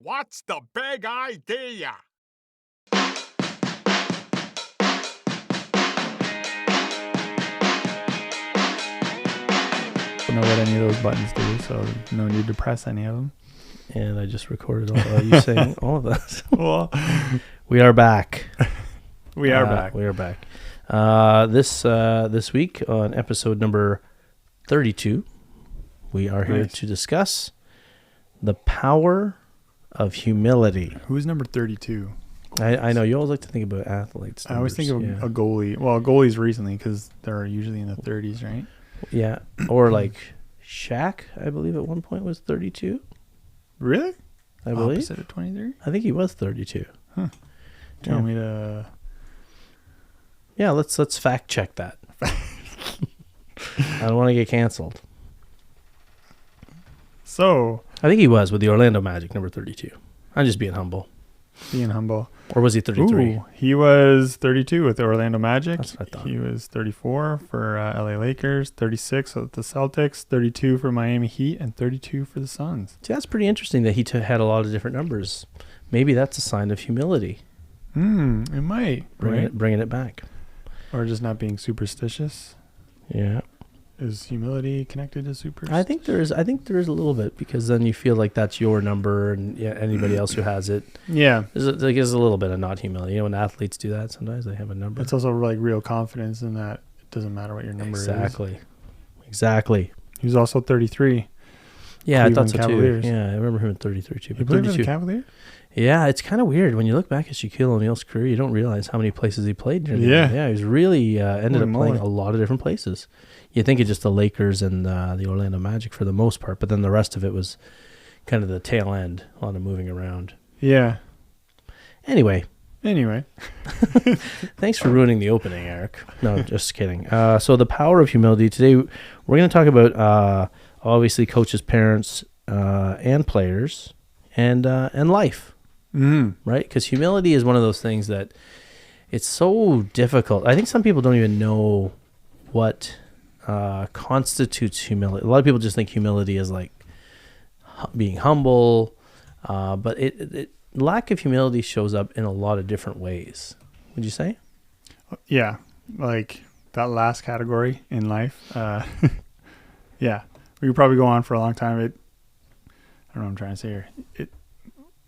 What's the big idea? I don't know what any of those buttons do, so no need to press any of them. And I just recorded all of you saying all of that. Well, We are back. we are back. We are back. This week on episode number 32, we are here to discuss the power of humility. Who's number 32? I know you always like to think about athletes. I always think of numbers, a goalie. Well, goalies recently because they're usually in the 30s, right? yeah. Or like Shaq, I believe at one point was 32. Really? I believe. Opposite of 23? I think he was 32. Huh. Do you want me to... Yeah, let's fact check that. I don't want to get canceled. So... I think he was with the Orlando Magic, number 32. I'm just being humble. Being humble. Or was he 33? Ooh, he was 32 with the Orlando Magic. That's what I thought. He was 34 for LA Lakers, 36 with the Celtics, 32 for Miami Heat, and 32 for the Suns. See, that's pretty interesting that he had a lot of different numbers. Maybe that's a sign of humility. It might. Bringing it back. Or just not being superstitious. Yeah. Is humility connected to superstition? I think there is a little bit, because then you feel like that's your number, and anybody else who has it. Yeah. There's a little bit of not humility. You know, when athletes do that, sometimes they have a number. It's also like real confidence in that it doesn't matter what your number is. Exactly. He was also 33. Yeah, Cleveland I thought so Cavaliers. too. Yeah, I remember him at 33 too. You But played for 32. the Cavaliers? Yeah, it's kind of weird when you look back at Shaquille O'Neal's career. You don't realize how many places he played. Yeah. He was really ended Holy up playing moly. a lot of different places. You think it's just the Lakers and the Orlando Magic for the most part, but then the rest of it was kind of the tail end, a lot of moving around. Yeah. Anyway, Thanks for ruining the opening, Eric. No, just kidding. So the power of humility. Today, we're going to talk about obviously coaches, parents, and players, and life. Right? Because humility is one of those things that it's so difficult. I think some people don't even know what constitutes humility. A lot of people just think humility is like being humble, but it lack of humility shows up in a lot of different ways. Would you say? Yeah. Like that last category in life. Yeah. We could probably go on for a long time. I don't know what I'm trying to say here.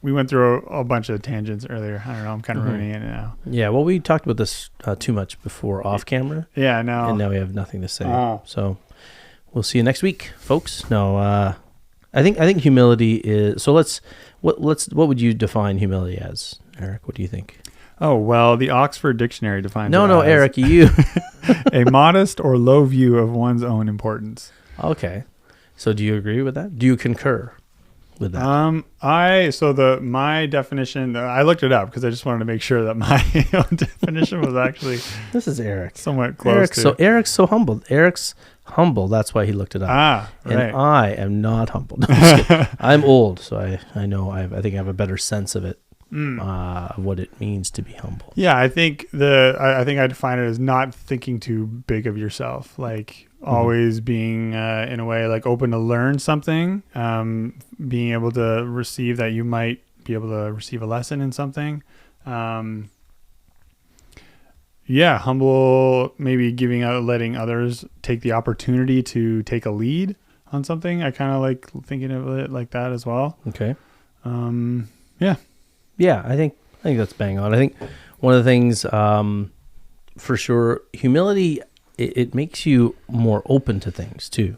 We went through a bunch of tangents earlier. I don't know. I'm kind of ruining it now. Yeah. Well, we talked about this too much before off camera. Yeah. No. And now we have nothing to say. Oh. So we'll see you next week, folks. No, I think humility is. So what would you define humility as, Eric? What do you think? Oh, well, the Oxford Dictionary defines it No, as Eric, you. a modest or low view of one's own importance. Okay. So do you agree with that? Do you concur with that? My definition, I looked it up because I just wanted to make sure that my own definition was actually This is Eric. somewhat close to. So Eric's so humble. Eric's humble. That's why he looked it up. Right. And I am not humble. No, I'm just kidding. I'm old, so I know. I think I have a better sense of it, of what it means to be humble. Yeah, I think I define it as not thinking too big of yourself, like always being in a way like open to learn something, being able to receive that you might be able to receive a lesson in something. Yeah, humble, maybe letting others take the opportunity to take a lead on something. I kind of like thinking of it like that as well. Okay. Yeah. Yeah, I think that's bang on. I think one of the things, for sure, humility, it makes you more open to things too,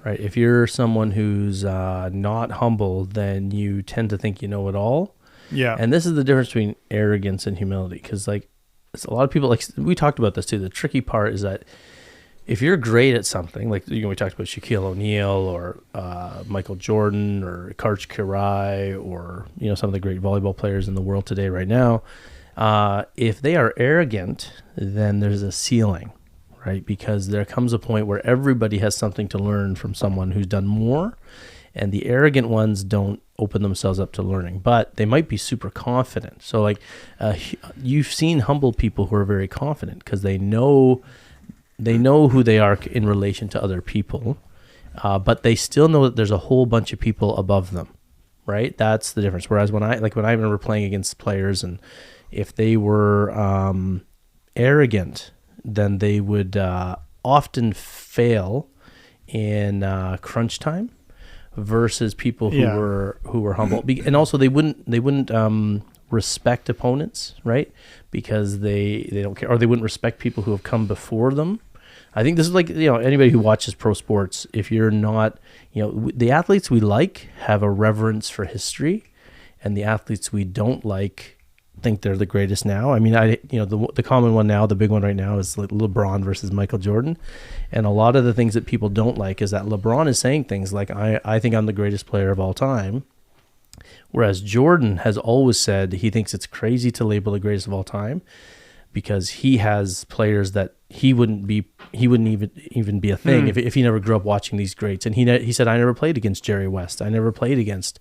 right? If you're someone who's not humble, then you tend to think you know it all. Yeah. And this is the difference between arrogance and humility, because like it's a lot of people, like we talked about this too. The tricky part is that if you're great at something, like we talked about Shaquille O'Neal or Michael Jordan or Karch Kirai or some of the great volleyball players in the world today right now, if they are arrogant, then there's a ceiling, right? Because there comes a point where everybody has something to learn from someone who's done more, and the arrogant ones don't open themselves up to learning, but they might be super confident. So like you've seen humble people who are very confident because they know who they are in relation to other people. but they still know that there's a whole bunch of people above them, right? That's the difference. Whereas when I remember playing against players, and if they were arrogant, then they would often fail in crunch time versus people who were humble. And also they wouldn't respect opponents, right? Because they don't care, or they wouldn't respect people who have come before them. I think this is like, anybody who watches pro sports, if you're not, the athletes we like have a reverence for history, and the athletes we don't like think they're the greatest now. I mean, the common one now, the big one right now is like LeBron versus Michael Jordan. And a lot of the things that people don't like is that LeBron is saying things like, I think I'm the greatest player of all time. Whereas Jordan has always said he thinks it's crazy to label the greatest of all time, because he has players that he wouldn't even be a thing if he never grew up watching these greats. And he said, I never played against Jerry West. I never played against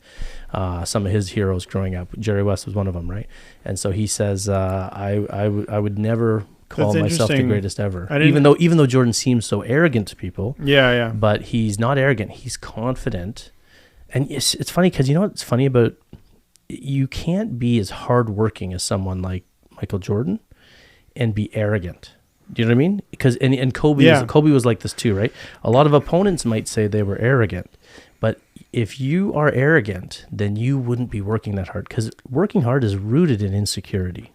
some of his heroes growing up. Jerry West was one of them, right? And so he says, I would never call myself the greatest ever. Even though Jordan seems so arrogant to people. Yeah. But he's not arrogant. He's confident. And it's funny because what's funny about, you can't be as hardworking as someone like Michael Jordan and be arrogant. Do you know what I mean? Because and Kobe was like this too, right? A lot of opponents might say they were arrogant, but if you are arrogant, then you wouldn't be working that hard, because working hard is rooted in insecurity,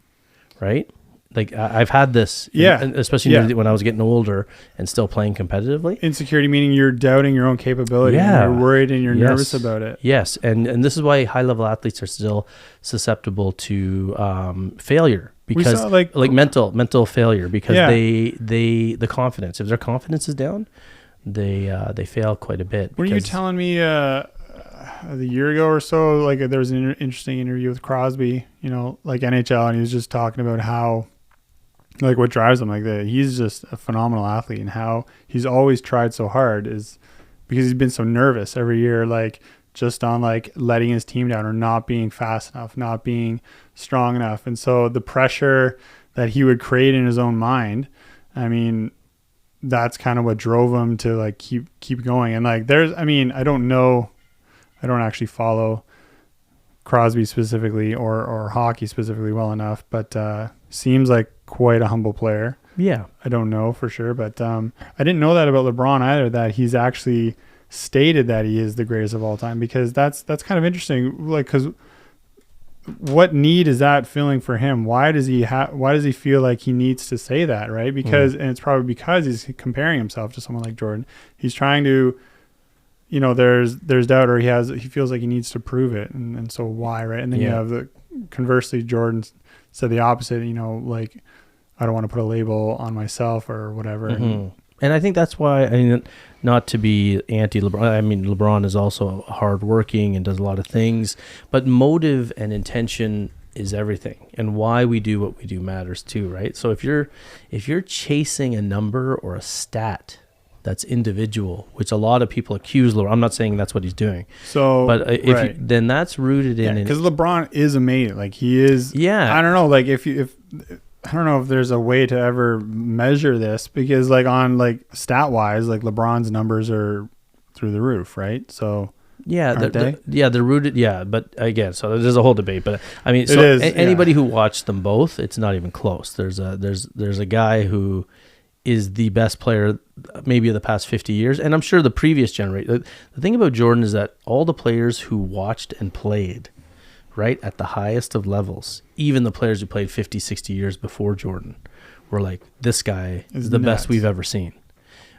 right? Like I've had this, especially when I was getting older and still playing competitively. Insecurity meaning you're doubting your own capability. Yeah. And you're worried and you're nervous about it. Yes, and this is why high-level athletes are still susceptible to failure, because like mental failure, because the confidence, if their confidence is down, they fail quite a bit. Were you telling me a year ago or so, like there was an interesting interview with Crosby, like NHL, and he was just talking about how, like, what drives him, like he's just a phenomenal athlete, and how he's always tried so hard is because he's been so nervous every year, like just on like letting his team down or not being fast enough, not being strong enough. And so the pressure that he would create in his own mind, I mean, that's kind of what drove him to like keep going. And like I don't actually follow Crosby specifically or hockey specifically well enough, but seems like quite a humble player. Yeah. I don't know for sure, but I didn't know that about LeBron either, that he's actually stated that he is the greatest of all time, because that's kind of interesting. Like, because what need is that filling for him? Why does he feel like he needs to say that, right? Because and it's probably because he's comparing himself to someone like Jordan. He's trying to, there's doubt, or he feels like he needs to prove it, and so why, right? And then you have conversely, Jordan said the opposite, like, I don't want to put a label on myself or whatever. And I think that's why, not to be anti-LeBron, LeBron is also hardworking and does a lot of things, but motive and intention is everything, and why we do what we do matters too, right? So if you're chasing a number or a stat that's individual, which a lot of people accuse LeBron. I'm not saying that's what he's doing. So, but then that's rooted in, because LeBron is amazing. Like he is. Yeah. I don't know. Like if I don't know if there's a way to ever measure this, because like on like stat wise, like LeBron's numbers are through the roof, right? So they're rooted. Yeah, but again, so there's a whole debate. But I mean, so anybody who watched them both, it's not even close. There's a guy who is the best player maybe of the past 50 years. And I'm sure the previous generation, the thing about Jordan is that all the players who watched and played right at the highest of levels, even the players who played 50, 60 years before Jordan, were like, this guy is the best we've ever seen.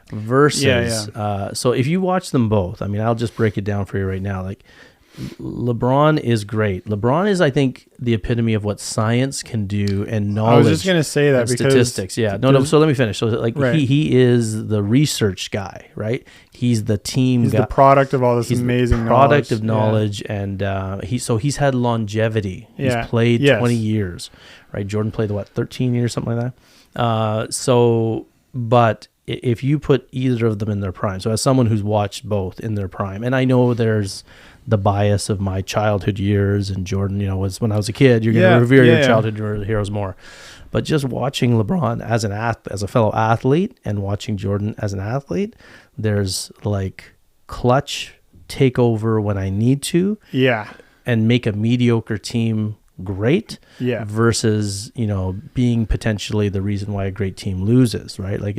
Versus, so if you watch them both, I mean, I'll just break it down for you right now. Like, LeBron is great. LeBron is, I think, the epitome of what science can do, and knowledge. I was just going to say that, because statistics. Yeah. No. So let me finish. So like he is the research guy, right? He's the team guy. He's the product of all this amazing knowledge. Product of knowledge, and he's had longevity. He's played 20 years, right? Jordan played 13 years, something like that. But if you put either of them in their prime, so as someone who's watched both in their prime, and I know there's the bias of my childhood years, and Jordan, was when I was a kid, you're going to revere your childhood heroes more. But just watching LeBron as a fellow athlete, and watching Jordan as an athlete, there's like clutch, take over when I need to, Yeah. and make a mediocre team great, Yeah. versus, being potentially the reason why a great team loses, right? Like,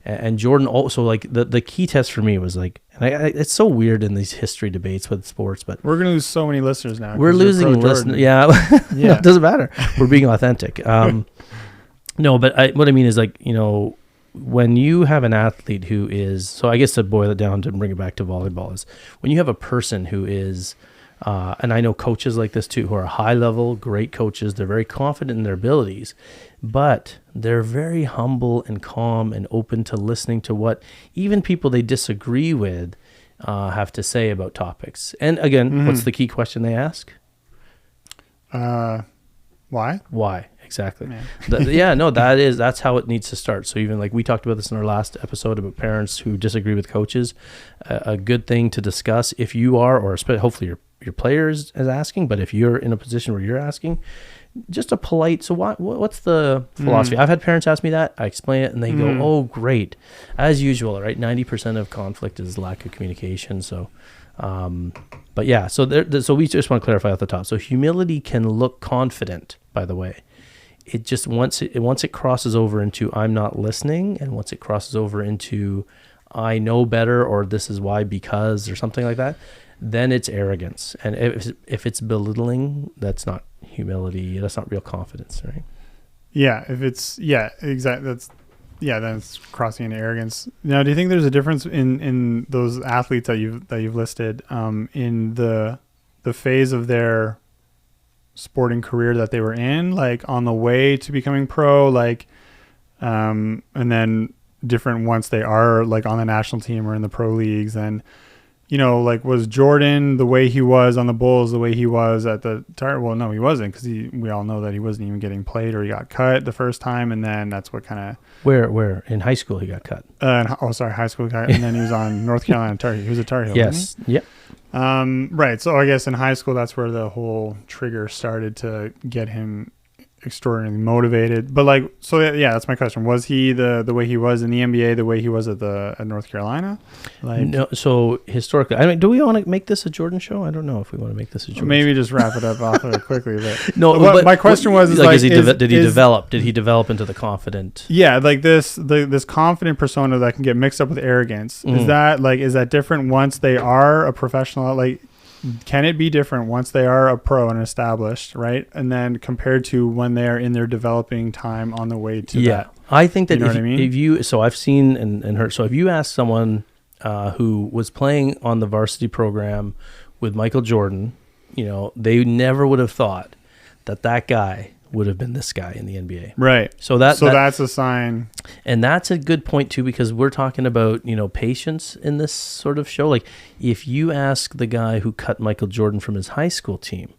and Jordan also, like, the key test for me was like, and it's so weird in these history debates with sports, but We're going to lose so many listeners now. we're 'cause you're losing pro listeners. Jordan. Yeah. Yeah. It doesn't matter. We're being authentic. No, but what I mean is, like, when you have an athlete who is, so I guess to boil it down to bring it back to volleyball, is when you have a person who is, and I know coaches like this too, who are high level, great coaches. They're very confident in their abilities, but they're very humble and calm and open to listening to what even people they disagree with have to say about topics. And again, what's the key question they ask? Why? Why? Exactly. Yeah. That's how it needs to start. So even like we talked about this in our last episode about parents who disagree with coaches, a good thing to discuss if you are, or hopefully your players is asking, but if you're in a position where you're asking, just a polite, so what's the philosophy? I've had parents ask me that. I explain it and they go, oh, great. As usual, right? 90% of conflict is lack of communication. So, but yeah, so we just want to clarify at the top. So humility can look confident, by the way. It just once it crosses over into I'm not listening, and once it crosses over into I know better, or this is why, because, or something like that, then it's arrogance. And if it's belittling, that's not humility. That's not real confidence, right? Yeah. If it's, exactly. Then it's crossing into arrogance. Now, do you think there's a difference in those athletes that you've listed, in the phase of their sporting career that they were in, like on the way to becoming pro, like, and then different once they are like on the national team or in the pro leagues? And, like, was Jordan the way he was on the Bulls, the way he was at the well, no, he wasn't, because we all know that he wasn't even getting played, or he got cut the first time, and then that's what kind of where in high school he got cut. High school guy, and then he was on North Carolina Tar Heel. He was a Tar Heel. Yes. Yep. Right. So I guess in high school, that's where the whole trigger started to get him extraordinarily motivated. But like, so yeah, that's my question. Was he the way he was in the NBA, the way he was at North Carolina? Like, No. So historically, I mean, do we want to make this a Jordan show? I don't know if we want to make this a Jordan. maybe just wrap it up off of it quickly. But No, but my question was, did he develop? Did he develop into the confident? Yeah, like this confident persona that can get mixed up with arrogance. Is that different once they are a professional? Like, can it be different once they are a pro and established, right? And then compared to when they're in their developing time on the way to that? I think that if you so I've seen and heard. So if you ask someone who was playing on the varsity program with Michael Jordan, they never would have thought that guy would have been this guy in the NBA. Right. So that's a sign. And that's a good point too, because we're talking about, patience in this sort of show. Like, if you ask the guy who cut Michael Jordan from his high school team,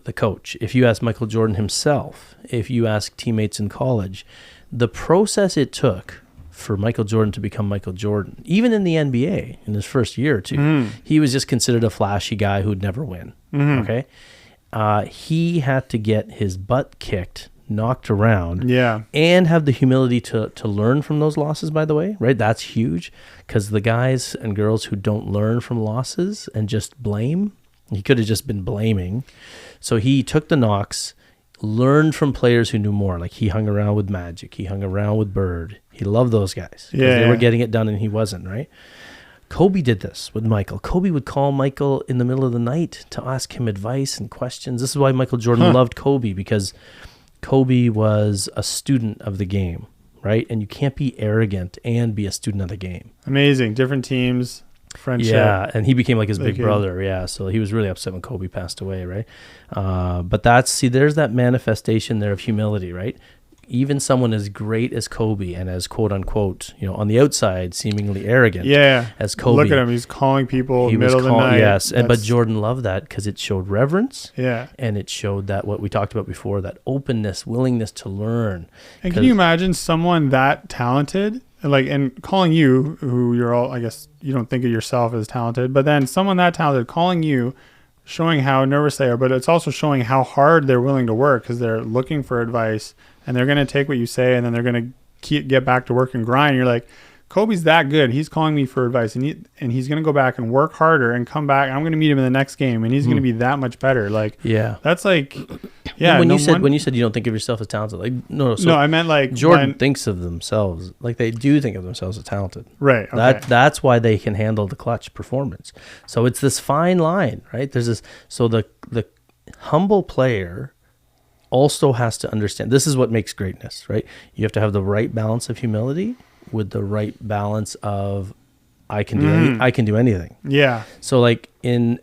the coach, if you ask Michael Jordan himself, if you ask teammates in college, the process it took for Michael Jordan to become Michael Jordan, even in the NBA in his first year or two, he was just considered a flashy guy who'd never win. Okay. He had to get his butt kicked, knocked around, and have the humility to learn from those losses, by the way, right? That's huge, because the guys and girls who don't learn from losses and just blame, he could have just been blaming. So he took the knocks, learned from players who knew more. Like, he hung around with Magic, he hung around with Bird. He loved those guys because they were getting it done and he wasn't, right? Kobe did this with Michael. Kobe would call Michael in the middle of the night to ask him advice and questions. This is why Michael Jordan loved Kobe, because Kobe was a student of the game, right? And you can't be arrogant and be a student of the game. Amazing. Different teams, friendship. Yeah, and he became like his big brother. Yeah, so he was really upset when Kobe passed away, right? But there's that manifestation there of humility, right? Even someone as great as Kobe and as quote unquote, on the outside, seemingly arrogant. Yeah. As Kobe. Look at him. He's calling people middle of the night. Yes. But Jordan loved that because it showed reverence. Yeah. And it showed that what we talked about before, that openness, willingness to learn. And can you imagine someone that talented, and calling you, who you're all, I guess you don't think of yourself as talented, but then someone that talented calling you, showing how nervous they are, but it's also showing how hard they're willing to work because they're looking for advice. And they're going to take what you say, and then they're going to get back to work and grind. You're like, Kobe's that good. He's calling me for advice, and he's going to go back and work harder and come back. I'm going to meet him in the next game, and he's going to be that much better. Like, that's like, yeah. When you said you don't think of yourself as talented, like no, I meant like Jordan thinks of themselves, like they do think of themselves as talented. Right. Okay. That's why they can handle the clutch performance. So it's this fine line, right? There's this. So the humble player also has to understand. This is what makes greatness, right? You have to have the right balance of humility with the right balance of I can do anything. Yeah. So in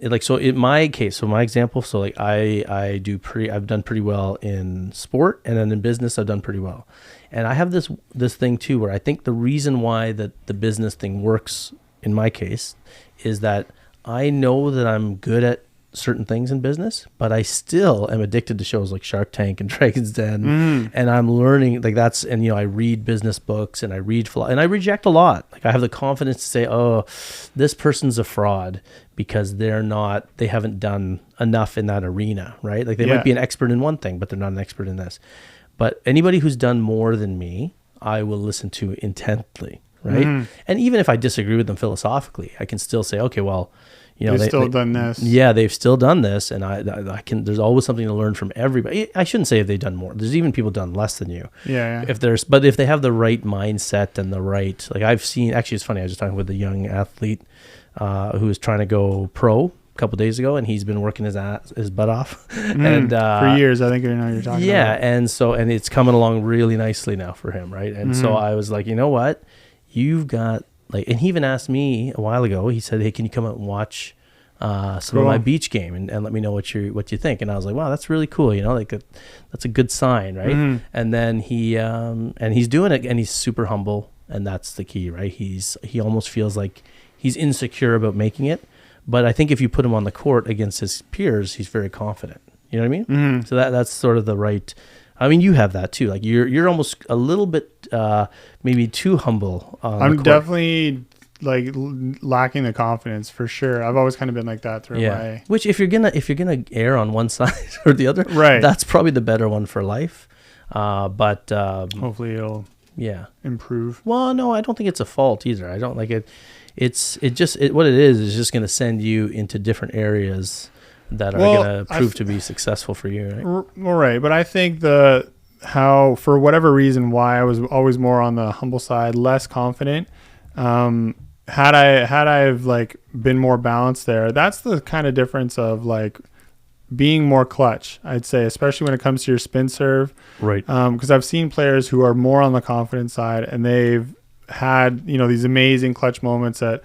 my case, so my example, so like I've done pretty well in sport, and then in business I've done pretty well. And I have this thing too where I think the reason why that the business thing works in my case is that I know that I'm good at certain things in business, but I still am addicted to shows like Shark Tank and Dragon's Den, and I'm learning I read business books and I reject a lot. Like I have the confidence to say, oh, this person's a fraud because they haven't done enough in that arena, right? Like they might be an expert in one thing, but they're not an expert in this. But anybody who's done more than me, I will listen to intently, right? And even if I disagree with them philosophically, I can still say, okay, well, they've still done this. Yeah, they've still done this, and I can. There's always something to learn from everybody. I shouldn't say if they've done more. There's even people done less than you. Yeah. If they have the right mindset and the right, like I've seen. Actually, it's funny. I was just talking with a young athlete who was trying to go pro a couple of days ago, and he's been working his butt off, and for years. I think you're talking about. Yeah, and it's coming along really nicely now for him, right? And so I was like, you know what, you've got. And he even asked me a while ago. He said, "Hey, can you come out and watch some of my beach game and let me know what you think?" And I was like, "Wow, that's really cool. That's a good sign, right?" And then he's doing it, and he's super humble, and that's the key, right? He almost feels like he's insecure about making it, but I think if you put him on the court against his peers, he's very confident. You know what I mean? So that's sort of the right. I mean, you have that too. Like you're almost a little bit maybe too humble. I'm definitely lacking the confidence for sure. I've always kind of been like that through my. Which if you're gonna err on one side or the other, right? That's probably the better one for life. But hopefully it'll improve. Well, no, I don't think it's a fault either. I don't like it. What it is just going to send you into different areas that are going to prove to be successful for you, right? Right, but I think for whatever reason why I was always more on the humble side, less confident. Had I've been more balanced there, that's the kind of difference of being more clutch, I'd say, especially when it comes to your spin serve. Right. Because I've seen players who are more on the confident side, and they've had these amazing clutch moments at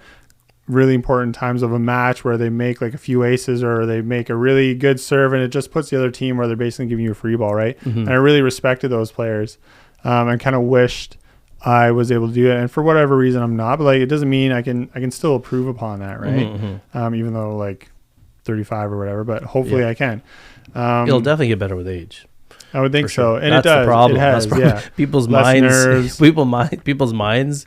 really important times of a match where they make a few aces or they make a really good serve, and it just puts the other team where they're basically giving you a free ball, right? And I really respected those players, and kind of wished I was able to do it. And for whatever reason I'm not, but it doesn't mean I can still improve upon that, right? Even though 35 or whatever, but hopefully I can. It'll definitely get better with age. I would think so, and that's it does. The problem. It has, people's Less minds. nerves. People's minds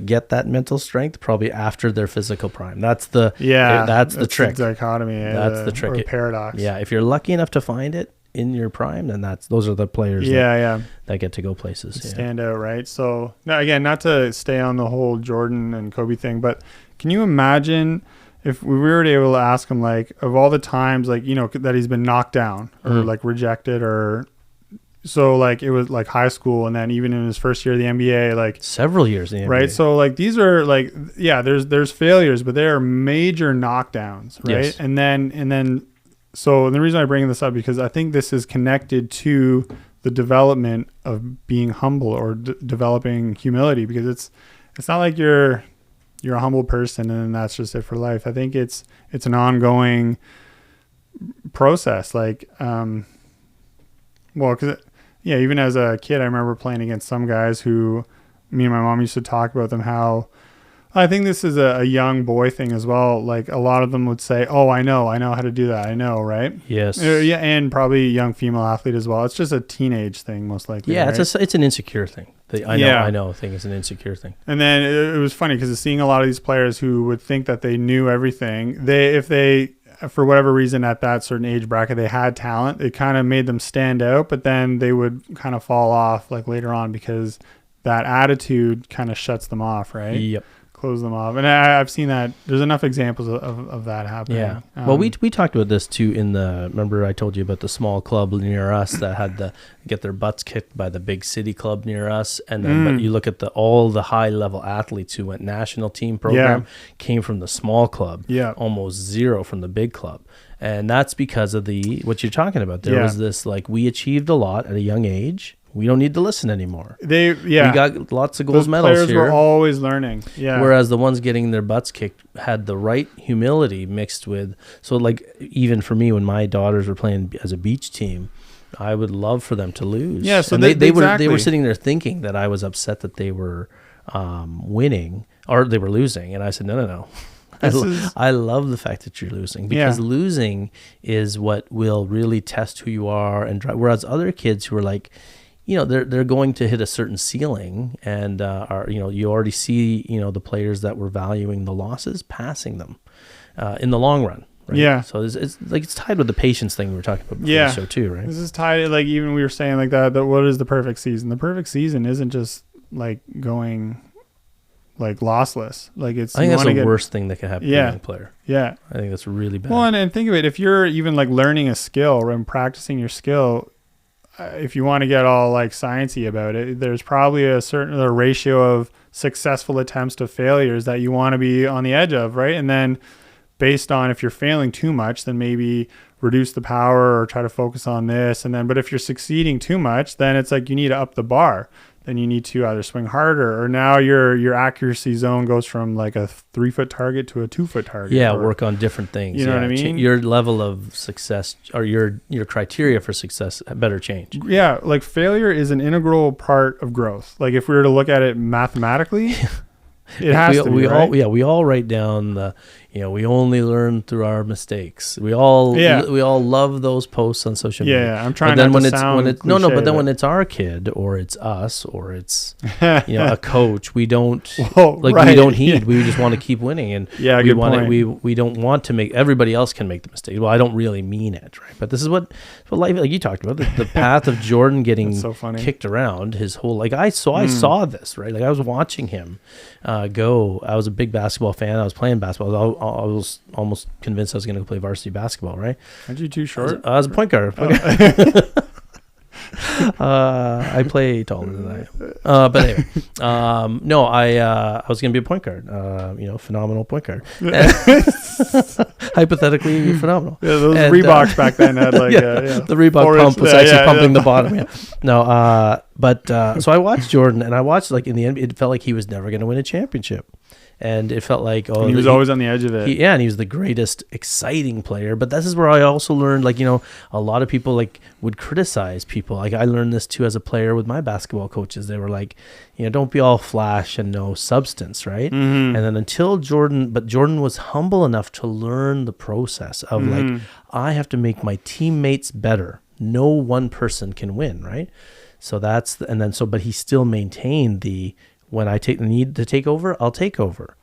get that mental strength probably after their physical prime. That's the the trick. The dichotomy. That's the trick. Or paradox. Yeah, if you're lucky enough to find it in your prime, then those are the players. That get to go places. Stand out, right? So now, again, not to stay on the whole Jordan and Kobe thing, but can you imagine if we were able to ask him of all the times that he's been knocked down or rejected or. So it was high school, and then even in his first year of the NBA, several years in the NBA. Right? So these are there's failures, but they are major knockdowns, right? Yes. And then so the reason I bring this up because I think this is connected to the development of being humble or developing humility, because it's not like you're a humble person and then that's just it for life. I think it's an ongoing process. Because even as a kid, I remember playing against some guys who me and my mom used to talk about them, how I think this is a young boy thing as well. A lot of them would say, "Oh, I know how to do that. I know," right? Yes. Yeah, and probably a young female athlete as well. It's just a teenage thing, most likely. Yeah, right? it's an insecure thing. I know thing is an insecure thing. And then it was funny because seeing a lot of these players who would think that they knew everything, if they for whatever reason at that certain age bracket they had talent, it kind of made them stand out, but then they would kind of fall off later on because that attitude kind of shuts them off, right? Yep. Close them off. And I've seen that. There's enough examples of that happening. Yeah. Well, we talked about this too remember I told you about the small club near us that had to get their butts kicked by the big city club near us. And then, but you look at all the high level athletes who went national team program came from the small club. Yeah. Almost zero from the big club. And that's because of what you're talking about. There was this, like, we achieved a lot at a young age. We don't need to listen anymore. We got lots of gold medals players here. Were always learning. Yeah. Whereas the ones getting their butts kicked had the right humility mixed with. So, like, even for me, when my daughters were playing as a beach team, I would love for them to lose. Yeah. So and they were sitting there thinking that I was upset that they were winning or they were losing, and I said, no. I love the fact that you're losing, because losing is what will really test who you are and drive. Whereas other kids who are like, they're going to hit a certain ceiling, and you already see the players that were valuing the losses passing them in the long run. Right? Yeah. So it's tied with the patience thing we were talking about before the show too, right? This is tied, like, even we were saying like that what is the perfect season? The perfect season isn't just like going like lossless. Like, I think that's the worst thing that can happen to a young player. Yeah. I think that's really bad. Well, and think of it, if you're even like learning a skill and practicing your skill, if you want to get all like sciencey about it, there's probably a certain ratio of successful attempts to failures that you want to be on the edge of, right? And then based on, if you're failing too much, then maybe reduce the power or try to focus on this. But if you're succeeding too much, then it's like you need to up the bar. Then you need to either swing harder, or now your accuracy zone goes from like a 3-foot target to a 2-foot target. Yeah, work on different things. You know what I mean? Your level of success, or your criteria for success better change. Yeah, like failure is an integral part of growth. Like, if we were to look at it mathematically, it has to be, right? We all write down we only learn through our mistakes. We all love those posts on social media. Yeah, I'm trying not to sound cliche, but then when it's our kid, or it's us, or it's a coach, we don't we don't heed. We just want to keep winning, and we don't want to make everybody else can make the mistake. Well, I don't really mean it, right? But this is what life, like you talked about, the path of Jordan getting kicked around his whole, like I saw this, right? Like, I was watching him go. I was a big basketball fan. I was playing basketball. I was almost convinced I was going to play varsity basketball, right? Aren't you too short? I was a point guard. I play taller than I am. But anyway, no, I was going to be a point guard, phenomenal point guard. Hypothetically phenomenal. Yeah, those Reeboks back then had like the Reebok pump was actually pumping the bottom. Yeah. No, but so I watched Jordan, and I watched, like, in the end, it felt like he was never going to win a championship. And it felt like, and he was always on the edge of it. And he was the greatest, exciting player. But this is where I also learned, like, a lot of people like would criticize people. Like, I learned this too as a player with my basketball coaches. They were like, don't be all flash and no substance, right? Mm-hmm. And then until Jordan was humble enough to learn the process of like, I have to make my teammates better. No one person can win, right? So but he still maintained when I need to take over, I'll take over.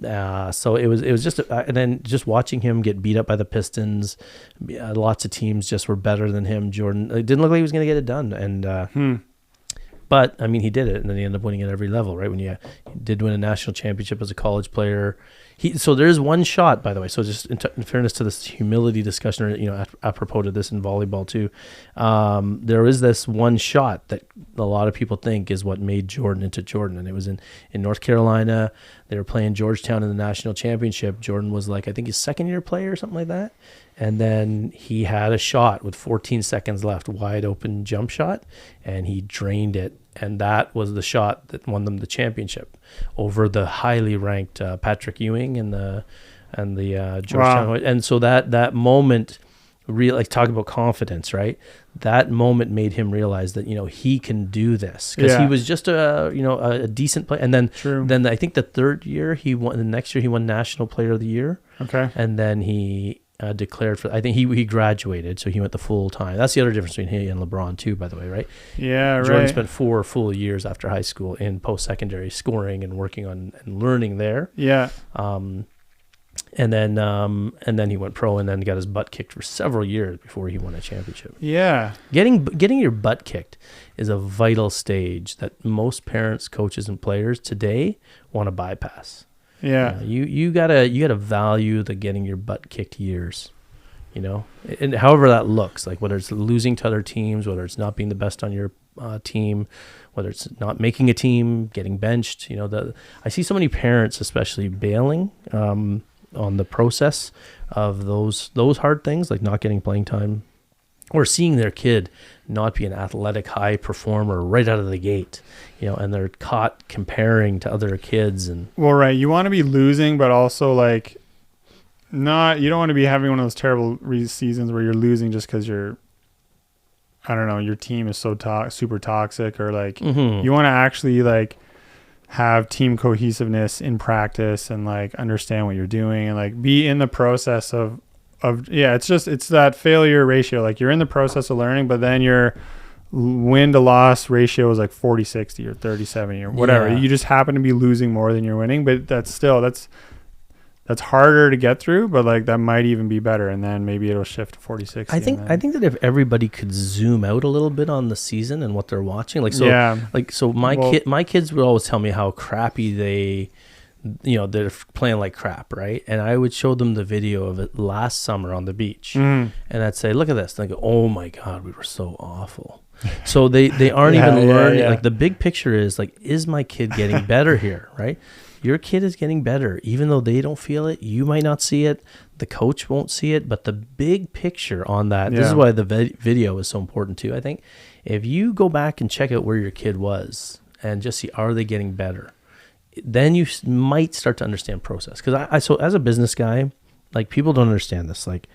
So it was just, and then just watching him get beat up by the Pistons, lots of teams just were better than him. Jordan, it didn't look like he was going to get it done. And, but I mean, he did it, and then he ended up winning at every level, right? When he did win a national championship as a college player. So there's one shot, by the way. So just in fairness to this humility discussion, or, apropos to this in volleyball too, there is this one shot that a lot of people think is what made Jordan into Jordan. And it was in North Carolina. They were playing Georgetown in the national championship. Jordan was like, I think his second-year player or something like that. And then he had a shot with 14 seconds left, wide open jump shot, and he drained it. And that was the shot that won them the championship over the highly ranked Patrick Ewing and the Georgetown. Wow. And so that moment, really, like, talk about confidence, right? That moment made him realize that he can do this, because he was just a decent player. And then I think the third year he won. The next year he won National Player of the Year. Okay. And then he declared for, I think he graduated, so he went the full time. That's the other difference between he and LeBron too, by the way, right? Yeah, right. Jordan spent 4 full years after high school in post-secondary scoring and working on and learning there. Yeah. And then he went pro and then got his butt kicked for several years before he won a championship. Yeah. Getting your butt kicked is a vital stage that most parents, coaches, and players today want to bypass. Yeah. You gotta value the getting your butt kicked years, and however that looks, like whether it's losing to other teams, whether it's not being the best on your team, whether it's not making a team, getting benched. I see so many parents, especially bailing on the process of those hard things, like not getting playing time, or seeing their kid not be an athletic high performer right out of the gate, and they're caught comparing to other kids. And well, right, you want to be losing, but also like you don't want to be having one of those terrible seasons where you're losing just because your team is so super toxic, or like you want to actually like have team cohesiveness in practice and like understand what you're doing and like be in the process of it's that failure ratio. Like you're in the process of learning, but then your win to loss ratio is like 40-60 or 30-70 or whatever. Yeah. You just happen to be losing more than you're winning, but that's harder to get through, but like that might even be better, and then maybe it'll shift to 40-60. I think that if everybody could zoom out a little bit on the season and what they're watching, my kids would always tell me how crappy they're playing like crap, right? And I would show them the video of it last summer on the beach, and I'd say, "Look at this." And they go, "Oh my God, we were so awful." So they aren't even learning. Yeah. Like the big picture is like, is my kid getting better here, right? Your kid is getting better, even though they don't feel it. You might not see it. The coach won't see it. But the big picture on that, this is why the video is so important too, I think. If you go back and check out where your kid was and just see, are they getting better? Then you might start to understand process. Because so as a business guy, like people don't understand this. Like,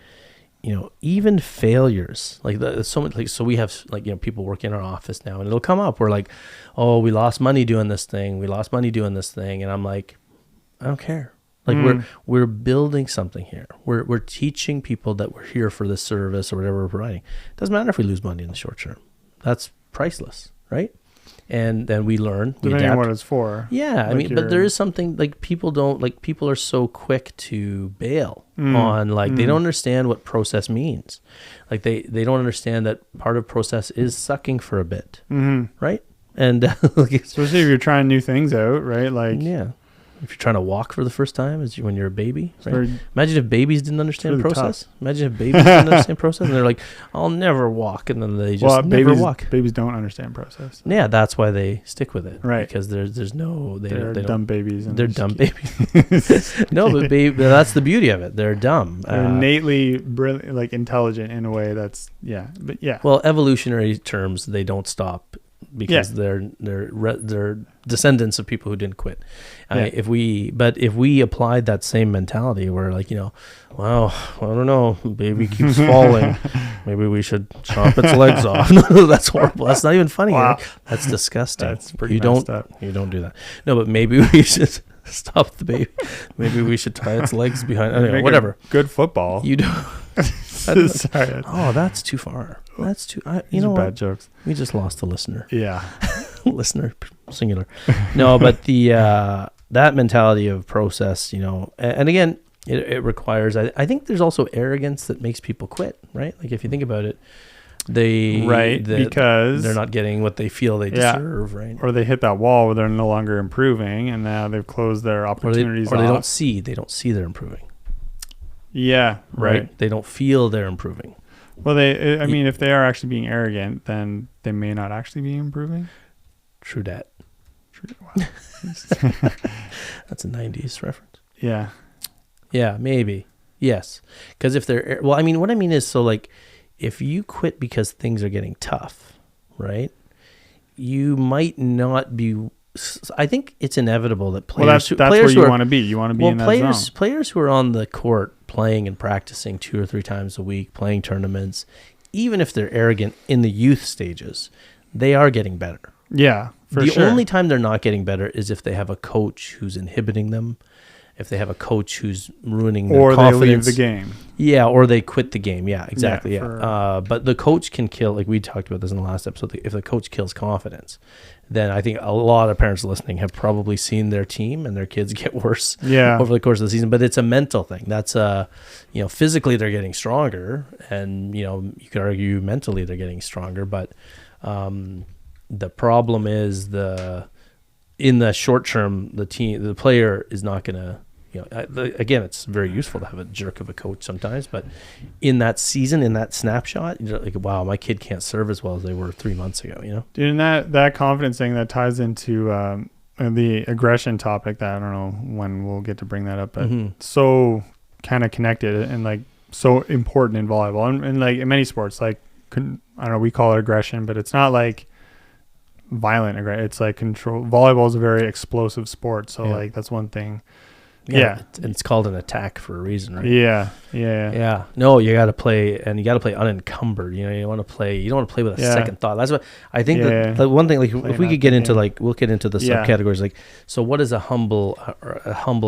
even failures, like so much, like, so we have like, people work in our office now, and it'll come up. We're like, oh, we lost money doing this thing. And I'm like, I don't care. Like we're building something here. We're teaching people that we're here for this service or whatever we're providing. It doesn't matter if we lose money in the short term. That's priceless, right? And then we learn. Depending on what it's for. Yeah, like but there is something like people are so quick to bail on, like they don't understand what process means. Like they don't understand that part of process is sucking for a bit, right? And especially if you're trying new things out, right? Like if you're trying to walk for the first time when you're a baby, right? Imagine if babies didn't understand process. Tough. Imagine if babies didn't understand process, and they're like, "I'll never walk," and then they just never walk. Babies don't understand process. Yeah, that's why they stick with it, right? Because they're dumb babies. They're dumb babies. No, but that's the beauty of it. They're dumb. They're innately brilliant, like intelligent in a way that's Well, evolutionary terms, they don't stop. Because they're descendants of people who didn't quit. If we applied that same mentality, where like, wow, I don't know, baby keeps falling, maybe we should chop its legs off. No, that's horrible. That's not even funny. Wow. Right? That's disgusting. That's pretty messed up. You don't do that. No, but maybe we should stop the baby. Maybe we should tie its legs behind. Whatever. Good football. You do. Sorry. Oh, that's too far. That's too. Bad jokes. We just lost a listener. Yeah. Listener, singular. No, but the that mentality of process, and again, it requires. I think there's also arrogance that makes people quit. Right? Like if you think about it, because they're not getting what they feel they deserve. Right? Or they hit that wall where they're no longer improving, and now they've closed their opportunities. Or they don't see they're improving. Yeah. Right. They don't feel they're improving. Well, if they are actually being arrogant, then they may not actually be improving. True that. Wow. That's a 90s reference. Yeah. Yeah, maybe. Yes. Because if they're, what I mean is, so like, if you quit because things are getting tough, right? You might not be, I think it's inevitable that players. Well, that's where you want to be. You want to be in that zone. Players who are on the court playing and practicing 2 or 3 times a week, playing tournaments, even if they're arrogant in the youth stages, they are getting better. Yeah, for sure. The only time they're not getting better is if they have a coach who's inhibiting them, if they have a coach who's ruining their confidence. Or they leave the game. Yeah, or they quit the game. Yeah, exactly. Yeah, Yeah. But the coach can kill, like we talked about this in the last episode, if the coach kills confidence, then I think a lot of parents listening have probably seen their team and their kids get worse over the course of the season. But it's a mental thing. That's, physically they're getting stronger, and, you could argue mentally they're getting stronger. But the problem is in the short term, the player is not going to, again, it's very useful to have a jerk of a coach sometimes, but in that season, in that snapshot, you're like, wow, my kid can't serve as well as they were 3 months ago, Dude, and that confidence thing, that ties into the aggression topic that I don't know when we'll get to bring that up, but so kind of connected and like so important in volleyball and like in many sports, like, I don't know, we call it aggression, but it's not like violent aggression. It's like control. Volleyball is a very explosive sport. So like that's one thing. Yeah. And it's called an attack for a reason, right? Yeah. No, you got to play, and you got to play unencumbered. You don't want to play with a second thought. That's what I think. The one thing, like, if we could get into, like, we'll get into the subcategories. Like, so what does a humble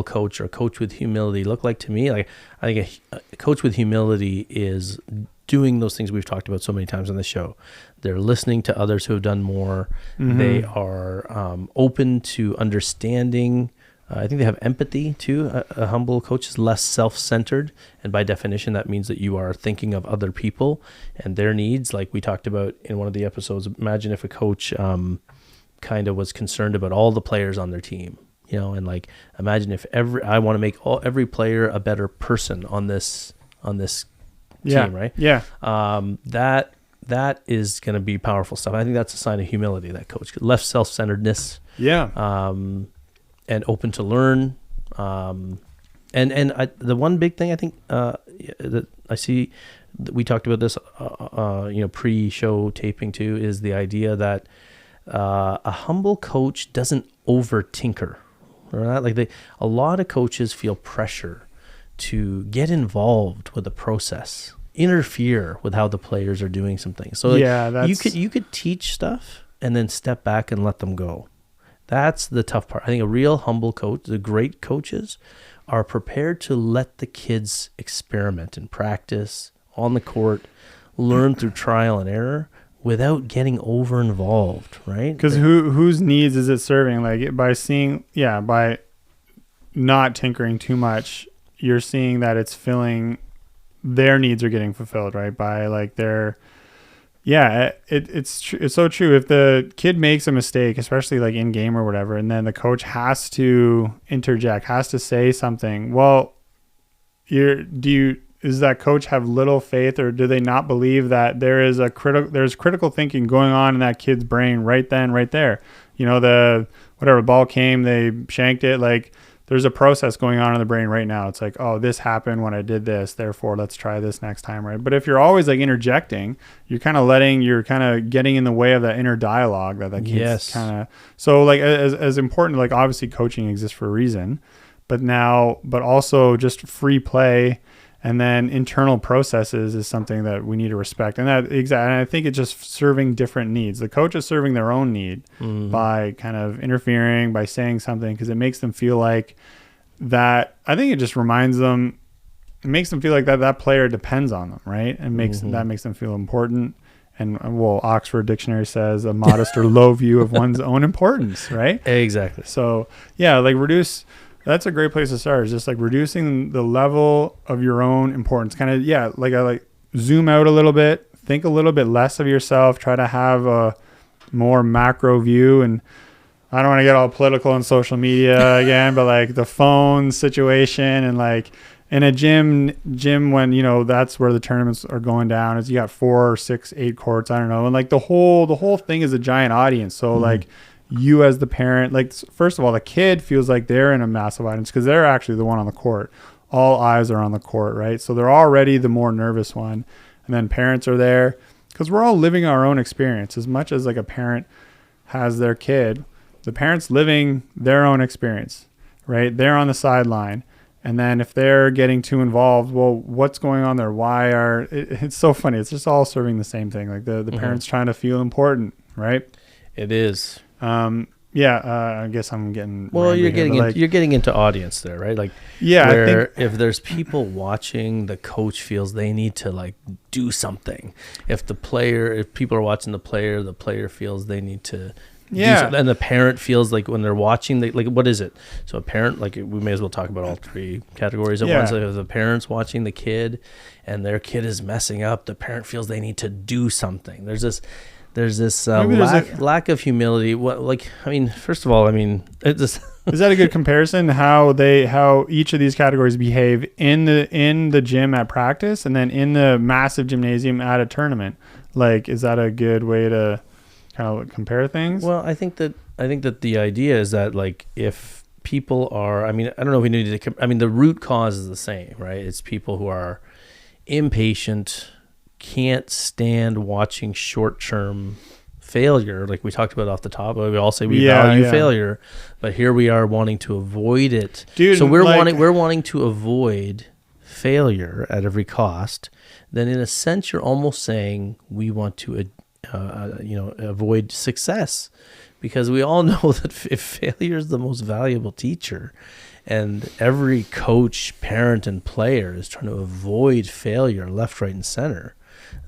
coach or a coach with humility look like to me? Like, I think a coach with humility is doing those things we've talked about so many times on the show. They're listening to others who have done more. They are open to understanding. I think they have empathy too. A humble coach is less self-centered, and by definition, that means that you are thinking of other people and their needs. Like we talked about in one of the episodes, imagine if a coach kind of was concerned about all the players on their team, and like imagine if I want to make every player a better person on this team, right? Yeah. That is going to be powerful stuff. I think that's a sign of humility. That coach, less self-centeredness. Yeah. And open to learn, and the one big thing I think that I see, that we talked about this, pre-show taping too, is the idea that a humble coach doesn't over tinker. Right? Like a lot of coaches feel pressure to get involved with the process, interfere with how the players are doing some things. So you could teach stuff and then step back and let them go. That's the tough part. I think a real humble coach, the great coaches, are prepared to let the kids experiment and practice on the court, learn through trial and error without getting over involved, right? Because whose needs is it serving? Like by not tinkering too much, you're seeing that it's filling, their needs are getting fulfilled, right? By like their... Yeah, it's so true. If the kid makes a mistake, especially like in game or whatever, and then the coach has to interject, has to say something, well, does that coach have little faith, or do they not believe that there's critical thinking going on in that kid's brain right then, right there? The ball came, they shanked it, like there's a process going on in the brain right now. It's like, oh, this happened when I did this, therefore let's try this next time, right? But if you're always like interjecting, you're kind of getting in the way of that inner dialogue that kid's kind of. So like as important, like obviously coaching exists for a reason, but also just free play and then internal processes is something that we need to respect. And and I think it's just serving different needs. The coach is serving their own need by kind of interfering, by saying something, because it makes them feel like that. I think it just reminds them, it makes them feel like that player depends on them, right? And that makes them feel important. And Oxford Dictionary says a modest or low view of one's own importance, right? Exactly. So that's a great place to start, is just like reducing the level of your own importance. Kind of, like zoom out a little bit, think a little bit less of yourself, try to have a more macro view. And I don't want to get all political on social media again, but like the phone situation, and like in a gym when, that's where the tournaments are going down, is you got 4 or 6, 8 courts, I don't know. And like the whole thing is a giant audience. So like, you as the parent, like, first of all, the kid feels like they're in a massive audience because they're actually the one on the court. All eyes are on the court, right? So they're already the more nervous one. And then parents are there because we're all living our own experience. As much as like a parent has their kid, the parent's living their own experience, right? They're on the sideline. And then if they're getting too involved, well, what's going on there? It's so funny. It's just all serving the same thing. Like the parents trying to feel important, right? It is. I guess I'm getting. Well, rambly here, you're getting into audience there, right? Like, yeah, I where think if there's people watching, the coach feels they need to like do something. If people are watching the player feels they need to. And the parent feels like when they're watching, like what is it? So a parent, like we may as well talk about all three categories at once. Like if the parent's watching the kid, and their kid is messing up, the parent feels they need to do something. There's this lack of humility. First of all, it's just is that a good comparison? How each of these categories behave in the gym at practice, and then in the massive gymnasium at a tournament. Like, is that a good way to kind of compare things? Well, I think that the idea is that, like, if people are, I don't know if we need to, the root cause is the same, right? It's people who are impatient, can't stand watching short-term failure, like we talked about off the top. We all say we value failure, but here we are wanting to avoid it. Dude, so we're wanting to avoid failure at every cost. Then in a sense, you're almost saying we want to avoid success, because we all know that if failure is the most valuable teacher, and every coach, parent, and player is trying to avoid failure left, right, and center,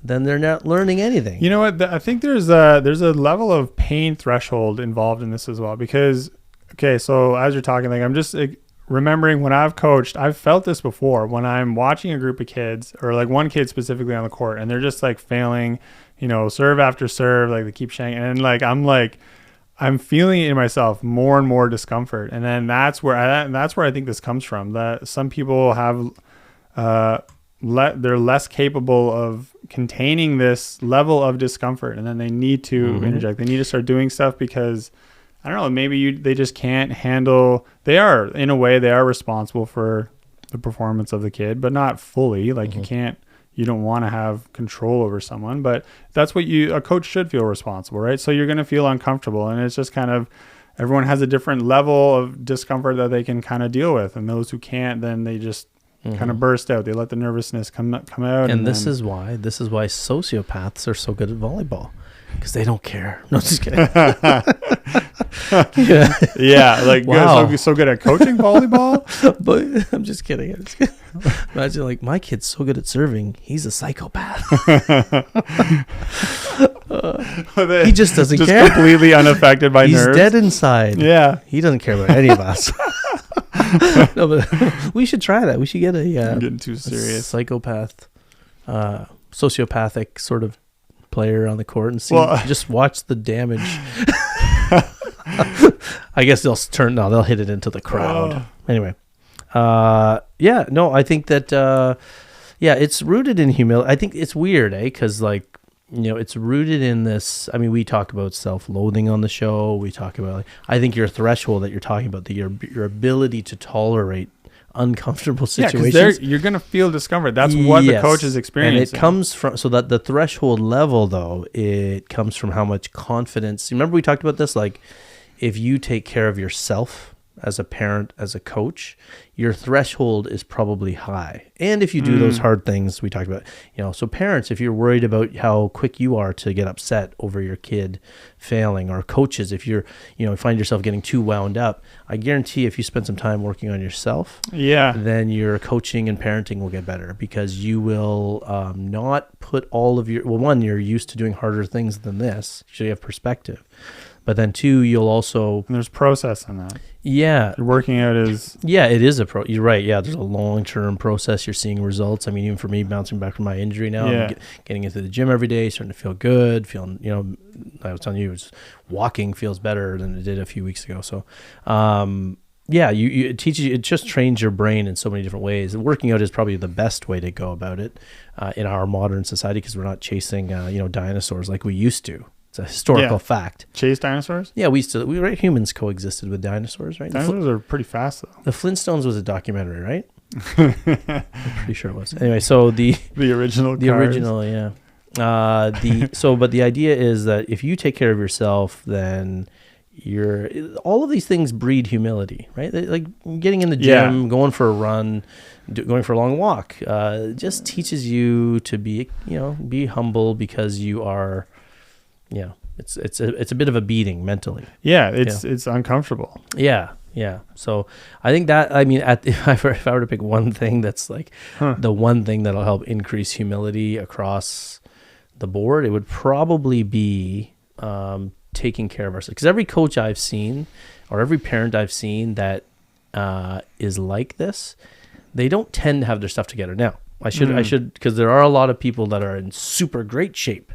then they're not learning anything. You know what? I think there's a level of pain threshold involved in this as well, because, okay, so as you're talking, like, I'm just remembering when I've coached, I've felt this before when I'm watching a group of kids, or like one kid specifically on the court, and they're just like failing, serve after serve, like they keep shanking, and I'm feeling it in myself, more and more discomfort. And then that's where I think this comes from, that some people have, they're less capable of containing this level of discomfort, and then they need to interject. They need to start doing stuff because, I don't know, maybe they just can't handle. They are, in a way, they are responsible for the performance of the kid, but not fully. Like you don't want to have control over someone, but that's what a coach should feel responsible, right? So you're going to feel uncomfortable, and it's just kind of, everyone has a different level of discomfort that they can kind of deal with. And those who can't, then they just kind of burst out. They let the nervousness come out. And this is why sociopaths are so good at volleyball, because they don't care. No, just kidding. Wow. So good at coaching volleyball. But I'm just kidding. Imagine, like, my kid's so good at serving, he's a psychopath. He just doesn't care. Completely unaffected by nerves. He's dead inside. Yeah. He doesn't care about any of us. No, but we should try that. We should get I'm getting too serious. Psychopath, sociopathic sort of player on the court, and see, just watch the damage. I guess they'll hit it into the crowd. Anyway, I think that it's rooted in humility. I think it's weird, because it's rooted in this. We talk about self-loathing on the show. We talk about, I think your threshold that you're talking about, your ability to tolerate uncomfortable situations. Yeah, because you're going to feel discomfort. That's what the coach is experiencing. And it comes from, so that the threshold level, though, it comes from how much confidence. Remember we talked about this, like, if you take care of yourself as a parent, as a coach, your threshold is probably high. And if you do those hard things we talked about, so parents, if you're worried about how quick you are to get upset over your kid failing, or coaches, if you're, find yourself getting too wound up, I guarantee if you spend some time working on yourself, then your coaching and parenting will get better, because you will not put all of your, one, you're used to doing harder things than this, so you have perspective. But then two, you'll also... And there's process in that. Yeah. You're working out is... Yeah, it is you're right. Yeah, there's a long-term process. You're seeing results. Even for me, bouncing back from my injury now, I'm getting into the gym every day, starting to feel good, I was telling you, walking feels better than it did a few weeks ago. So, it teaches you, it just trains your brain in so many different ways. And working out is probably the best way to go about it in our modern society, because we're not chasing, dinosaurs like we used to. It's a historical fact. Chase dinosaurs? Yeah, humans coexisted with dinosaurs, right? Dinosaurs are pretty fast, though. The Flintstones was a documentary, right? I'm pretty sure it was. Anyway, so the original, yeah. But the idea is that if you take care of yourself, then all of these things breed humility, right? Like getting in the gym, going for a run, going for a long walk, just teaches you to be humble, because you are. Yeah, it's a bit of a beating mentally. Yeah, it's uncomfortable. Yeah. So I think that, I mean, if I were to pick one thing that's like the one thing that'll help increase humility across the board, it would probably be taking care of ourselves. Because every coach I've seen or every parent I've seen that is like this, they don't tend to have their stuff together. Now, I should, because there are a lot of people that are in super great shape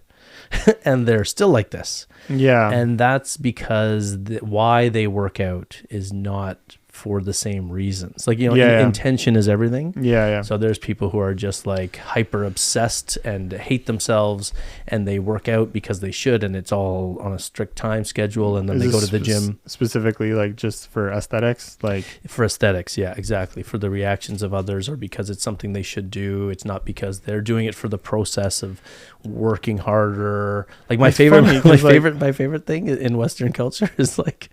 and they're still like this. Yeah. And that's because why they work out is not for the same reasons. Like, intention is everything. Yeah. So there's people who are just like hyper obsessed and hate themselves, and they work out because they should, and it's all on a strict time schedule, and then they go to the gym. Specifically, like just for aesthetics? Like for aesthetics, yeah, exactly. For the reactions of others, or because it's something they should do. It's not because they're doing it for the process of working harder. Like my favorite thing in Western culture is like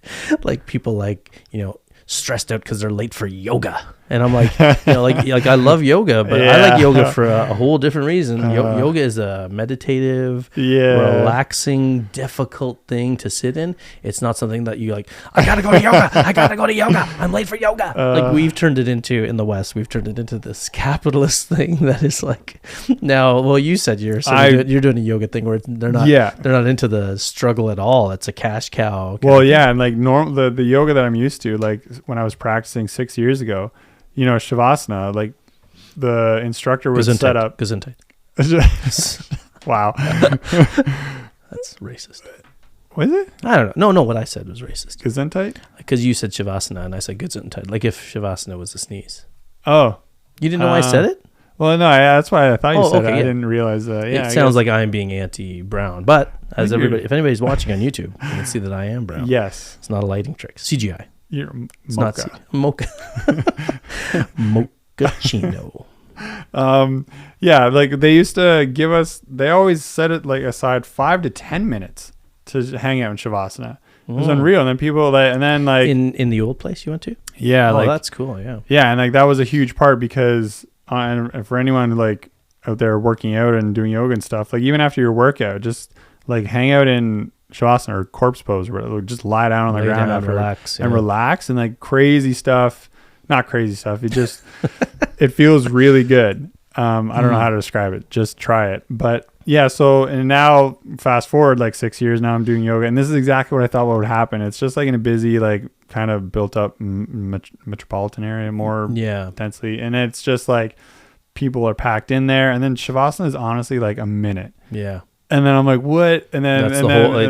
people like, stressed out because they're late for yoga, and I'm like, like I love yoga, but I like yoga for a whole different reason. Yoga is a meditative, relaxing, difficult thing to sit in. It's not something that you like, I gotta go to yoga, I'm late for yoga. Like we've turned it into, in the West, this capitalist thing that is like, now, well, you said you're doing a yoga thing where they're not into the struggle at all. It's a cash cow. And like the yoga that I'm used to, like when I was practicing 6 years ago, Shavasana, like the instructor would set up. Gesundheit. Wow. That's racist. Was it? I don't know. No, what I said was racist. Gesundheit? Because you said Shavasana and I said Gesundheit. Like if Shavasana was a sneeze. Oh. You didn't know I said it? Well, no, that's why I thought you said it. Yeah. I didn't realize that. Yeah, it sounds like I'm being anti-brown, but if anybody's watching on YouTube, you can see that I am brown. Yes. It's not a lighting trick. CGI. You're it's mocha. Mocha. Mochaccino. Like they used to give us, they always set it like aside 5 to 10 minutes to hang out in Shavasana. It was unreal. And then people in the old place you went to? Yeah. Oh, that's cool. Yeah. Yeah. And like that was a huge part because and for anyone like out there working out and doing yoga and stuff, like even after your workout, just like hang out in Shavasana or corpse pose, where just lie down on the ground after relax and like not crazy stuff. It just, it feels really good. I don't know how to describe it. Just try it. But yeah, so, and now fast forward like 6 years, now I'm doing yoga, and this is exactly what I thought would happen. It's just like in a busy, like kind of built up metropolitan area more intensely. And it's just like people are packed in there. And then Shavasana is honestly like a minute. Yeah. And then I'm like, what? And then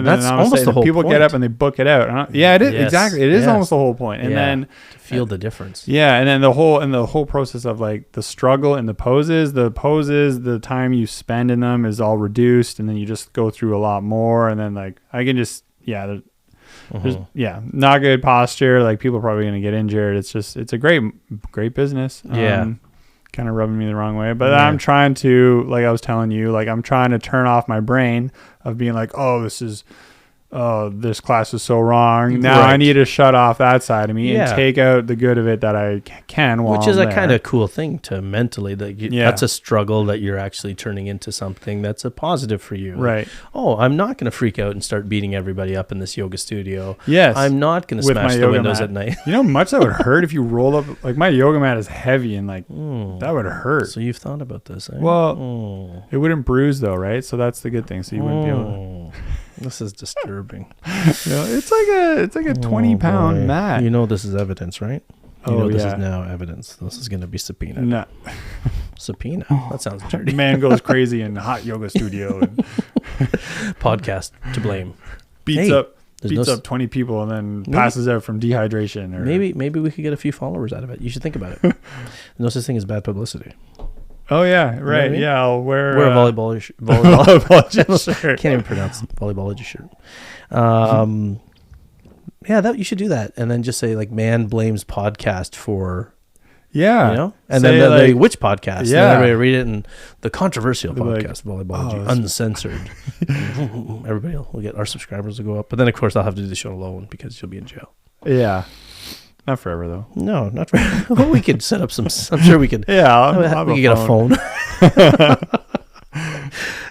that's almost the whole people point. Get up and they book it out. It is exactly. It is almost the whole point. And then to feel the difference. Yeah, and then the whole process of like the struggle and the poses, the time you spend in them is all reduced, and then you just go through a lot more. And then like I can just there's not good posture. Like people are probably gonna get injured. It's a great business. Kind of rubbing me the wrong way, but I'm trying to, like I was telling you, like I'm trying to turn off my brain of being like, this class is so wrong. Now I need to shut off that side of me and take out the good of it that I can. Which is a kind of cool thing to mentally, that's a struggle that you're actually turning into something that's a positive for you. Right. Like, I'm not going to freak out and start beating everybody up in this yoga studio. Yes. I'm not going to smash the windows at night. You know how much that would hurt if you roll up, like my yoga mat is heavy and like that would hurt. So you've thought about this, eh? Well, it wouldn't bruise though, right? So that's the good thing. So you wouldn't be able to. This is disturbing. It's like a 20-pound mat. You know this is evidence, right? This is now evidence. This is going to be subpoenaed. No. Subpoena? That sounds dirty. Man goes crazy in hot yoga studio. And podcast to blame. Beats up 20 people and then passes out from dehydration. Or maybe we could get a few followers out of it. You should think about it. No such thing as bad publicity. Oh yeah, right. You know what I mean? Yeah, I'll wear a volleyball shirt. Can't even pronounce volleyballology shirt. That you should do that, and then just say like "man blames podcast for." Yeah, and then which podcast? Yeah, and everybody read it, and the controversial podcast, Volleyballology, uncensored. Everybody will get, our subscribers will go up, but then of course I'll have to do the show alone because you'll be in jail. Yeah. Not forever though. No, not forever. Well, we could set up some. I'm sure we could. Yeah, we could get a phone.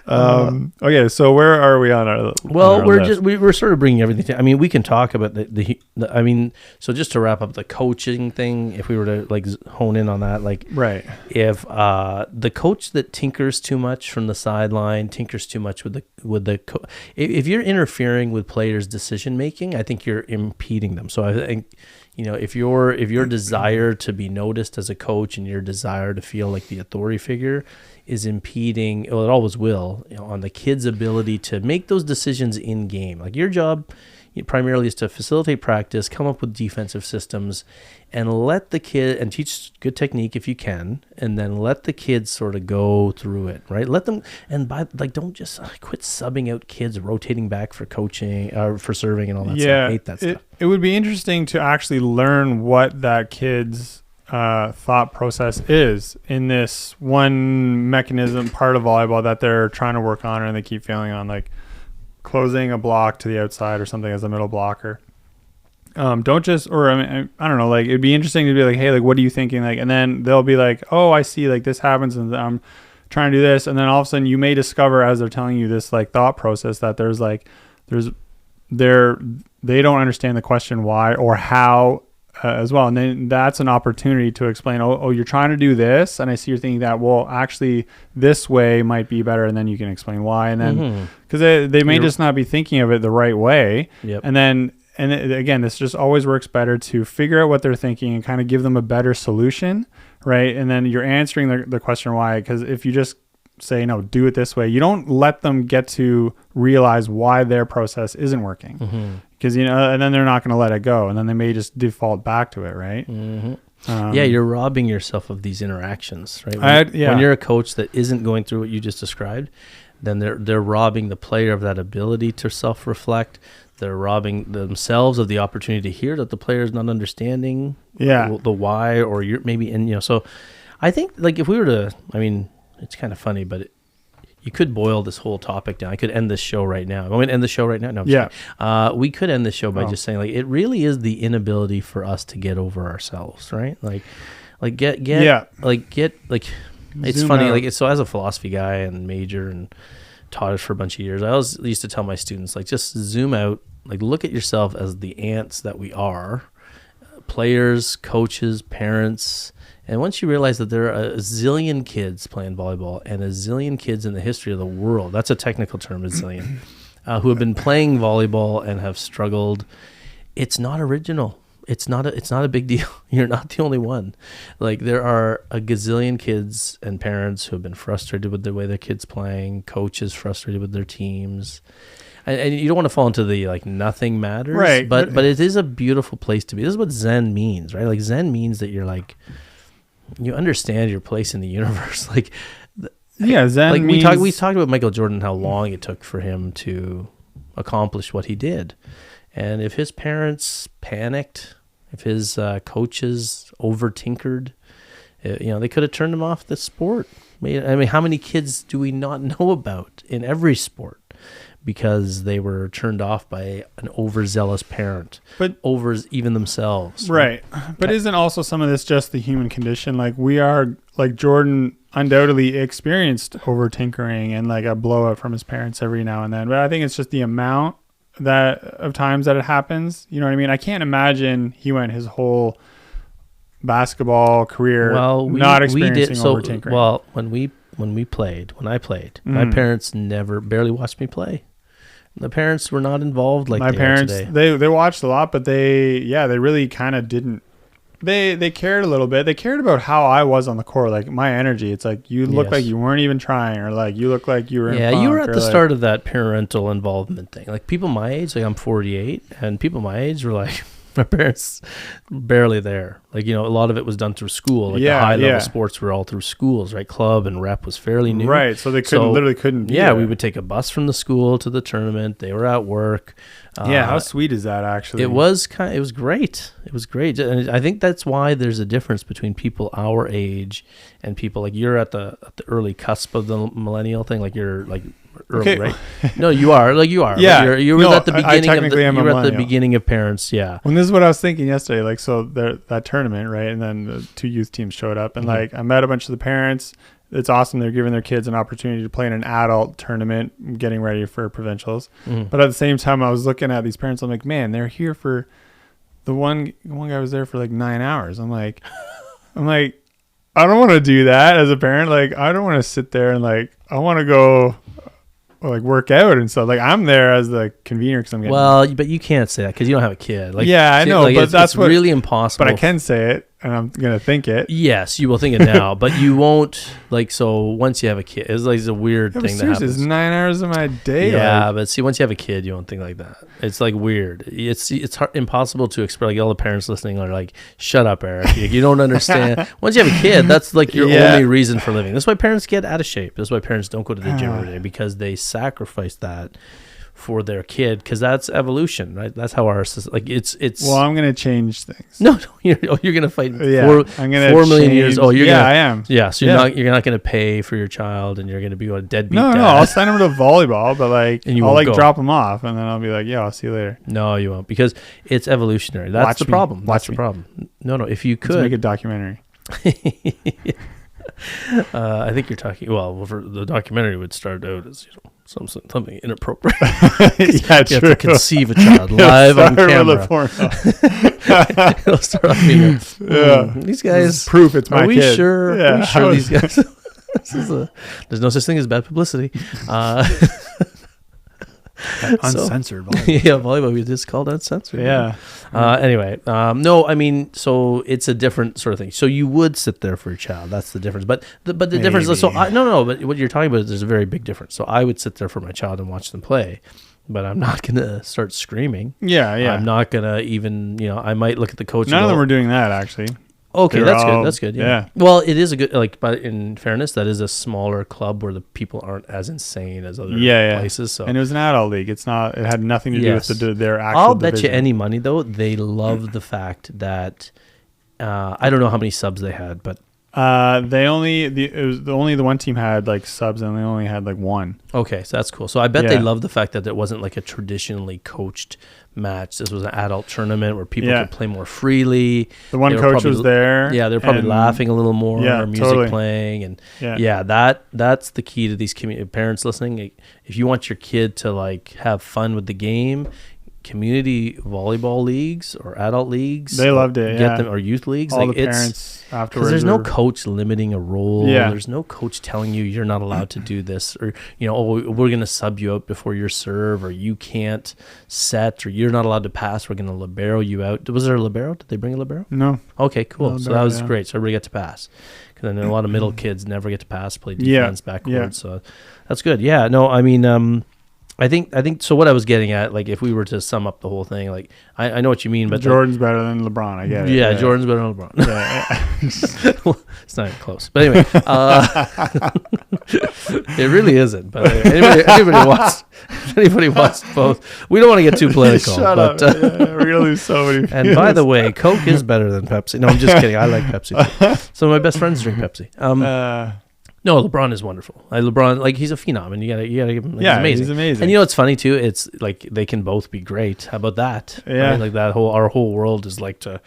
Okay, so where are we on our? Well, on our we're list? we're sort of bringing everything. I mean, we can talk about the. I mean, so just to wrap up the coaching thing, if we were to like hone in on that, like right. if the coach that tinkers too much from the sideline, tinkers too much with if you're interfering with players' decision making, I think you're impeding them. So I think, if your desire to be noticed as a coach and your desire to feel like the authority figure is impeding, well, it always will, on the kid's ability to make those decisions in game. Like your job primarily is to facilitate practice, come up with defensive systems, and let the kid, and teach good technique if you can, and then let the kids sort of go through it, right? Let them, and don't just quit subbing out kids rotating back for coaching, for serving and all that stuff. I hate that stuff. It would be interesting to actually learn what that kid's thought process is in this one mechanism part of volleyball that they're trying to work on and they keep failing on, like closing a block to the outside or something as a middle blocker. Don't just, or I don't know, like it'd be interesting to be like, hey, like what are you thinking? Like, and then they'll be like, oh, I see, like this happens and I'm trying to do this, and then all of a sudden you may discover as they're telling you this like thought process that they don't understand the question why or how as well, and then that's an opportunity to explain, oh, you're trying to do this, and I see you're thinking that, well, actually this way might be better, and then you can explain why, and then because they may just not be thinking of it the right way. Yep. And then again, this just always works better to figure out what they're thinking and kind of give them a better solution, right? And then you're answering the question why, because if you just say, no, do it this way, you don't let them get to realize why their process isn't working, because and then they're not going to let it go, and then they may just default back to it, right? You're robbing yourself of these interactions, right? When you're a coach that isn't going through what you just described, then they're robbing the player of that ability to self-reflect. They're robbing themselves of the opportunity to hear that the player is not understanding the why, or you're maybe, and so I think, like, if we were to, I mean, it's kind of funny, but you could boil this whole topic down. I could end this show right now. I'm going to end the show right now. No, I'm just kidding. We could end the show by just saying, like, it really is the inability for us to get over ourselves, right? It's Zoom funny. out. Like, so as a philosophy guy and major and taught it for a bunch of years, I always used to tell my students, like, just zoom out, like, look at yourself as the ants that we are, players, coaches, parents. And once you realize that there are a zillion kids playing volleyball and a zillion kids in the history of the world, that's a technical term, a zillion, who have been playing volleyball and have struggled, it's not original. It's not a big deal. You're not the only one. Like, there are a gazillion kids and parents who have been frustrated with the way their kids playing, coaches frustrated with their teams. And you don't want to fall into the, like, nothing matters. Right. But it is a beautiful place to be. This is what Zen means, right? Like, Zen means that you're like, you understand your place in the universe. Like, Zen like means... we talked about Michael Jordan, how long it took for him to accomplish what he did. And if his parents panicked, if his coaches over-tinkered, they could have turned him off the sport. I mean, how many kids do we not know about in every sport because they were turned off by an overzealous parent, but over even themselves? Right. But isn't also some of this just the human condition? Like, we are, like, Jordan undoubtedly experienced over-tinkering and, like, a blowout from his parents every now and then. But I think it's just the amount of times that it happens. You know what I mean? I can't imagine he went his whole basketball career not experiencing over-tinkering. Well, when I played, my parents barely watched me play. The parents were not involved like my they parents. are today. They watched a lot, but they really kind of didn't. They cared a little bit. They cared about how I was on the court, like my energy. It's like, you look like you weren't even trying, or like you look like you were. Yeah, you were at the start of that parental involvement thing. Like, people my age, like I'm 48, and people my age were like, my parents barely there. Like, a lot of it was done through school. Like, the high level sports were all through schools, right? Club and rep was fairly new. Right. So they literally couldn't. Yeah, we would take a bus from the school to the tournament. They were at work. How sweet is that, actually? It was great. It was great. And I think that's why there's a difference between people our age and people like, you're at the early cusp of the millennial thing. Like, you're like early, right? No, you are. Like, you are. Yeah. You were at the beginning you were at the beginning of parents. Yeah. Well, this is what I was thinking yesterday. Like, so that tournament, right? And then the two youth teams showed up, and like, I met a bunch of the parents. it's awesome. They're giving their kids an opportunity to play in an adult tournament, getting ready for provincials. But at the same time, I was looking at these parents. I'm like, man, they're here for the one guy was there for like 9 hours. I'm like, I don't want to do that as a parent. Like, I don't want to sit there and like, I want to go like work out and stuff. Like, I'm there as the convener because I'm getting. Well, but you can't say that because you don't have a kid. Like, yeah, I know, like, but that's it's really impossible. But I can say it, and I'm gonna think it. Yes, you will think it now, but you won't. Like, so once you have a kid, it's like a weird thing that happens. It's 9 hours of my day. Yeah, but see, once you have a kid, you won't think like that. It's like weird. It's hard, impossible to express. Like all the parents listening are like, "Shut up, Eric. You don't understand." Once you have a kid, that's like your only reason for living. That's why parents get out of shape. That's why parents don't go to the gym every day because they sacrifice that for their kid, because that's evolution, right? That's how our like it's. Well, I'm gonna change things. No, you're gonna fight. I'm gonna 4 million years. Oh, you're I am. Yeah, so you're not gonna pay for your child, and you're gonna be a deadbeat. No, dad. I'll send him to volleyball, but like and I'll like go. drop him off, and then I'll be like, yeah, I'll see you later. No, you won't, because it's evolutionary. That's the problem. That's the problem. No, if you could make a documentary. I think you're talking. Well, for the documentary would start out as something inappropriate. Yeah, you have to conceive a child live on camera. It'll start off being these guys. Proof it's my are we kid. Sure? Yeah. Are we sure these guys? There's no such thing as bad publicity. Uncensored. Yeah, volleyball is called uncensored. Yeah. Anyway, no, I mean, so it's a different sort of thing. So you would sit there for your child. That's the difference. But the difference is, no. But what you're talking about is there's a very big difference. So I would sit there for my child and watch them play, but I'm not gonna start screaming. Yeah. I'm not gonna even, I might look at the coach. None of them were doing that actually. Okay, that's good. Yeah. Well, it is a good, but in fairness, that is a smaller club where the people aren't as insane as other places. So, and it was an adult league. It had nothing to do with their actual. I'll bet division. you any money though they love the fact that I don't know how many subs they had, but the one team had like subs and they only had like one. Okay, so that's cool. So I bet they love the fact that it wasn't like a traditionally coached match. This was an adult tournament where people could play more freely. The one coach was there. Yeah, they're probably laughing a little more. Or music playing, and that's the key to these parents listening. If you want your kid to like have fun with the game, community volleyball leagues or adult leagues, they loved it. Get them, or youth leagues. All the parents afterwards. Because there's no coach limiting a role. Yeah. There's no coach telling you you're not allowed to do this, or we're going to sub you out before your serve, or you can't set, or you're not allowed to pass. We're going to libero you out. Was there a libero? Did they bring a libero? No. Okay, cool. No so libero, that was great. So everybody got to pass. Because I know a lot of middle kids never get to pass, play defense backwards. Yeah. So that's good. Yeah. No, I mean, I think so. What I was getting at, like, if we were to sum up the whole thing, like, I know what you mean, but Jordan's better than LeBron. I get it. Yeah, Jordan's better than LeBron. Well, it's not even close. But anyway, it really isn't. But anybody wants both. We don't want to get too political. Shut up. We're gonna lose so many. And by the way, Coke is better than Pepsi. No, I'm just kidding. I like Pepsi too. Some of my best friends drink Pepsi. No, LeBron is wonderful. LeBron, like, he's a phenom, and you gotta give him. Like, he's amazing. And it's funny too. It's like they can both be great. How about that? Yeah, right? Like our whole world is like to,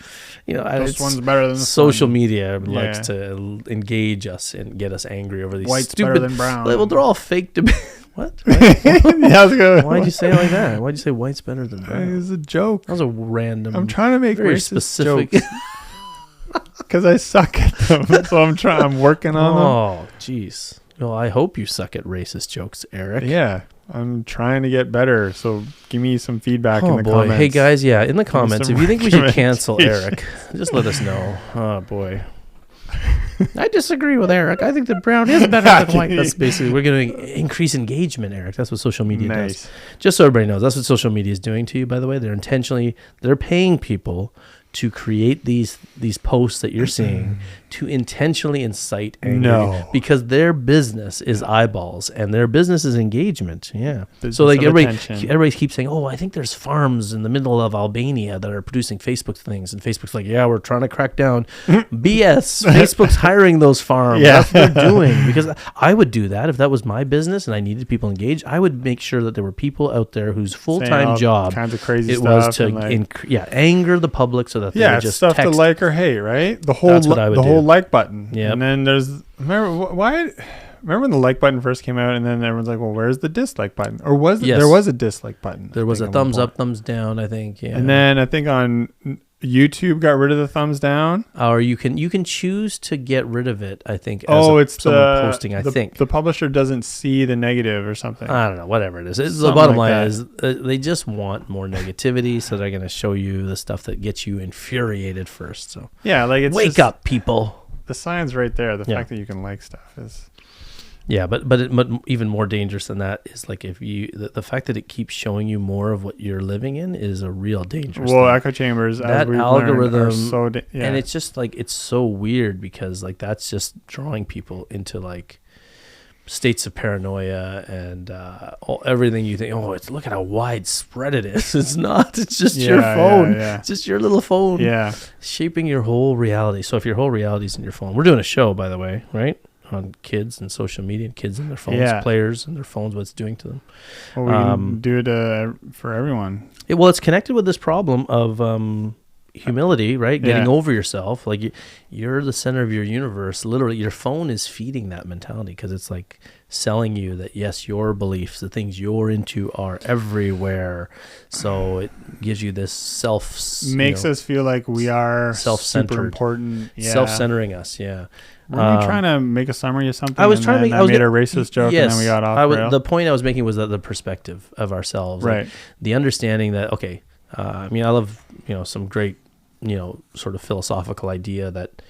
this one's better than social media likes to engage us and get us angry over these white's stupid. Better than brown. Well, they're all fake to be. What? Why'd you say it like that? Why'd you say white's better than brown? It was a joke. That was a random. I'm trying to make very racist specific jokes. Because I suck at them, so I'm working on them. Oh, jeez. Well, I hope you suck at racist jokes, Eric. Yeah, I'm trying to get better. So give me some feedback in the comments. Hey guys, in the comments, if you think we should cancel Eric, just let us know. Oh boy. I disagree with Eric. I think that brown is better than white. That's basically, we're going to increase engagement, Eric. That's what social media does. Just so everybody knows, that's what social media is doing to you, by the way. They're paying people to create these posts that you're seeing to intentionally incite anger. No. Because their business is eyeballs and their business is engagement. Yeah. Business so like attention. everybody keeps saying, I think there's farms in the middle of Albania that are producing Facebook things. And Facebook's like, yeah, we're trying to crack down. BS. Facebook's hiring those farms. Yeah. That's what they're doing. Because I would do that if that was my business and I needed people engaged. I would make sure that there were people out there whose full-time job kinds of crazy it stuff was to anger the public so so that they Yeah, would it's just stuff to text. like or hate, right? The whole That's what I would the whole do. like button. Yep. And then there's remember when the like button first came out, and then everyone's like, well, where's the dislike button? Or Yes. there was a dislike button? There was I a think, at one thumbs point. up, thumbs down, I think. Yeah. And then I think on YouTube got rid of the thumbs down. or you can choose to get rid of it, I think. It's someone posting, I think. the publisher doesn't see the negative or something. I don't know, whatever it is. The Something bottom like line that. is they just want more negativity, so they're going to show you the stuff that gets you infuriated first. So Yeah, like it's wake just, up, people. The sign's right there. The Yeah. fact that you can like stuff is. Yeah, but even more dangerous than that is like if you the fact that it keeps showing you more of what you're living in is a real dangerous Well, thing. echo chambers, That as we've algorithm, learned, are so and it's just like it's so weird because like that's just drawing people into like states of paranoia and everything you think. Oh, look at how widespread it is. It's not. It's just your phone. Yeah. It's just your little phone. Yeah. Shaping your whole reality. So if your whole reality is in your phone, we're doing a show, by the way, right? On kids and social media, and kids and their phones, Yeah. players and their phones, what it's doing to them. Well, we can do it for everyone. It's connected with this problem of humility, right? Getting Yeah. over yourself. Like you're the center of your universe. Literally, your phone is feeding that mentality because it's like selling you that, yes, your beliefs, the things you're into are everywhere. So it gives you this Makes us feel like we are self-centered. super important. Yeah. Self-centering us, yeah. Were you trying to make a summary of something? I was and trying to then make. I made a racist joke, and then we got off rail? The point I was making was that the perspective of ourselves, Right. Like the understanding that I mean, I love some great sort of philosophical idea that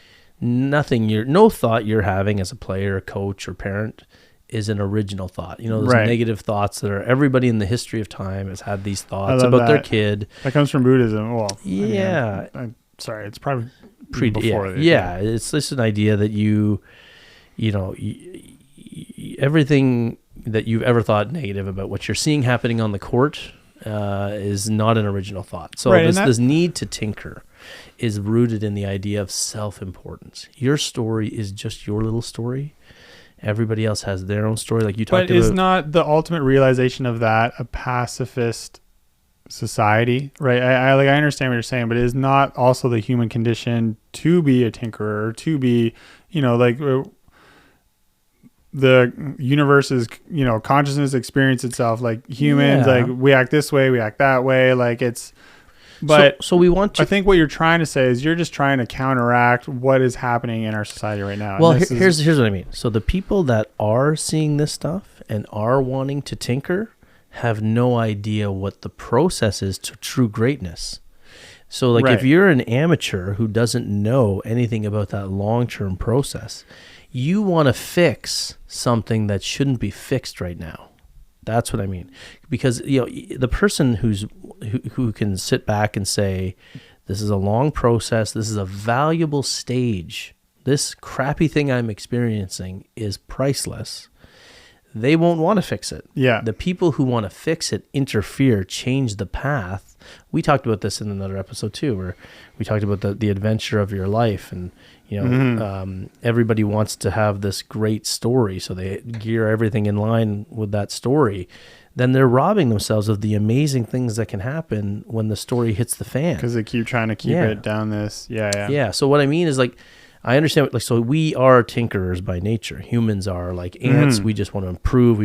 no thought you're having as a player, coach, or parent is an original thought. Those Right. negative thoughts that are everybody in the history of time has had these thoughts love about their that. kid. That comes from Buddhism. Well, Yeah. I'm sorry, it's probably before. It's just an idea that everything that you've ever thought negative about what you're seeing happening on the court is not an original thought. So Right, this need to tinker is rooted in the idea of self-importance. Your story is just your little story. Everybody else has their own story, like you talked But about. is not the ultimate realization of that a pacifist society, right? I understand what you're saying, but it is not also the human condition to be a tinkerer, to be, the universe's, consciousness experience itself, like humans, Yeah. like we act this way, we act that way, like it's. But so we want to. I think what you're trying to say is you're just trying to counteract what is happening in our society right now. Well, And this is- here's what I mean. So the people that are seeing this stuff and are wanting to tinker have no idea what the process is to true greatness. So like if Right. you're an amateur who doesn't know anything about that long-term process, you want to fix something that shouldn't be fixed right now. That's what I mean. Because the person who can sit back and say, this is a long process, this is a valuable stage, this crappy thing I'm experiencing is priceless, they won't want to fix it. Yeah. The people who want to fix it interfere, change the path. We talked about this in another episode too, where we talked about the adventure of your life, and everybody wants to have this great story, so they gear everything in line with that story. Then they're robbing themselves of the amazing things that can happen when the story hits the fan. because they keep trying to keep it down this. Yeah. So what I mean is, like, I understand, so we are tinkerers by nature. Humans are like ants. We just want to improve.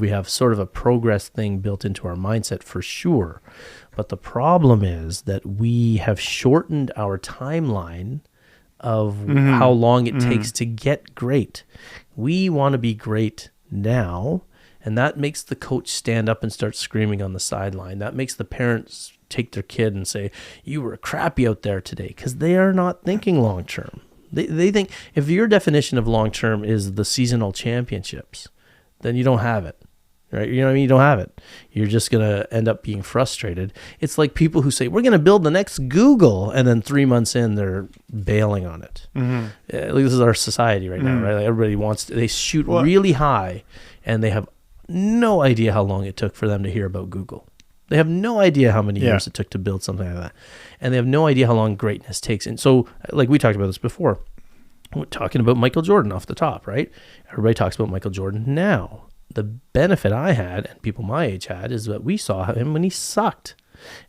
We have sort of a progress thing built into our mindset for sure. But the problem is that we have shortened our timeline of how long it takes to get great. We want to be great now, and that makes the coach stand up and start screaming on the sideline. That makes the parents take their kid and say, you were crappy out there today, because they are not thinking long term. They think if your definition of long term is the seasonal championships, then you don't have it. Right? You know what I mean? You don't have it. You're just going to end up being frustrated. It's like people who say, we're going to build the next Google, and then 3 months in, they're bailing on it. This is our society right now, right? Like everybody wants to, they shoot really high, and they have no idea how long it took for them to hear about Google. They have no idea how many years it took to build something like that. And they have no idea how long greatness takes. And so, like we talked about this before, we're talking about Michael Jordan off the top, right? Everybody talks about Michael Jordan now. The benefit I had, and people my age had, is that we saw him when he sucked.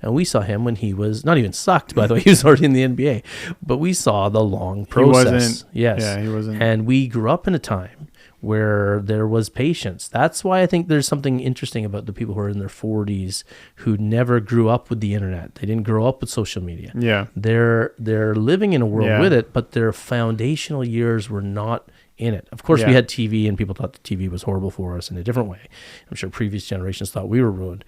And we saw him when he was not even sucked, by the way, he was already in the NBA, but we saw the long process. He wasn't, yes. Yeah, he wasn't. And we grew up in a time where there was patience. That's why I think there's something interesting about the people who are in their 40s who never grew up with the internet. They didn't grow up with social media. Yeah. They're living in a world with it, but their foundational years were not in it. Of course, we had TV and people thought the TV was horrible for us in a different way. I'm sure previous generations thought we were ruined.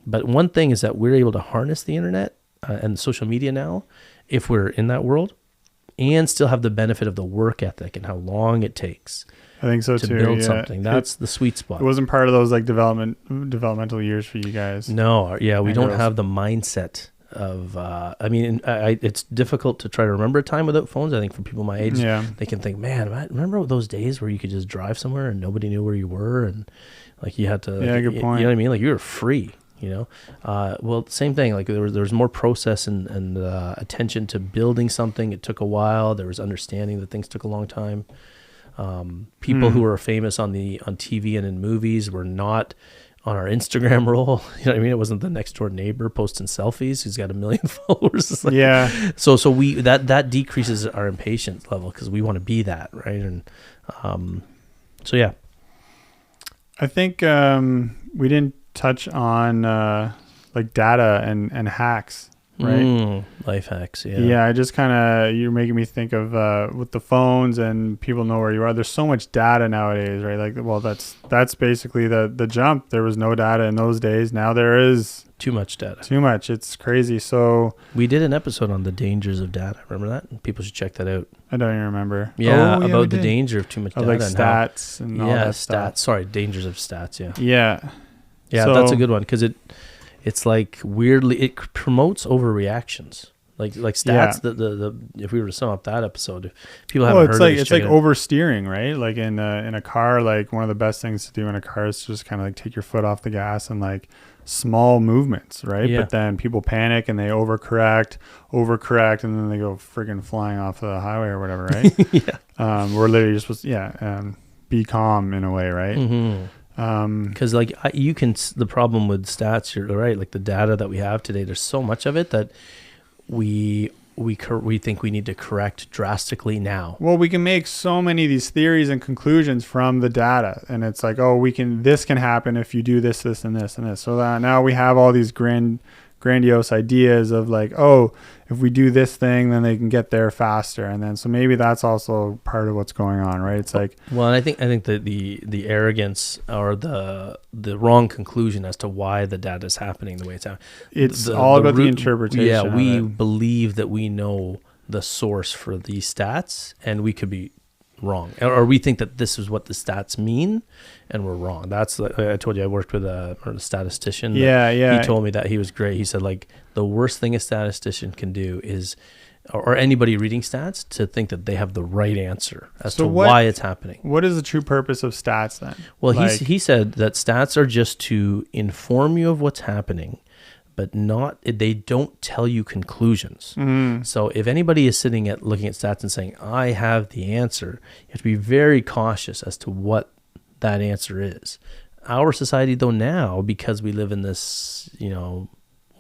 But one thing is that we're able to harness the internet and social media now, if we're in that world, and still have the benefit of the work ethic and how long it takes. I think so to too. build something. That's the sweet spot. It wasn't part of those like developmental years for you guys. No, we don't have the mindset of. It's difficult to try to remember a time without phones. I think for people my age, they can think, man, remember those days where you could just drive somewhere and nobody knew where you were, and like you had to. Yeah, good point. You know what I mean? Like you were free. Well, same thing. Like there was more process and attention to building something. It took a while. There was understanding that things took a long time. People who were famous on TV and in movies were not on our Instagram roll. You know what I mean? It wasn't the next door neighbor posting selfies who's got 1 million followers. It's like, So we that decreases our impatience level because we want to be that, right? And I think we didn't touch on like data and hacks. Right, life hacks. I just kind of, you're making me think of with the phones and people know where you are. There's so much data nowadays, right? Like, well, that's basically the jump. There was no data in those days. Now there is too much data. Too much. It's crazy. So we did an episode on the dangers of data. Remember that? People should check that out. I don't even remember. About the danger of too much data, like stats and all that stats. stuff. Sorry, dangers of stats. Yeah. So, that's a good one because it's like weirdly it promotes overreactions. Like stats. The if we were to sum up that episode, if people haven't heard it's like oversteering, right? Like in a car, like one of the best things to do in a car is to just kind of like take your foot off the gas and like small movements, right? Yeah. But then people panic and they overcorrect, and then they go friggin' flying off the highway or whatever, right? We're literally just be calm in a way, right? Mm-hmm. Because the problem with stats, you're right, like the data that we have today, there's so much of it that we think we need to correct drastically now. Well, we can make so many of these theories and conclusions from the data, and it's like, this can happen if you do this, this, and this, and this. So that now we have all these grandiose ideas of like, if we do this thing, then they can get there faster. And then, so maybe that's also part of what's going on, right? It's like, well, and I think that the arrogance or the wrong conclusion as to why the data is happening the way it's happening. It's all about the interpretation. Yeah, we believe that we know the source for these stats, and we could be wrong, or we think that this is what the stats mean, and we're wrong. That's like I told you, I worked with a statistician. He told me that he was great. He said like the worst thing a statistician can do is, or anybody reading stats, to think that they have the right answer as to why it's happening. What is the true purpose of stats then? Well, he said that stats are just to inform you of what's happening, but they don't tell you conclusions. So if anybody is looking at stats and saying, I have the answer, you have to be very cautious as to what that answer is. Our society, though, now, because we live in this,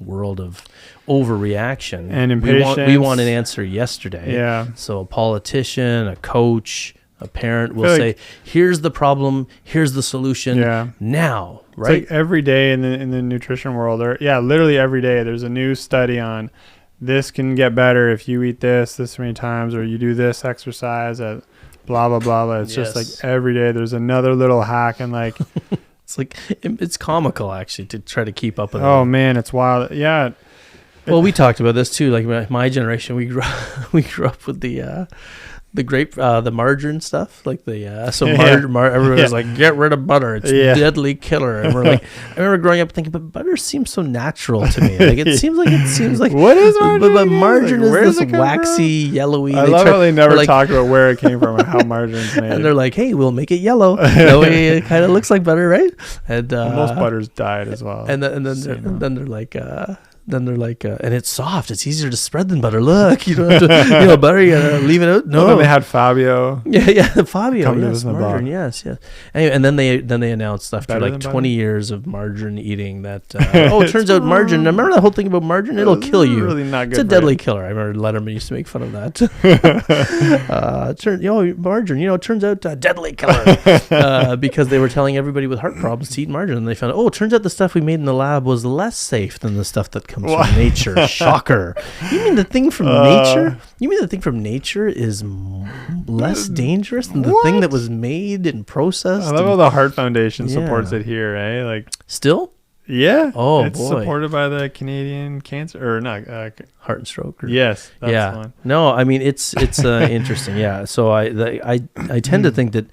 world of overreaction and impatience, we want an answer yesterday. Yeah. So a politician, a coach, a parent will say, here's the problem, here's the solution now, right? It's like every day in the nutrition world, literally every day there's a new study on this can get better if you eat this many times, or you do this exercise at blah, blah, blah, blah. It's just like every day there's another little hack, and like, it's like, it's comical actually to try to keep up with it. Oh man, it's wild. Yeah. Well, we talked about this too. Like my generation, we grew up with the grape, the margarine stuff, like everyone was like, get rid of butter, it's deadly killer. And we're like, I remember growing up thinking, but butter seems so natural to me. Like it seems like what is margarine? But margarine like, is this waxy, yellowy. I love how they never talk about where it came from and how margarine's made. And they're like, hey, we'll make it yellow. That way it kind of looks like butter, right? And most butters died as well. And then they're like, then they're like, and it's soft. It's easier to spread than butter. Look, you don't have to, butter. You gotta leave it out. No, then they had Fabio. Yeah, Fabio. Come to Yes, us in the margarine. bar. Yes. Anyway, and then they announced after Better like than 20 years of margarine eating that it turns out margarine. Remember that whole thing about margarine? It'll It's kill you. really not good It's a for deadly you. killer. I remember Letterman used to make fun of that. Margarine. It turns out deadly killer because they were telling everybody with heart problems to eat margarine, and they found it turns out the stuff we made in the lab was less safe than the stuff that comes from nature. Shocker. You mean the thing from nature? You mean the thing from nature is less dangerous than the thing that was made and processed? I love how the Heart Foundation Yeah. supports it here, eh? Like, Still? yeah. Oh, it's boy. supported by the Canadian Cancer, or not, Heart and stroke? yes. That's Yeah. the one. No, I mean, it's interesting. Yeah. So I tend to think that,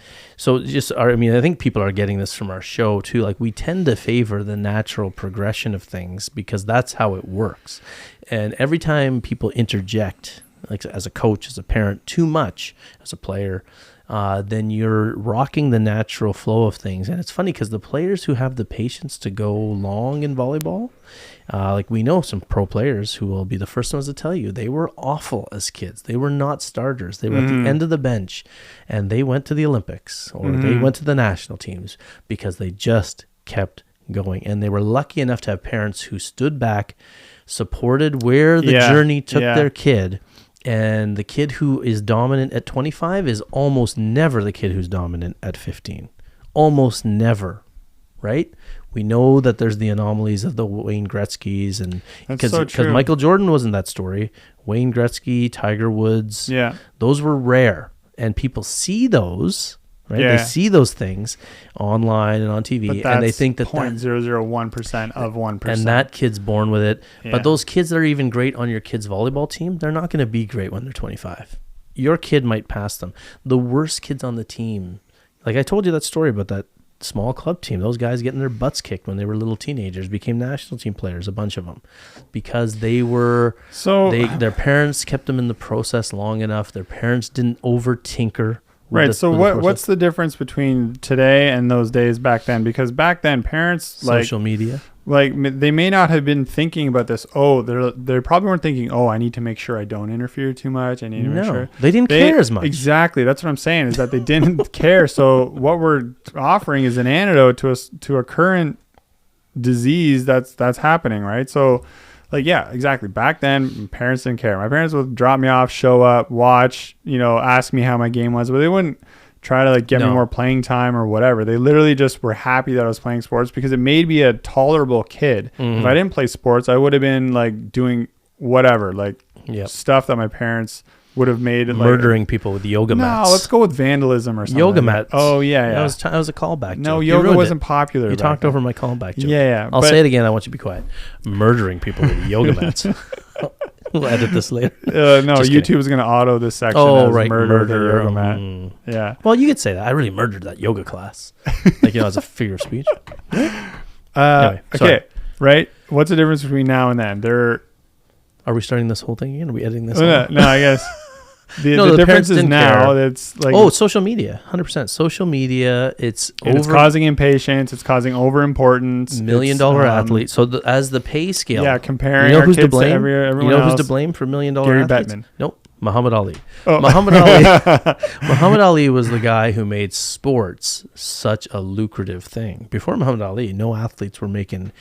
I think people are getting this from our show too. Like, we tend to favor the natural progression of things because that's how it works. And every time people interject, like as a coach, as a parent, too much, as a player, then you're rocking the natural flow of things. And it's funny because the players who have the patience to go long in volleyball, like we know some pro players who will be the first ones to tell you they were awful as kids. They were not starters. They were at the end of the bench, and they went to the Olympics or they went to the national teams because they just kept going. And they were lucky enough to have parents who stood back, supported where the journey took their kid. And the kid who is dominant at 25 is almost never the kid who's dominant at 15. Almost never, right? We know that there's the anomalies of the Wayne Gretzky's, and because Michael Jordan wasn't that story. Wayne Gretzky, Tiger Woods, those were rare, and people see those. Right? Yeah. They see those things online and on TV, and they think that 0.001% of 1%. and that kid's born with it. Yeah. But those kids that are even great on your kid's volleyball team, they're not going to be great when they're 25. Your kid might pass them. The worst kids on the team, like I told you that story about that small club team, those guys getting their butts kicked when they were little teenagers, became national team players, a bunch of them, because they were their parents kept them in the process long enough. Their parents didn't over tinker. Right. So what's the difference between today and those days back then? Because back then, parents social media, they may not have been thinking about this. Oh, they probably weren't thinking, oh, I need to make sure I don't interfere too much. I need to make sure they didn't care as much. Exactly. That's what I'm saying, is that they didn't care. So what we're offering is an antidote to a current disease that's happening. Right. So. Like, yeah, exactly. Back then, parents didn't care. My parents would drop me off, show up, watch, ask me how my game was, but they wouldn't try to get me more playing time or whatever. They literally just were happy that I was playing sports because it made me a tolerable kid. If I didn't play sports, I would have been doing whatever, stuff that my parents would have made murdering people with yoga mats. No, let's go with vandalism or something. Yoga mats. Oh yeah. That was a callback. No, joke. yoga wasn't popular. You talked over my callback joke. Yeah. I'll say it again. I want you to be quiet. Murdering people with yoga mats. We'll edit this later. No, YouTube is going to auto this section. Oh, as right. Murder the yoga mat. Yeah. Well, you could say that. I really murdered that yoga class. As a figure of speech. Anyway, okay. Right. What's the difference between now and then? Are we starting this whole thing again? Are we editing this? No, I guess. The difference is now it's social media, 100%. Social media, it's causing impatience, it's causing overimportance. $1 million athletes. So as the pay scale, comparing our kids to everyone else. Who's to blame for $1 million Gary athletes? Bettman. Nope, Muhammad Ali. Oh. Muhammad Ali was the guy who made sports such a lucrative thing. Before Muhammad Ali, no athletes were making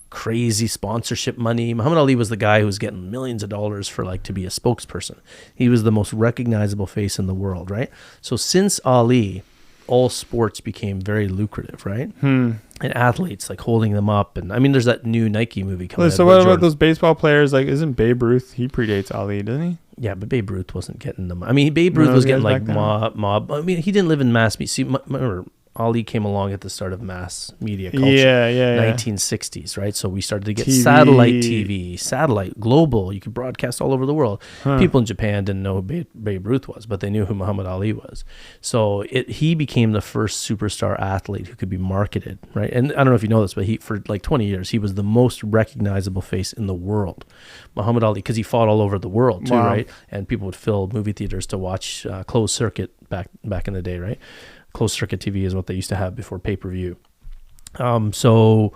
crazy sponsorship money. Muhammad Ali was the guy who was getting millions of dollars for to be a spokesperson. He was the most recognizable face in the world, right? So since Ali, all sports became very lucrative, right? And athletes holding them up, and there's that new Nike movie coming out. So what about those baseball players? Isn't Babe Ruth? He predates Ali, doesn't he? Yeah, but Babe Ruth wasn't getting them. Babe Ruth was getting mob. He didn't live in mass media. See, remember, Ali came along at the start of mass media culture. Yeah. 1960s, right? So we started to get satellite TV, satellite, global. You could broadcast all over the world. People in Japan didn't know who Babe Ruth was, but they knew who Muhammad Ali was. So he became the first superstar athlete who could be marketed, right? And I don't know if you know this, but for 20 years, he was the most recognizable face in the world. Muhammad Ali, because he fought all over the world too, right? And people would fill movie theaters to watch closed circuit back in the day, right? Closed circuit TV is what they used to have before pay-per-view. Wow,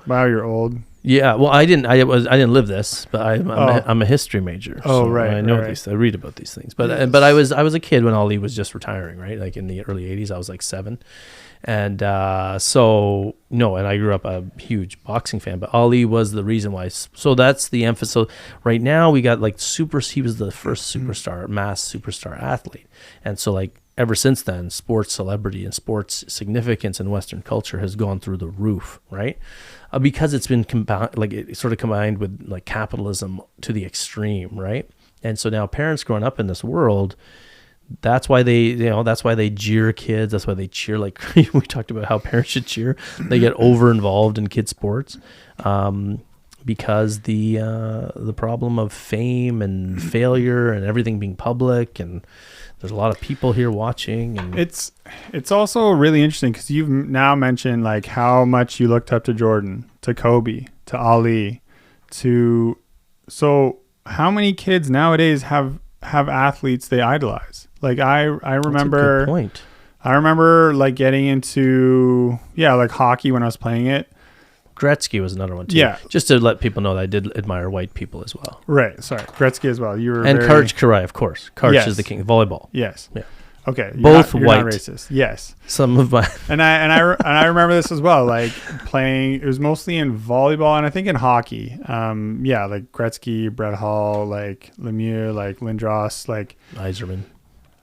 you're old. Yeah, well, I didn't live this, but I'm a history major. Oh, so right, I know right. these. I read about these things. But I was a kid when Ali was just retiring, right? Like in the early '80s, I was like 7, and so no, and I grew up a huge boxing fan. But Ali was the reason why. So that's the emphasis. So right now we got like He was the first superstar, mass superstar athlete, and so like ever since then, sports celebrity and sports significance in Western culture has gone through the roof, right? Because it's been combined with like capitalism to the extreme, right? And so now parents growing up in this world, that's why they jeer kids. That's why they cheer. Like we talked about how parents should cheer. They get over involved in kids' sports because the problem of fame and failure and everything being public, and there's a lot of people here watching. And it's also really interesting because you've now mentioned like how much you looked up to Jordan, to Kobe, to Ali, so how many kids nowadays have athletes they idolize? Like I remember, that's a good point. I remember like getting into like hockey when I was playing it. Gretzky was another one too. Yeah. Just to let people know that I did admire white people as well. Right. Sorry. Gretzky as well. You were Karch Kiraly, of course. Karch Yes. is the king of volleyball. Yes. Yeah. Okay. Both you're white. not racist. Yes. Some of my And I remember this as well. Like playing, it was mostly in volleyball and I think in hockey. Like Gretzky, Brett Hall, like Lemieux, like Lindros, like Yzerman,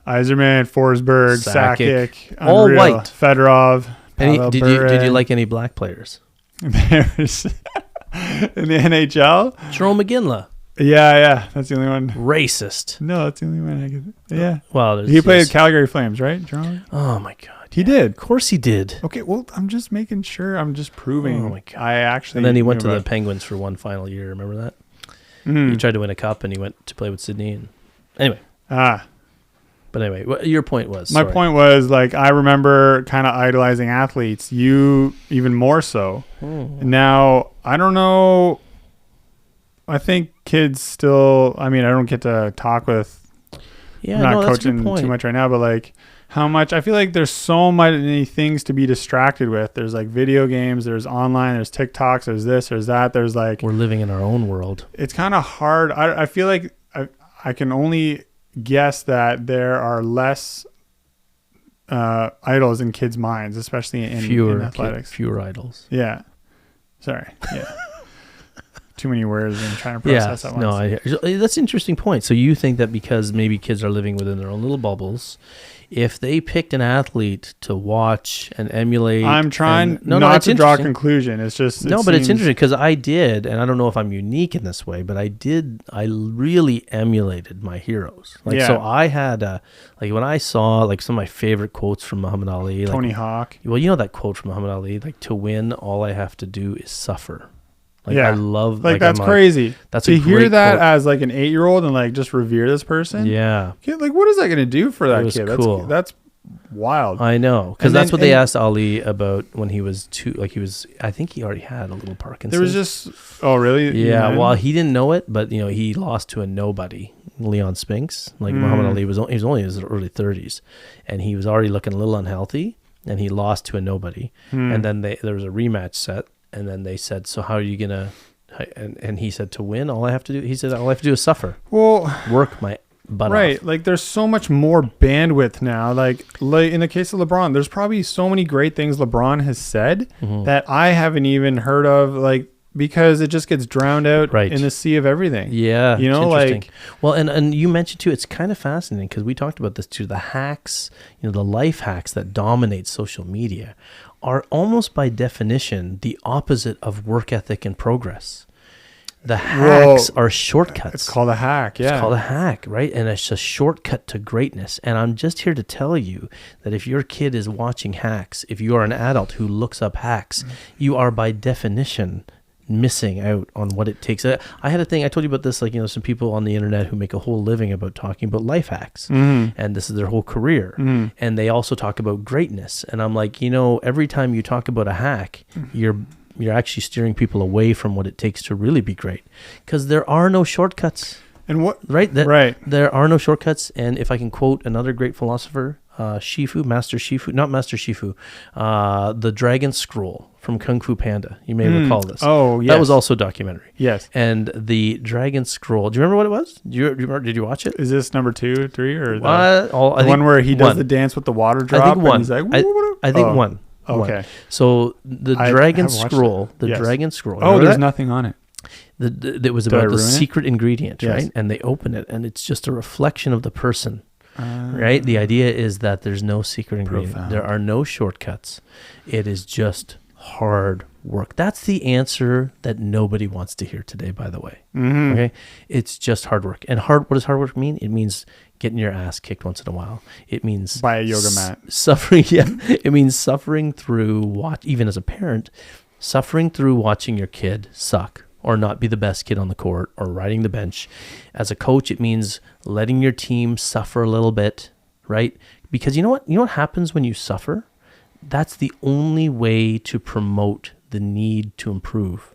Forsberg, Sakic, all unreal. white. Fedorov. Pavel Did Bure. you like any black players? There's in the NHL. Jerome McGinley, Yeah, that's the only one. racist. No, that's the only one I could. Yeah, Well, he played Calgary Flames, right, Jerome? Oh my god, He did. of course he did. Okay, well, I'm just making sure. I'm just proving. Oh my God. I actually. And then he went knew to the about Penguins for one final year. Remember that? it. Mhm. He tried to win a cup and he went to play with Sydney. And anyway, but anyway, what your point was? My Sorry. point was like I remember kind of idolizing athletes. You even more so. Now I don't know. I think kids still. I mean, I don't get to talk with. Yeah, I'm not no, that's a good coaching point. too much right now, but like how much I feel like there's so many things to be distracted with. There's like video games, there's online, there's TikToks, there's this, there's that, there's like We're living in our own world. it's kind of hard. I feel like I can only guess that there are less idols in kids' minds, especially in athletics. Fewer idols. Yeah. Sorry. Yeah. Too many words and trying to process at once. No, that's an interesting point. So you think that because maybe kids are living within their own little bubbles, if they picked an athlete to watch and emulate, I'm trying not to draw a conclusion. It's just but it's interesting because I did, and I don't know if I'm unique in this way, but I really emulated my heroes. Like so, I had like when I saw like some of my favorite quotes from Muhammad Ali, like, Tony Hawk. Well, you know that quote from Muhammad Ali, like to win, all I have to do is suffer. Like, yeah, I love like that's crazy. That's to a hear great that quote. as like an 8-year-old and like just revere this person. Yeah, like what is that going to do for that was kid? cool. That's wild. I know, because And that's then- what they and- asked Ali about when he was I think he already had a little Parkinson's. There was just really yeah. Well, he didn't know it, but he lost to a nobody, Leon Spinks. Like Muhammad Ali he was only in his early 30s, and he was already looking a little unhealthy, and he lost to a nobody. And then there was a rematch set, and then they said, "So how are you gonna?" And he said, "To win, all I have to do." He said, "All I have to do is suffer, work my butt right off." Like there's so much more bandwidth now, like in the case of LeBron, there's probably so many great things LeBron has said that I haven't even heard of, like because it just gets drowned out in the sea of everything. Yeah, it's interesting. Like, well, and you mentioned too, it's kind of fascinating because we talked about this too. The hacks, the life hacks that dominate social media are almost by definition the opposite of work ethic and progress. The hacks are shortcuts. It's called a hack. Yeah. It's called a hack, right? And it's a shortcut to greatness. And I'm just here to tell you that if your kid is watching hacks, if you are an adult who looks up hacks, you are by definition missing out on what it takes. I had a thing, I told you about this, like, some people on the internet who make a whole living about talking about life hacks. And this is their whole career. And they also talk about greatness. And I'm like, every time you talk about a hack, you're actually steering people away from what it takes to really be great, because there are no shortcuts. And what? Right? Right. There are no shortcuts. And if I can quote another great philosopher, Master Shifu, the Dragon Scroll from Kung Fu Panda. You may recall this. Oh, yes. That was also a documentary. Yes. And the Dragon Scroll, do you remember what it was? Did you watch it? Is this number 2, 3, or I think one where he does one. the dance with the water drop? I think one. And he's like, I think one. Okay. One. So the Dragon Scroll, Dragon Scroll. Oh, there's nothing on it. It was about the secret ingredient, right? And they open it, and it's just a reflection of the person, right? The idea is that there's no secret ingredient. Profound. There are no shortcuts. It is just hard work. That's the answer that nobody wants to hear today, by the way. Mm-hmm. Okay? It's just hard work. And what does hard work mean? It means getting your ass kicked once in a while. It means by a yoga mat. Suffering, yeah. It means suffering through even as a parent, suffering through watching your kid suck or not be the best kid on the court or riding the bench. As a coach, it means letting your team suffer a little bit, right? Because you know what? You know what happens when you suffer? That's the only way to promote the need to improve.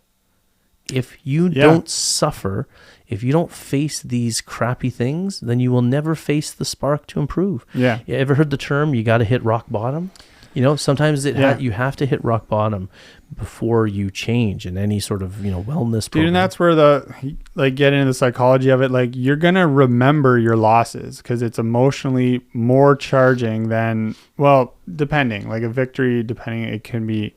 If you don't suffer, if you don't face these crappy things, then you will never face the spark to improve. Yeah. You ever heard the term, you got to hit rock bottom? You know, sometimes you have to hit rock bottom before you change in any sort of, wellness program. Dude, and that's where get into the psychology of it. Like, you're going to remember your losses because it's emotionally more charging than, well, depending. Like a victory, it can be,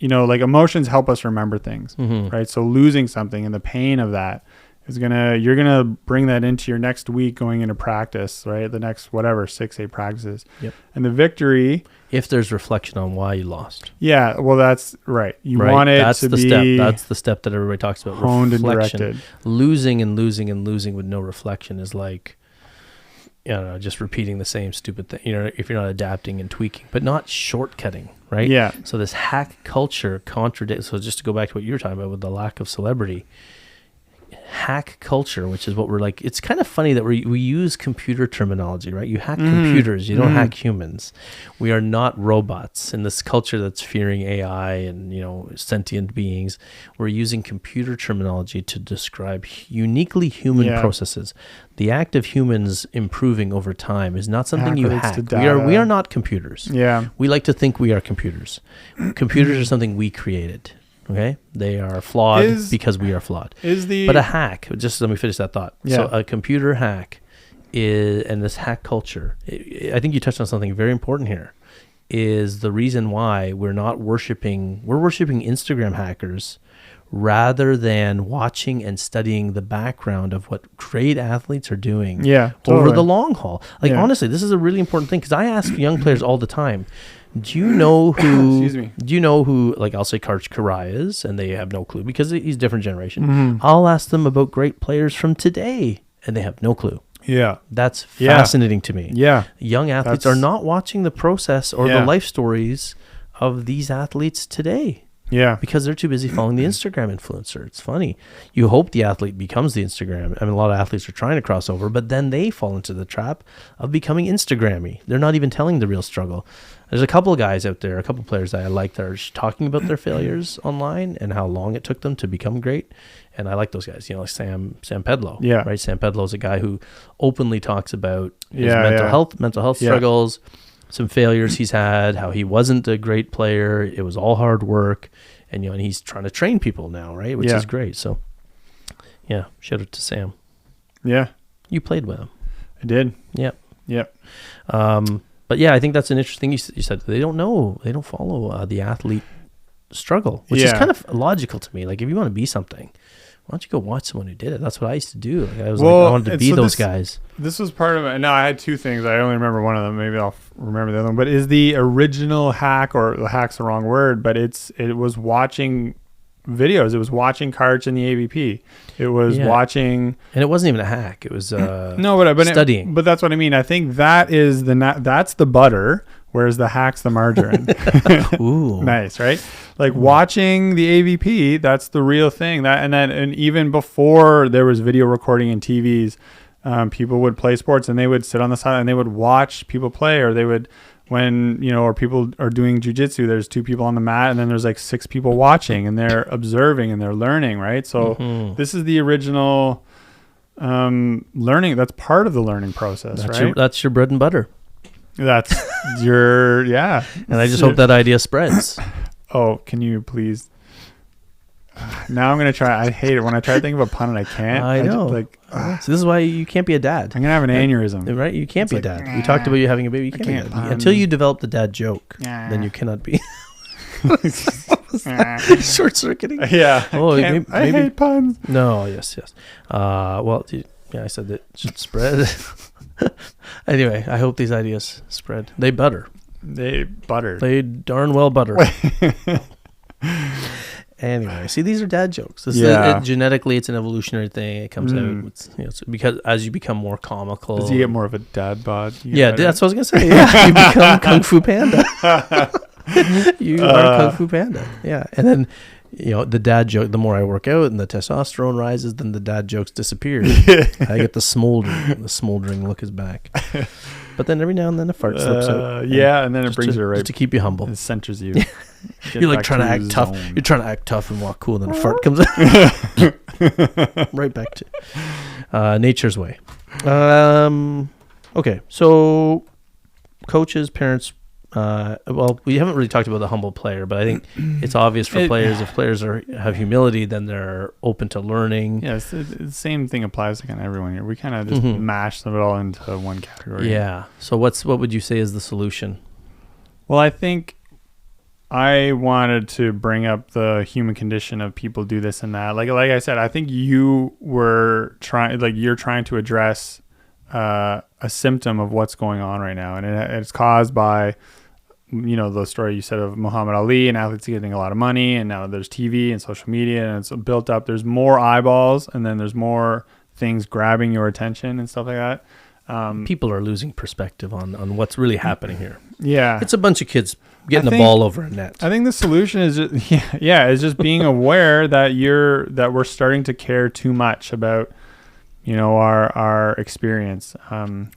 emotions help us remember things, right? So losing something and the pain of that you're going to bring that into your next week going into practice, right? The next, 6-8 practices. Yep. And the victory, if there's reflection on why you lost. Yeah, well, that's right. You want it that's to the be step. That's the step that everybody talks about. Honed reflection. And directed. Losing and losing and losing with no reflection is like, just repeating the same stupid thing. If you're not adapting and tweaking, but not shortcutting, right? Yeah. So this hack culture contradicts. So just to go back to what you were talking about with the lack of celebrity, hack culture, which is what we're like. It's kind of funny that we use computer terminology, right? You hack computers, you don't hack humans. We are not robots in this culture that's fearing AI and sentient beings. We're using computer terminology to describe uniquely human processes. The act of humans improving over time is not something you hack. We are not computers. Yeah. We like to think we are computers. Computers are something we created. Okay, they are flawed because we are flawed. But a hack, just let me finish that thought. Yeah. So a computer hack and this hack culture, I think you touched on something very important here, is the reason why we're worshiping Instagram hackers rather than watching and studying the background of what great athletes are doing over the long haul. Honestly, this is a really important thing because I ask young players all the time, do you know who like I'll say Karch Karai is, and they have no clue because he's a different generation. I'll ask them about great players from today and they have no clue. Yeah. That's fascinating to me. Yeah. Young athletes are not watching the process or the life stories of these athletes today. Yeah. Because they're too busy following the Instagram influencer. It's funny. You hope the athlete becomes the Instagram. I mean, a lot of athletes are trying to cross over, but then they fall into the trap of becoming Instagrammy. They're not even telling the real struggle. There's a couple of guys out there, a couple of players that I like that are talking about their failures online and how long it took them to become great. And I like those guys, like Sam Pedlow. Yeah. Right. Sam Pedlow is a guy who openly talks about his mental health struggles, some failures he's had, how he wasn't a great player. It was all hard work. And, and he's trying to train people now, right? Which is great. So, shout out to Sam. Yeah. You played with him. I did. Yep. Yep. But I think that's an interesting thing you said. They don't know. They don't follow the athlete struggle, which is kind of logical to me. Like, if you want to be something, why don't you go watch someone who did it? That's what I used to do. Like, I wanted to be those guys. This was part of it. No, I had two things. I only remember one of them. Maybe I'll remember the other one. But is the original hack, or the hack's the wrong word, but it was watching videos. It was watching Karch in the AVP. It was watching, and it wasn't even a hack. It was studying. But that's what I mean. I think that's the butter, whereas the hack's the margarine. Ooh, nice, right? Like watching the AVP, that's the real thing. And even before there was video recording and TVs, people would play sports and they would sit on the side and they would watch people play, or they would, or people are doing jiu-jitsu, there's 2 people on the mat and then there's like 6 people watching and they're observing and they're learning, right? So this is the original learning. That's part of the learning process, right? That's your bread and butter. That's your yeah. And I just hope that idea spreads. Oh, can you please? Now I'm gonna try. I hate it when I try to think of a pun and I can't. I know. So this is why you can't be a dad. I'm gonna have an aneurysm. Right? You can't be a dad. We talked about you having a baby. You can't be a dad. Until you develop the dad joke, then you cannot be. Short circuiting. Yeah. Oh, maybe, I hate puns. No. Yes. Well, I said that should spread. Anyway, I hope these ideas spread. They butter. They butter. They darn well butter. Anyway, see, these are dad jokes. Genetically, it's an evolutionary thing. It comes out. It's because as you become more comical. Does he get more of a dad bod? That's what I was going to say. Yeah, you become Kung Fu Panda. You are Kung Fu Panda. Yeah. And then, the dad joke, the more I work out and the testosterone rises, then the dad jokes disappear. I get the smoldering. The smoldering look is back. But then every now and then a fart slips out. And then it brings you right. Just to keep you humble. It centers you. You're like trying to act tough. You're trying to act tough and walk cool, and then a fart comes out. Right back to nature's way. Okay, so coaches, parents. Well, we haven't really talked about the humble player, but I think it's obvious for players. If players have humility, then they're open to learning. Yes, the same thing applies to kind of everyone here. We kind of just mash them all into one category. Yeah. So what would you say is the solution? Well, I think I wanted to bring up the human condition of people do this and that. Like I said, I think you were you're trying to address a symptom of what's going on right now, and it's caused by the story you said of Muhammad Ali and athletes getting a lot of money, and now there's TV and social media, and it's built up. There's more eyeballs, and then there's more things grabbing your attention and stuff like that. People are losing perspective on what's really happening here. Yeah, it's a bunch of kids getting the ball over a net. I think the solution is just being aware that we're starting to care too much about our experience.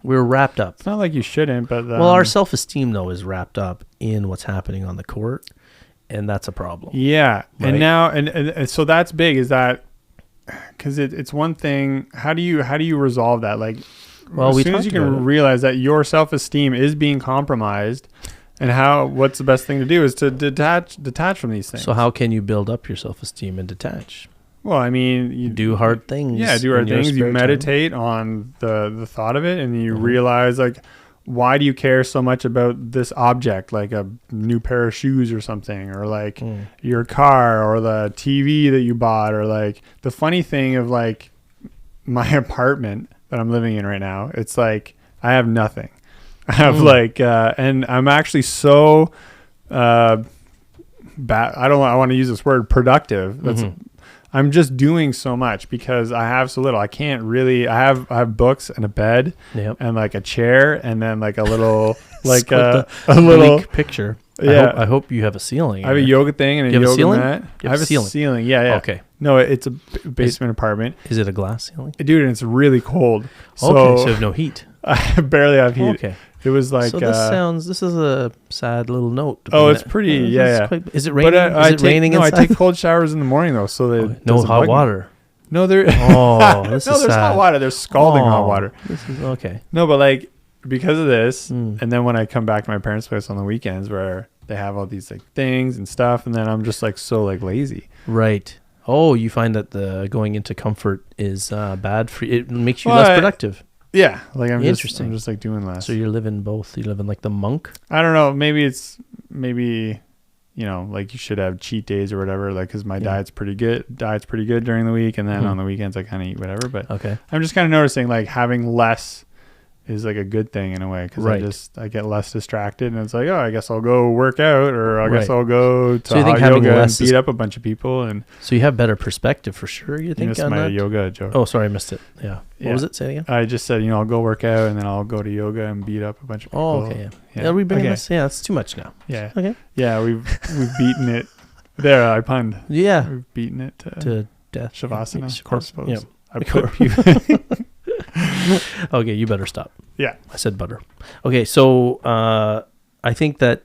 We're wrapped up. It's not like you shouldn't, but our self-esteem though is wrapped up in what's happening on the court, and that's a problem. Yeah, right? And now and so that's big. Is that because it's one thing? How do you resolve that? Like, as soon as you can realize that your self-esteem is being compromised, and what's the best thing to do is to detach from these things. So how can you build up your self-esteem and detach? Well, I mean, you do hard things. Yeah, do hard things. You meditate on the thought of it, and you realize, like, why do you care so much about this object, like a new pair of shoes or something, or like your car or the TV that you bought, or like the funny thing of like my apartment that I'm living in right now. It's like I have nothing. I have and I'm actually so bad. I want to use this word productive. That's I'm just doing so much because I have so little. I can't really. I have books and a bed and like a chair and then like a little like a little picture. Yeah, I hope you have a ceiling. I have a yoga thing and a yoga mat. I have a ceiling. Yeah. Okay. No, it's a basement apartment. Is it a glass ceiling? Dude, and it's really cold. So you have no heat. I barely have heat. Okay. It was like so this is a sad little note. Oh, it's pretty. Yeah. Is it raining? But, is it raining inside? I take cold showers in the morning though, so no hot water. No, there. There's hot water. There's scalding hot water. This is okay. No, but like because of this, and then when I come back to my parents' place on the weekends, where they have all these like things and stuff, and then I'm just like so like lazy. Right. Oh, you find that the going into comfort is bad for you. It makes you less productive. Yeah, like I'm just like doing less. So you're living both. You're living like the monk. I don't know. Maybe like you should have cheat days or whatever. Like, cause my diet's pretty good. Diet's pretty good during the week, and then on the weekends I kind of eat whatever. But I'm just kind of noticing like having less is like a good thing in a way, because I get less distracted, and it's like, oh, I guess I'll go work out, or I guess I'll go to hot yoga and beat up a bunch of people. And so you have better perspective for sure. You think on my yoga joke? Oh, sorry, I missed it. Yeah. What was it? Say it again. I just said, I'll go work out and then I'll go to yoga and beat up a bunch of people. Oh, okay. Yeah. Are we bringing this? Yeah, it's too much now. Yeah. Okay. Yeah, we've beaten it. There, I punned. Yeah. We've beaten it to death. Shavasana, I suppose. Yeah. I put people. Okay, you better stop. Yeah. I said butter. Okay, so I think that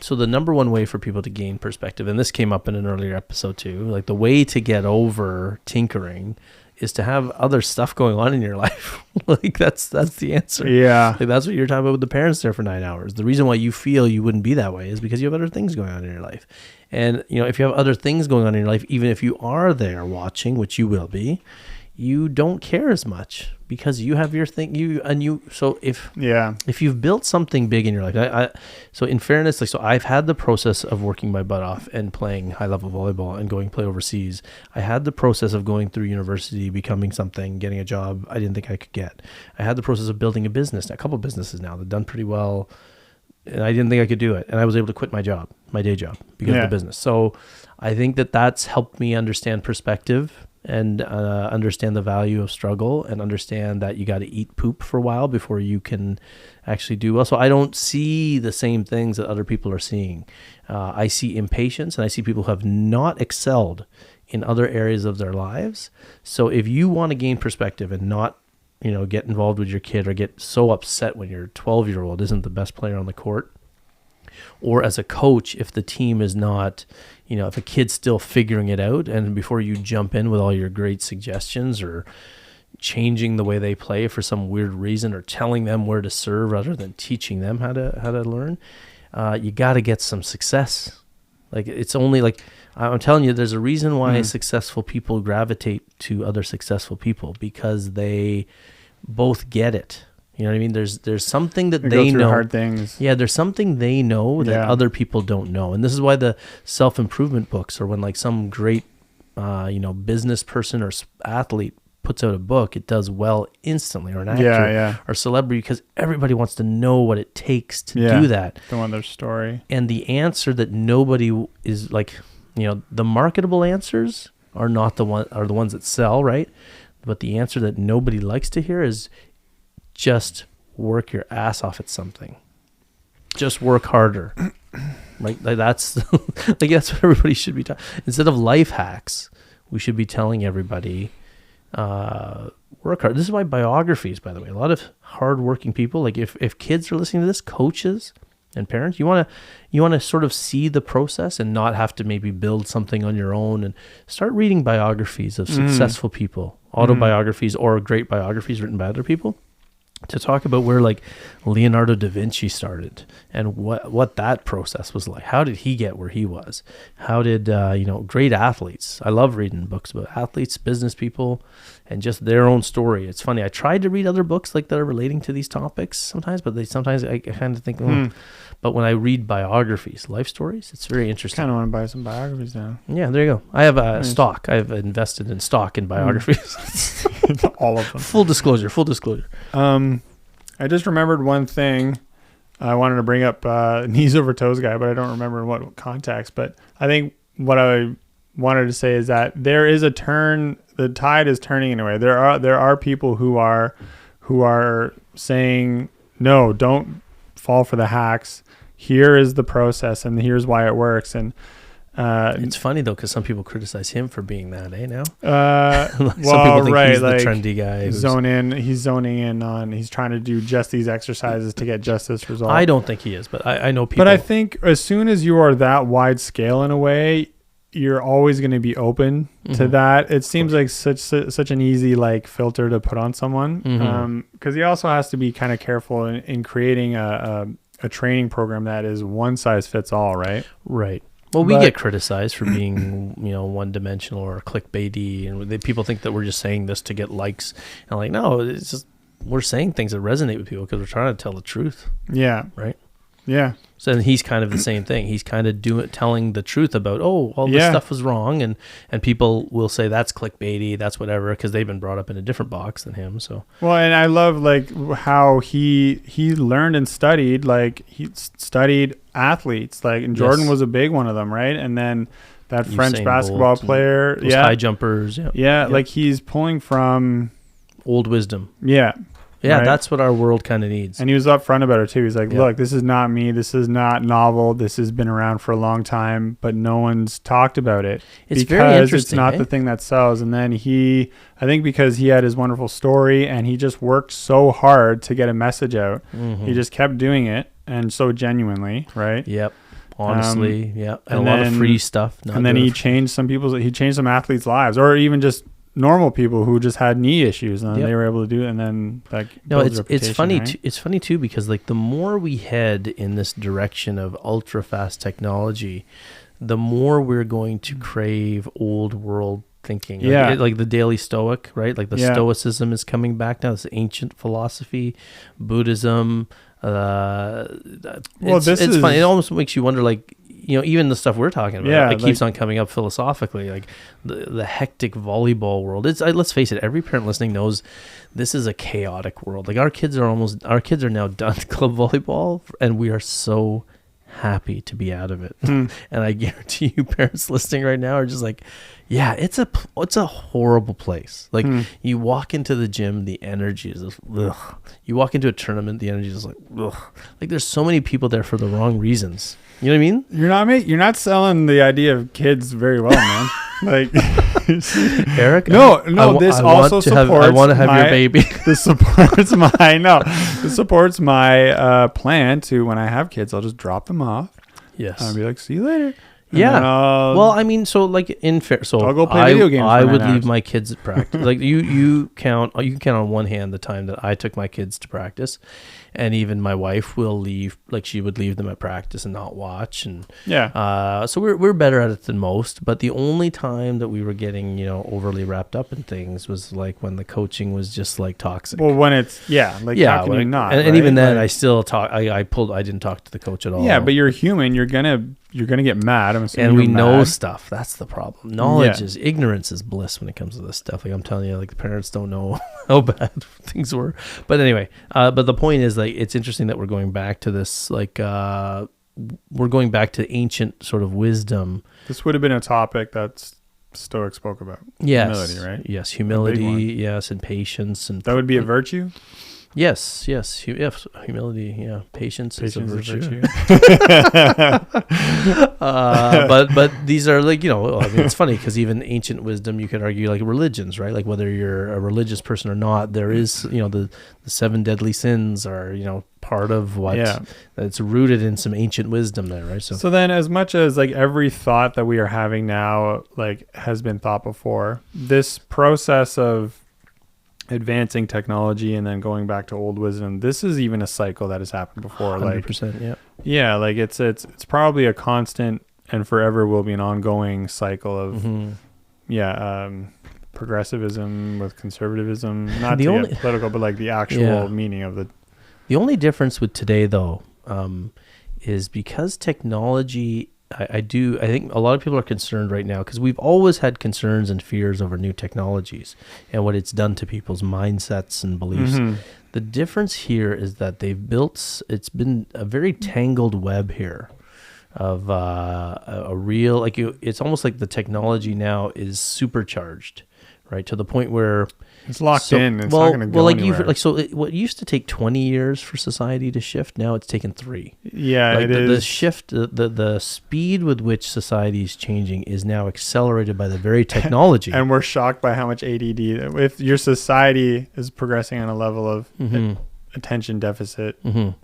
so the number one way for people to gain perspective, and this came up in an earlier episode too, like the way to get over tinkering is to have other stuff going on in your life. Like that's the answer. Yeah. Like that's what you're talking about with the parents there for 9 hours. The reason why you feel you wouldn't be that way is because you have other things going on in your life. And, you know, if you have other things going on in your life, even if you are there watching, which you will be, you don't care as much because you have your thing. So if you've built something big in your life, so in fairness, like, so I've had the process of working my butt off and playing high level volleyball and going play overseas. I had the process of going through university, becoming something, getting a job I didn't think I could get. I had the process of building a business, a couple of businesses now that done pretty well, and I didn't think I could do it. And I was able to quit my day job because of the business. So I think that's helped me understand perspective and understand the value of struggle and understand that you got to eat poop for a while before you can actually do well. So I don't see the same things that other people are seeing. I see impatience, and I see people who have not excelled in other areas of their lives. So if you want to gain perspective and not, you know, get involved with your kid or get so upset when your 12-year-old isn't the best player on the court, or as a coach, if the team is not, you know, if a kid's still figuring it out, and before you jump in with all your great suggestions or changing the way they play for some weird reason or telling them where to serve rather than teaching them how to learn, you got to get some success. Like, it's only like, I'm telling you, there's a reason why successful people gravitate to other successful people, because they both get it. You know what I mean? There's something that they know. Hard things. Yeah, there's something they know that other people don't know. And this is why the self-improvement books, or when like some great business person or athlete puts out a book, it does well instantly, or an actor or celebrity, because everybody wants to know what it takes to do that. They want their story. And the answer that nobody is like, you know, the marketable answers are not the ones that sell, right? But the answer that nobody likes to hear is just work your ass off at something. Just work harder. Like that's like that's what everybody should be talking. Instead of life hacks, we should be telling everybody work hard. This is why biographies, by the way, a lot of hardworking people, like if kids are listening to this, coaches and parents, you want to sort of see the process and not have to maybe build something on your own, and start reading biographies of successful people, autobiographies or great biographies written by other people, to talk about where like Leonardo da Vinci started and what that process was like. How did he get where he was? How did great athletes? I love reading books about athletes, business people, and just their own story. It's funny. I tried to read other books like that are relating to these topics sometimes, but I kind of think, But when I read biographies, life stories, it's very interesting. Kind of want to buy some biographies now. Yeah, there you go. I have stock. I've invested in stock in biographies. All of them. Full disclosure. I just remembered one thing. I wanted to bring up knees over toes guy, but I don't remember in what context. But I think what I wanted to say is that there is a turn. The tide is turning in a way. There are people who are saying, no, don't fall for the hacks. Here is the process, and here's why it works. And it's funny though, because some people criticize him for being that, now. Some people think he's the trendy guy. He's zoning in on. He's trying to do just these exercises to get just this result. I don't think he is, but I know people. But I think as soon as you are that wide scale in a way, you're always going to be open to that. It seems like such an easy like filter to put on someone, because he also has to be kind of careful in creating a training program that is one size fits all, right? Right. Well, we get criticized for being, one-dimensional or clickbaity, and people think that we're just saying this to get likes. And like, no, it's just we're saying things that resonate with people because we're trying to tell the truth. Yeah. Right. Yeah. So he's kind of the same thing. He's kind of telling the truth about, all this stuff was wrong, and people will say that's clickbaity, that's whatever, because they've been brought up in a different box than him. So and I love like how he learned and studied. Like he studied athletes, like, and Jordan was a big one of them, right? And then that French basketball player, high jumpers, like he's pulling from old wisdom. Yeah. Yeah, right? That's what our world kind of needs. And he was upfront about it too. He's like, look, this is not me. This is not novel. This has been around for a long time, but no one's talked about it. It's very interesting. It's not the thing that sells. And then I think because he had his wonderful story and he just worked so hard to get a message out, he just kept doing it, and so genuinely, right? Yep. Honestly, and a lot of free stuff. And then he changed some athletes' lives, or even just normal people who just had knee issues and Yep. they were able to do it, and then that No, builds it's reputation, funny. right? It's funny too because like the more we head in this direction of ultra fast technology, the more we're going to crave old world thinking. Like the daily Stoic, right? Like the Stoicism is coming back now. This ancient philosophy, Buddhism. It's funny. It almost makes you wonder, like, you know, even the stuff we're talking about, it keeps on coming up philosophically, like the hectic volleyball world. Let's face it, every parent listening knows this is a chaotic world. Like our kids are now done club volleyball, and we are so happy to be out of it. And I guarantee you, parents listening right now are just like, yeah, it's a horrible place. Like you walk into the gym, the energy is just, ugh. You walk into a tournament, the energy is like, ugh. Like there's so many people there for the wrong reasons. You know what I mean? You're not selling the idea of kids very well, man. Like Eric, this also supports. I want to have your baby. This supports my plan to, when I have kids, I'll just drop them off. Yes. I'll be like, see you later. Yeah. Well, I mean, so like in fair, so I'll go play video games. I would leave my kids at practice. Like you can count on one hand the time that I took my kids to practice, and even my wife will leave. Like she would leave them at practice and not watch. And so we're better at it than most. But the only time that we were getting, you know, overly wrapped up in things was like when the coaching was just like toxic. Well, when it's how can you not? And even then, I still talk. I didn't talk to the coach at all. Yeah, but you're human. You're gonna get mad. I'm assuming. And we know stuff. That's the problem. Ignorance is bliss when it comes to this stuff. Like I'm telling you, like the parents don't know how bad things were. But anyway, but the point is, like, it's interesting that we're going back to this, like, we're going back to ancient sort of wisdom. This would have been a topic that Stoics spoke about. Yes. Humility, right? Yes, humility. Yes, and patience, and that would be a virtue. Yes, humility, patience is a virtue. But these are like, you know, I mean, it's funny because even ancient wisdom, you could argue, like religions, right? Like whether you're a religious person or not, there is, you know, the 7 deadly sins are, you know, part of what it's rooted in some ancient wisdom there, right? So then, as much as like every thought that we are having now, like has been thought before, this process of advancing technology and then going back to old wisdom, this is even a cycle that has happened before. 100%, like it's probably a constant and forever will be an ongoing cycle of progressivism with conservatism, not to get political, but like the actual meaning of the only difference with today though is because technology, I think a lot of people are concerned right now because we've always had concerns and fears over new technologies and what it's done to people's mindsets and beliefs. The difference here is that it's been a very tangled web here of a real, like it's almost like the technology now is supercharged, right? To the point where it's locked in. It's not going to go anywhere. What used to take 20 years for society to shift, now it's taken 3. Yeah, like it is. The shift, the speed with which society is changing is now accelerated by the very technology. And we're shocked by how much ADD. If your society is progressing on a level of attention deficit,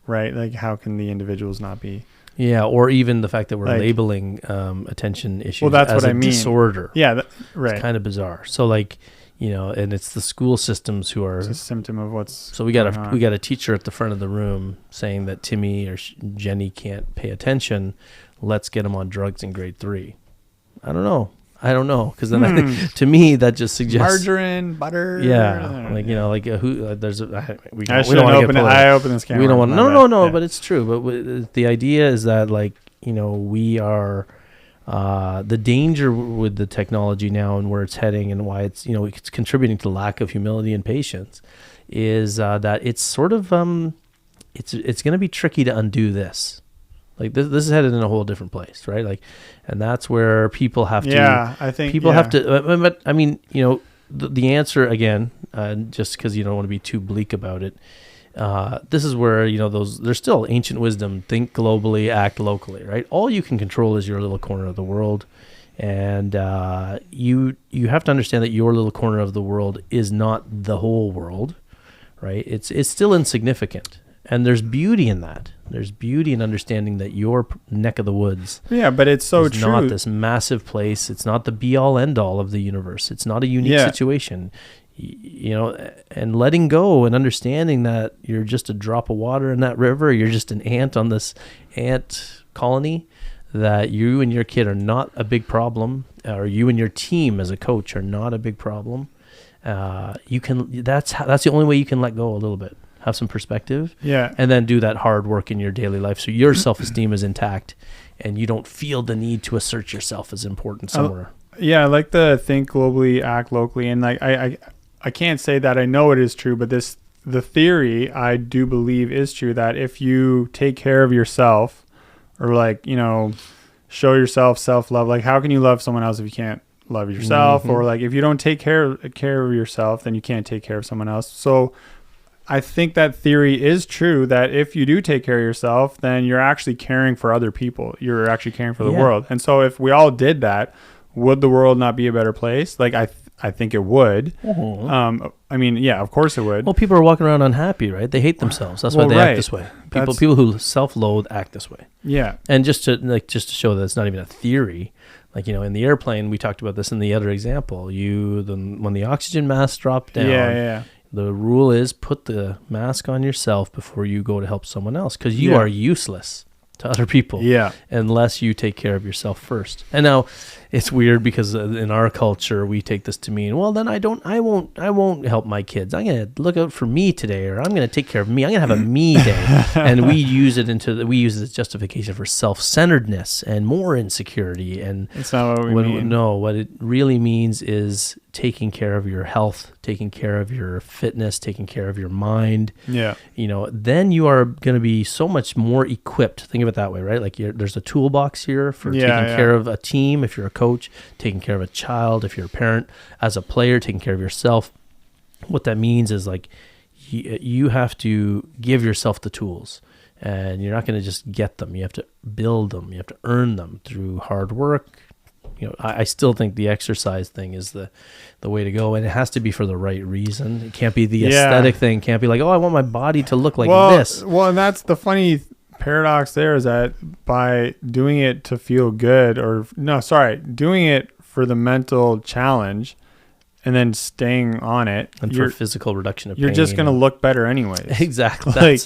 right? Like, how can the individuals not be? Yeah, or even the fact that we're labeling attention issues that's as what I mean. Disorder. Yeah, right. It's kind of bizarre. So like, you know, and it's the school systems who are... It's a symptom of what's So we got a teacher at the front of the room saying that Timmy or Jenny can't pay attention. Let's get them on drugs in grade 3. I don't know. Because then I think, to me, that just suggests... Margarine, butter... Yeah. Like, you know, like there's a... We don't want to I open this camera. We don't want... No, but it's true. But the idea is that, like, you know, we are... the danger with the technology now and where it's heading and why it's, you know, it's contributing to lack of humility and patience is that it's sort of it's going to be tricky to undo this. Like this is headed in a whole different place, right? Like, and that's where people have to. Yeah, I think people have to. But I mean, you know, the answer again, just because you don't want to be too bleak about it. This is where, you know, there's still ancient wisdom, think globally, act locally, right? All you can control is your little corner of the world. And you have to understand that your little corner of the world is not the whole world, right? It's still insignificant. And there's beauty in that. There's beauty in understanding that your neck of the woods but it's so is true. not this massive place. It's not the be-all, end-all of the universe. It's not a unique situation. You know, and letting go and understanding that you're just a drop of water in that river. You're just an ant on this ant colony, that you and your kid are not a big problem, or you and your team as a coach are not a big problem. That's the only way you can let go a little bit. Have some perspective, and then do that hard work in your daily life so your self-esteem is intact and you don't feel the need to assert yourself as important somewhere. I like the think globally, act locally, and like I can't say that I know it is true, but the theory I do believe is true, that if you take care of yourself, or like, you know, show yourself self-love, like how can you love someone else if you can't love yourself? Or like if you don't take care of yourself, then you can't take care of someone else. So I think that theory is true, that if you do take care of yourself, then you're actually caring for other people. You're actually caring for the world. And so if we all did that, would the world not be a better place? Like I think it would. I mean, yeah, of course it would. Well, people are walking around unhappy, right? They hate themselves. That's why they act this way. People who self-loathe act this way. Yeah. And just to show that it's not even a theory, like, you know, in the airplane, we talked about this in the other example. When the oxygen mask dropped down, the rule is put the mask on yourself before you go to help someone else, because you are useless to other people unless you take care of yourself first. And now it's weird because in our culture we take this to mean, well, then I won't help my kids. I'm going to look out for me today, or I'm going to take care of me. I'm going to have a me day. And we use it as justification for self-centeredness and more insecurity. And it's not what we mean. No, what it really means is taking care of your health, taking care of your fitness, taking care of your mind. Yeah. You know, then you are going to be so much more equipped. Think of it that way, right? Like there's a toolbox here for taking care of a team. If you're a coach, taking care of a child. If you're a parent, as a player, taking care of yourself. What that means is like you have to give yourself the tools, and you're not going to just get them. You have to build them. You have to earn them through hard work. You know, I still think the exercise thing is the way to go, and it has to be for the right reason. It can't be the aesthetic thing. It can't be like, oh, I want my body to look like this. Well, and that's the funny paradox there, is that by doing it to feel good, doing it for the mental challenge and then staying on it, and for physical reduction of pain, you're just going to look better anyways. Exactly. That's,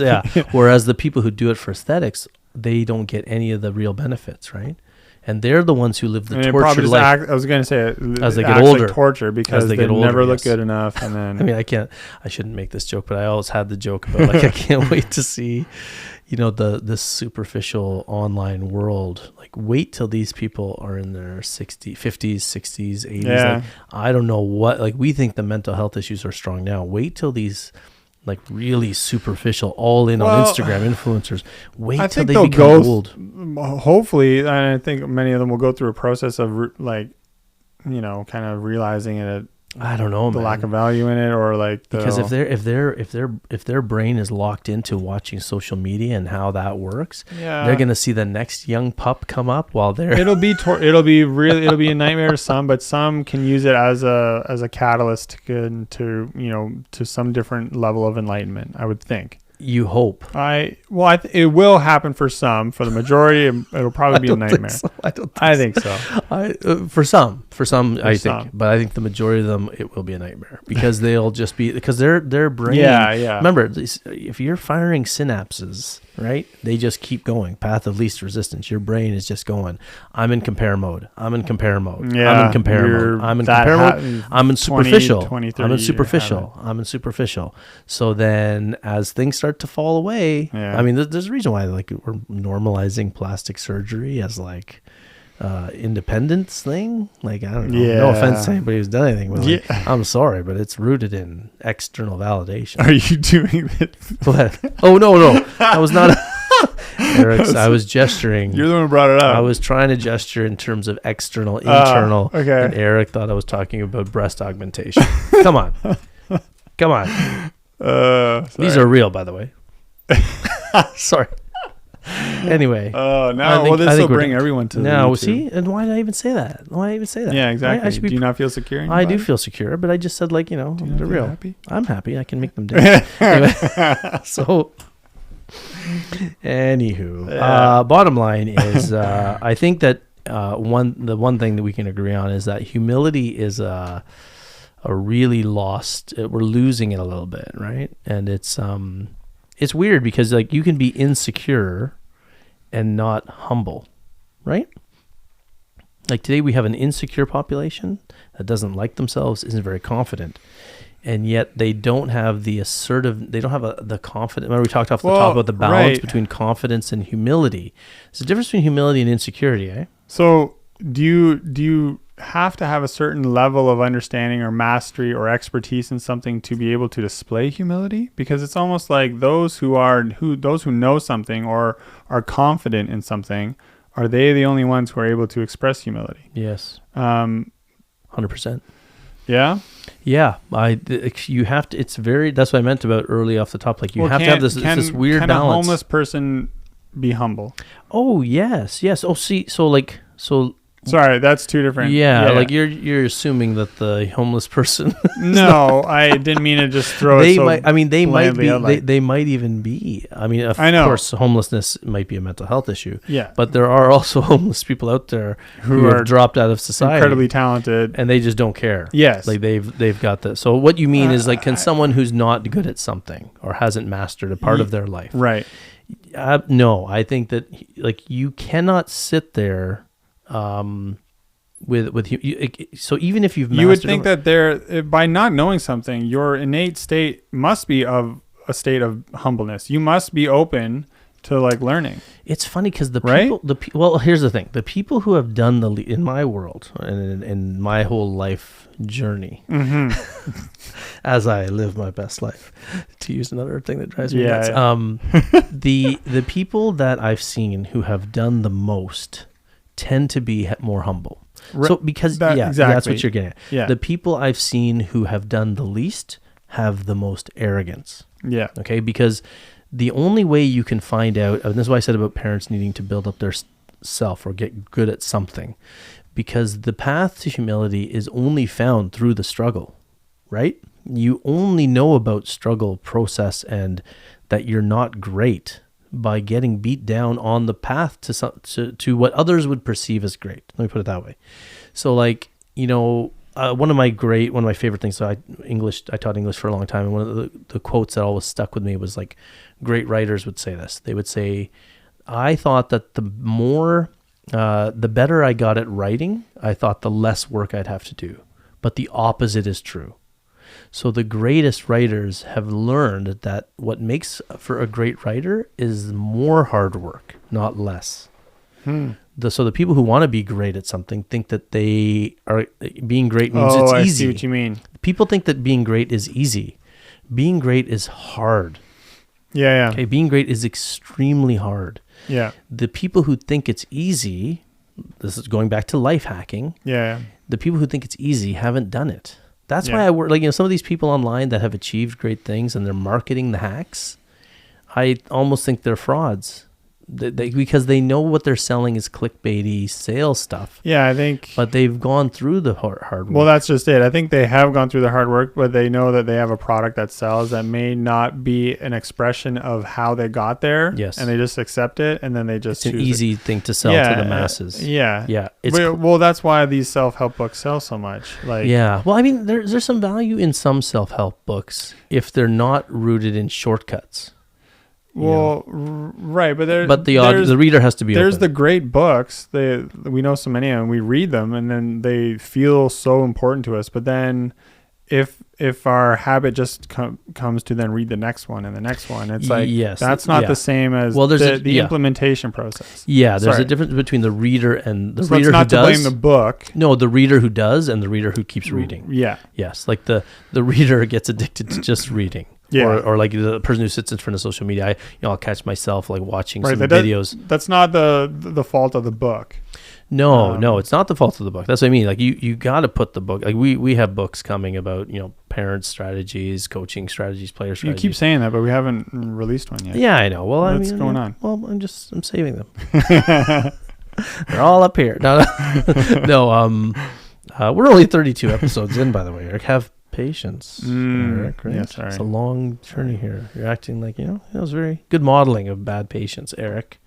Whereas the people who do it for aesthetics, they don't get any of the real benefits, right? And they're the ones who live the tortured life. I was going to say, as they get older, like torture, because they never look good enough. And then, I mean, I shouldn't make this joke, but I always had the joke about like, I can't wait to see, you know, this superficial online world. Like, wait till these people are in their 50s, 60s, 80s. Yeah. Like, I don't know what, like, we think the mental health issues are strong now. Wait till these, like, really superficial, all in on Instagram influencers. Wait till they become old. Hopefully, and I think many of them will go through a process of like, you know, kind of realizing it. I don't know, the lack of value in it, or like because if their brain is locked into watching social media and how that works, they're gonna see the next young pup come up while they're. It'll be a nightmare to some, but some can use it as a catalyst to some different level of enlightenment, I would think. You hope. It will happen for some. For the majority, it'll probably be a nightmare. I think so. For some, I think, but I think the majority of them, it will be a nightmare, because they'll just be, because their brain. Yeah. Remember, if you're firing synapses, right? They just keep going. Path of least resistance. Your brain is just going, I'm in compare mode. I'm in compare mode. Yeah, I'm in compare mode. I'm in compare mode. I'm in superficial. 20, I'm in superficial. I'm in superficial. So then as things start to fall away, I mean, there's a reason why like we're normalizing plastic surgery as like independence thing. Like, I don't know. No offense to anybody who's done anything, but like, I'm sorry, but it's rooted in external validation. Are you doing it? What? Oh, no. That was not Eric, I was gesturing. You're the one who brought it up. I was trying to gesture in terms of external, internal. Okay. And Eric thought I was talking about breast augmentation. Come on. These are real, by the way. Sorry. Anyway. This will bring everyone to now. See, and why did I even say that? Yeah, exactly. Do you not feel secure in your I body? do feel secure, but I just said, like, they're real. Happy? I'm happy. I can make them dance. Anyway, so Anywho, bottom line is, I think that the one thing that we can agree on is that humility is a really lost. We're losing it a little bit, right? And it's weird because like you can be insecure and not humble, right? Like today we have an insecure population that doesn't like themselves, isn't very confident, and yet they don't have the assertive, they don't have the confidence. Remember we talked off the top about the balance between confidence and humility. There's a difference between humility and insecurity, eh? So do you have to have a certain level of understanding or mastery or expertise in something to be able to display humility? Because it's almost like those who know something or are confident in something, are they the only ones who are able to express humility? Yes. 100%. Yeah. Yeah. You have to, that's what I meant about early off the top. Like you have to have this weird balance. Can a homeless person be humble? Oh, yes. Yes. Oh, see, sorry, that's two different. Yeah, like you're assuming that the homeless person. No, I didn't mean to just throw they it. So might. I mean, they might be. Like, they might even be. I mean, of course, homelessness might be a mental health issue. Yeah, but there are also homeless people out there who have dropped out of society, incredibly talented, and they just don't care. Yes, like they've got this. So what you mean is like, can someone who's not good at something or hasn't mastered a part of their life, right? No, I think that like you cannot sit there. So even if you would think that by not knowing something, your innate state must be of a state of humbleness. You must be open to like learning. It's funny because well, here's the thing: the people who have done in my world and in my whole life journey, as I live my best life, to use another thing that drives me nuts. The people that I've seen who have done the most tend to be more humble. So because that's what you're getting at. Yeah. The people I've seen who have done the least have the most arrogance. Yeah. Okay. Because the only way you can find out, and this is why I said about parents needing to build up their self or get good at something, because the path to humility is only found through the struggle, right? You only know about struggle process and that you're not great by getting beat down on the path to what others would perceive as great. Let me put it that way. So like, one of my favorite things. So I taught English for a long time. And one of the quotes that always stuck with me was like, great writers would say this. They would say, I thought that the better I got at writing, I thought the less work I'd have to do. But the opposite is true. So the greatest writers have learned that what makes for a great writer is more hard work, not less. So the people who want to be great at something think that they are being great means it's easy. I see what you mean. People think that being great is easy. Being great is hard. Yeah. Okay, being great is extremely hard. Yeah. The people who think it's easy, this is going back to life hacking. Yeah. The people who think it's easy haven't done it. That's why I work, some of these people online that have achieved great things and they're marketing the hacks, I almost think they're frauds. Because they know what they're selling is clickbaity sales stuff. Yeah, I think. But they've gone through the hard work. Well, that's just it. I think they have gone through the hard work, but they know that they have a product that sells that may not be an expression of how they got there. Yes. And they just accept it, and then they just It's an easy thing to sell to the masses. Yeah. Yeah. Well, that's why these self-help books sell so much. Yeah. Well, I mean, there's some value in some self-help books if they're not rooted in shortcuts. Well, right, but the reader has to be. There's open. the great books. We know so many of them. We read them, and then they feel so important to us. But then, if our habit just comes to then read the next one and the next one, it's like that's not the same as the implementation process. Yeah, there's a difference between the reader and the reader who does. Not to does. blame the book. No, the reader who does and the reader who keeps reading. Yeah. Yes, like the reader gets addicted to just reading. Yeah. Or like the person who sits in front of social media, I'll catch myself like watching some videos. That's not the fault of the book. No, it's not the fault of the book. That's what I mean. Like you got to put the book. Like we have books coming about parent strategies, coaching strategies, player strategies. You keep saying that, but we haven't released one yet. Yeah, I know. Well, what's going on? Well, I'm saving them. They're all up here. No, we're only 32 episodes in, by the way. Eric, have patience, Mm, Eric, right? yeah, sorry. It's a long journey here. You're acting like, it was very good modeling of bad patience, Eric.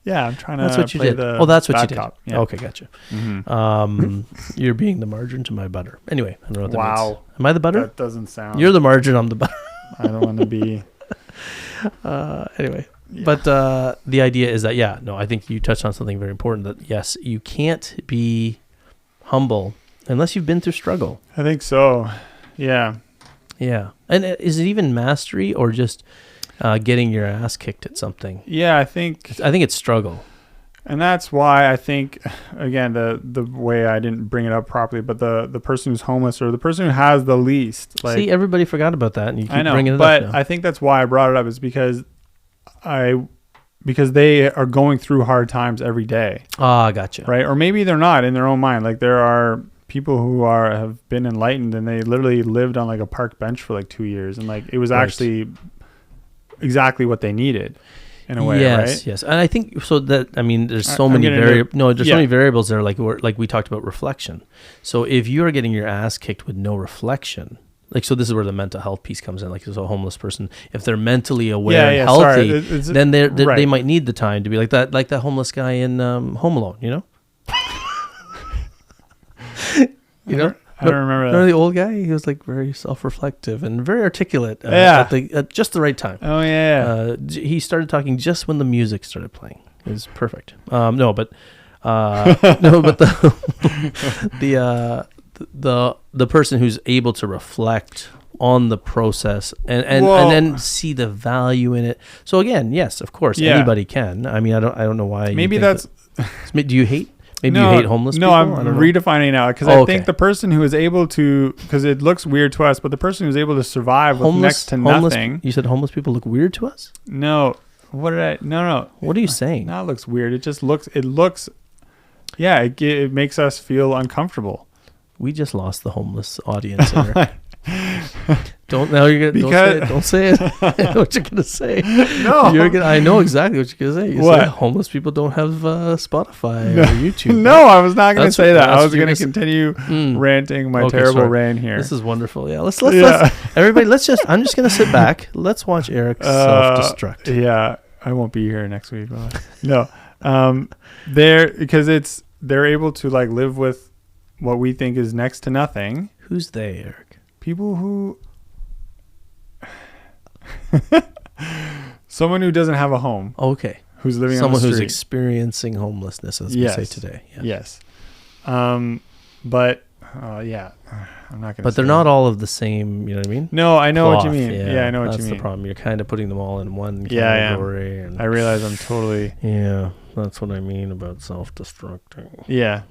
Yeah, I'm trying to That's what you play did. the Oh, that's what bad you did. cop. Yeah. Okay, gotcha. Mhm. You're being the margarine to my butter. Anyway, I don't know what that Wow. means. Am I the butter? That doesn't sound. You're the margarine, I'm the butter. I don't want to be. Anyway. Yeah. But the idea is that, I think you touched on something very important, that yes, you can't be humble unless you've been through struggle. I think so. Yeah. Yeah. And is it even mastery or just getting your ass kicked at something? Yeah, I think it's struggle. And that's why I think, again, the way I didn't bring it up properly, but the person who's homeless or the person who has the least. Like, see, everybody forgot about that, and you keep I know, bringing it but up now. I think that's why I brought it up is because they are going through hard times every day. Ah, gotcha. Right? Or maybe they're not in their own mind. Like there are people who have been enlightened and they literally lived on like a park bench for like 2 years, and like it was actually exactly what they needed. In a way, right? Yes. And I think so that, I mean, there's so many so many variables there, like we talked about reflection. So if you're getting your ass kicked with no reflection, like, so this is where the mental health piece comes in. Like, as a homeless person, if they're mentally aware and healthy, then they might need the time to be like that homeless guy in Home Alone, you know? I don't remember that. Remember the old guy? He was like very self-reflective and very articulate at just the right time. Oh, yeah. He started talking just when the music started playing. It was perfect. The person who's able to reflect on the process and then see the value in it. So again, yes, of course, anybody can. I mean, I don't know why. Maybe that's. Do you hate? Maybe you hate homeless people? No, I'm redefining now because I think the person who is able to, because it looks weird to us, but the person who's able to survive with next to nothing. You said homeless people look weird to us? No. No. What are you saying? Now it looks weird. It looks, it makes us feel uncomfortable. We just lost the homeless audience here. Don't say it. I know what you're gonna say. No, I know exactly what you're gonna say. You say homeless people don't have Spotify or YouTube. No, I was not gonna say that. I was gonna continue ranting my terrible rant here. This is wonderful. Yeah, let's everybody. I'm just gonna sit back. Let's watch Eric self-destruct. Yeah, I won't be here next week. No, they're able to like live with what we think is next to nothing. Who's they, Eric? People who someone who doesn't have a home. Okay. Who's living on the street. Someone who's experiencing homelessness, as we say today. Yeah. Yes. I'm not going to. But they're not all of the same, you know what I mean? No, I know what you mean. Yeah, I know what you mean. That's the problem. You're kind of putting them all in one category. Yeah, I realize I'm totally. Yeah, that's what I mean about self-destructing. Yeah.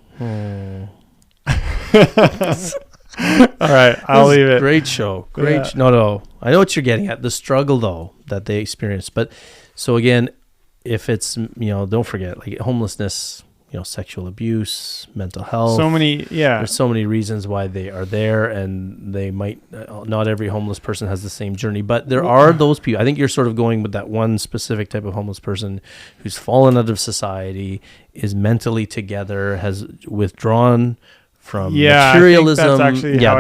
All right, I'll leave it. Great show. No. I know what you're getting at. The struggle, though, that they experience. But so again, if it's, don't forget, like homelessness, sexual abuse, mental health. There's so many reasons why they are there, and they might, not every homeless person has the same journey, but there are those people. I think you're sort of going with that one specific type of homeless person who's fallen out of society, is mentally together, has withdrawn from materialism. I think that's actually how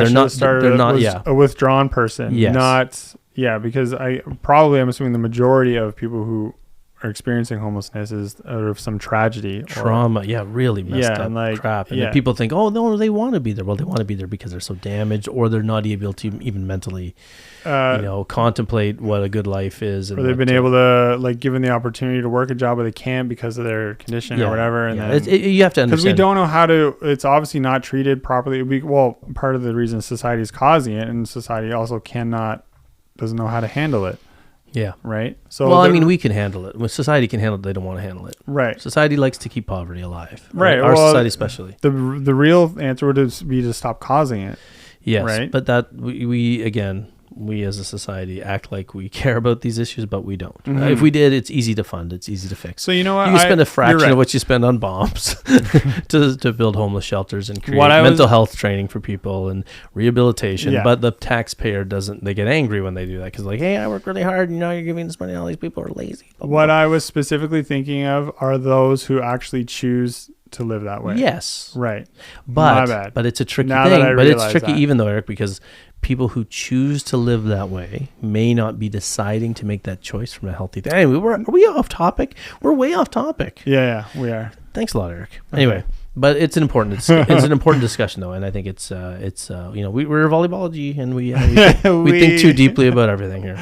they're not a withdrawn person. Yes. Because I'm assuming the majority of people who are experiencing homelessness is out of some tragedy, trauma, really messed up and crap. And people think, oh no, they want to be there. Well, they want to be there because they're so damaged, or they're not able to even mentally, contemplate what a good life is. Or they've been able to, like, given the opportunity to work a job, but they can't because of their condition or whatever. And then you have to understand, because we don't know how to. It's obviously not treated properly. Part of the reason society is causing it, and society also doesn't know how to handle it. Yeah. Right. So, we can handle it. When society can handle it, they don't want to handle it. Right. Society likes to keep poverty alive. Right. Our society, especially. The real answer would be to stop causing it. Yes. Right. But that we as a society act like we care about these issues, but we don't. Mm-hmm. If we did, it's easy to fund. It's easy to fix. So you know what? You can spend a fraction of what you spend on bombs to build homeless shelters and create mental health training for people and rehabilitation. Yeah. But the taxpayer doesn't. They get angry when they do that because, like, hey, I work really hard. And you're giving this money. All these people are lazy. Blah, blah, what blah. I was specifically thinking of are those who actually choose to live that way. Yes. Right. My But bad. but it's a tricky Now that thing. I But it's realize tricky that. even though, Eric, because people who choose to live that way may not be deciding to make that choice from a healthy thing. Anyway, are we off topic? We're way off topic. Yeah, we are. Thanks a lot, Eric. Anyway, but it's an important discussion though, and I think it's we're volleyballology and we think too deeply about everything here.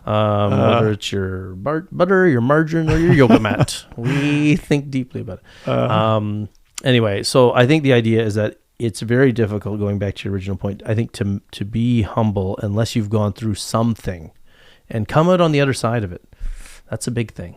Whether it's your butter, your margarine, or your yoga mat, we think deeply about it. Anyway, so I think the idea is that it's very difficult, going back to your original point, I think to be humble unless you've gone through something and come out on the other side of it. That's a big thing.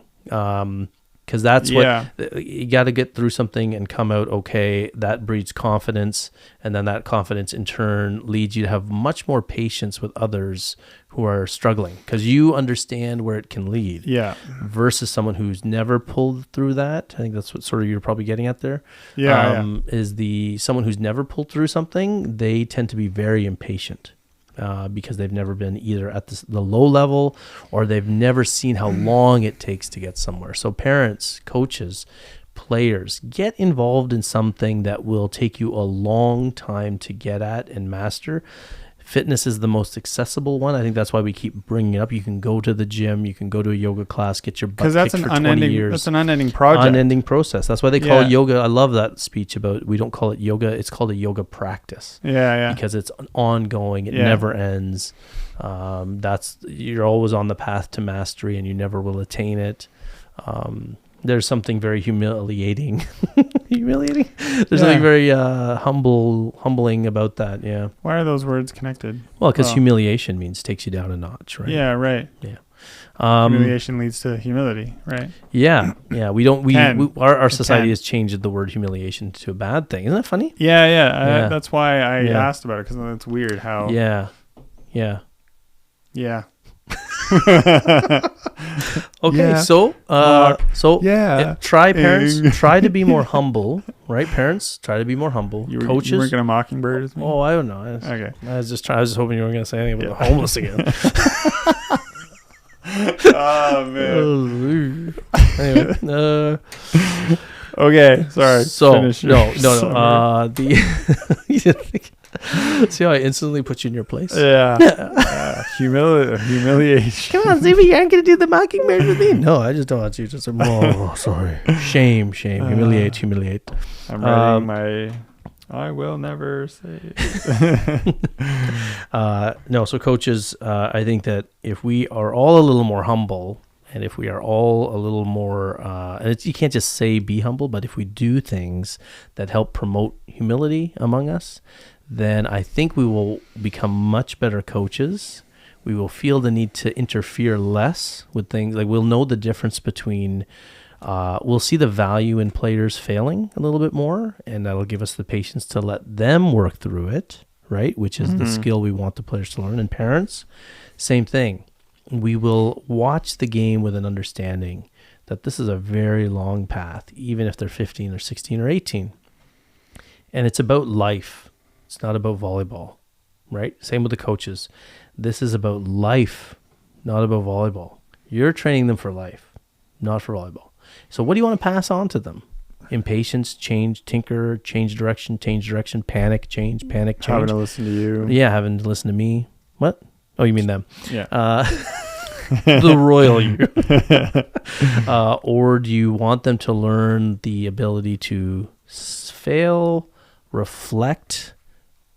Because that's what you got to get through something and come out okay. That breeds confidence, and then that confidence in turn leads you to have much more patience with others who are struggling, because you understand where it can lead. Yeah. Versus someone who's never pulled through that. I think that's what sort of you're probably getting at there. Is someone who's never pulled through something, they tend to be very impatient. Because they've never been either at the low level, or they've never seen how long it takes to get somewhere. So parents, coaches, players, get involved in something that will take you a long time to get at and master. Fitness is the most accessible one. I think that's why we keep bringing it up. You can go to the gym, you can go to a yoga class, get your butt kicked for 20 years. That's an unending project. Unending process. That's why they call it yoga. I love that speech about, we don't call it yoga. It's called a yoga practice. Because it's ongoing. It never ends. You're always on the path to mastery, and you never will attain it. There's something very humiliating. There's something very humbling about that. Yeah. Why are those words connected? Well, because humiliation means takes you down a notch, right? Yeah, right. Yeah. Humiliation leads to humility, right? Yeah, yeah. Our society has changed the word humiliation to a bad thing. Isn't that funny? Yeah. That's why I asked about it, because it's weird how. Yeah. Okay, try parents, try to be more humble, right? Parents, try to be more humble. Coaches, you weren't gonna mockingbird with me? Oh, I don't know. Okay, I was just hoping you weren't gonna say anything about the homeless again. Oh man. Anyway, okay, sorry. So finish no. See how I instantly put you in your place? Yeah. Humiliation. Come on, Zibby, you aren't going to do the mockingbird with me? No, I just don't want you to say, oh, sorry. Shame. Humiliate. I'm writing my, I will never say it. No, so coaches, I think that if we are all a little more humble, and if we are all a little more, you can't just say be humble, but if we do things that help promote humility among us, then I think we will become much better coaches. We will feel the need to interfere less with things. Like, we'll know the difference between, we'll see the value in players failing a little bit more, and that'll give us the patience to let them work through it, right? Which is the skill we want the players to learn. And parents, same thing. We will watch the game with an understanding that this is a very long path, even if they're 15 or 16 or 18. And it's about life. It's not about volleyball, right? Same with the coaches. This is about life, not about volleyball. You're training them for life, not for volleyball. So what do you want to pass on to them? Impatience, change, tinker, change direction, panic, change. Having to listen to you. Yeah, having to listen to me. What? Oh, you mean them. Yeah. The royal you. Or do you want them to learn the ability to fail, reflect,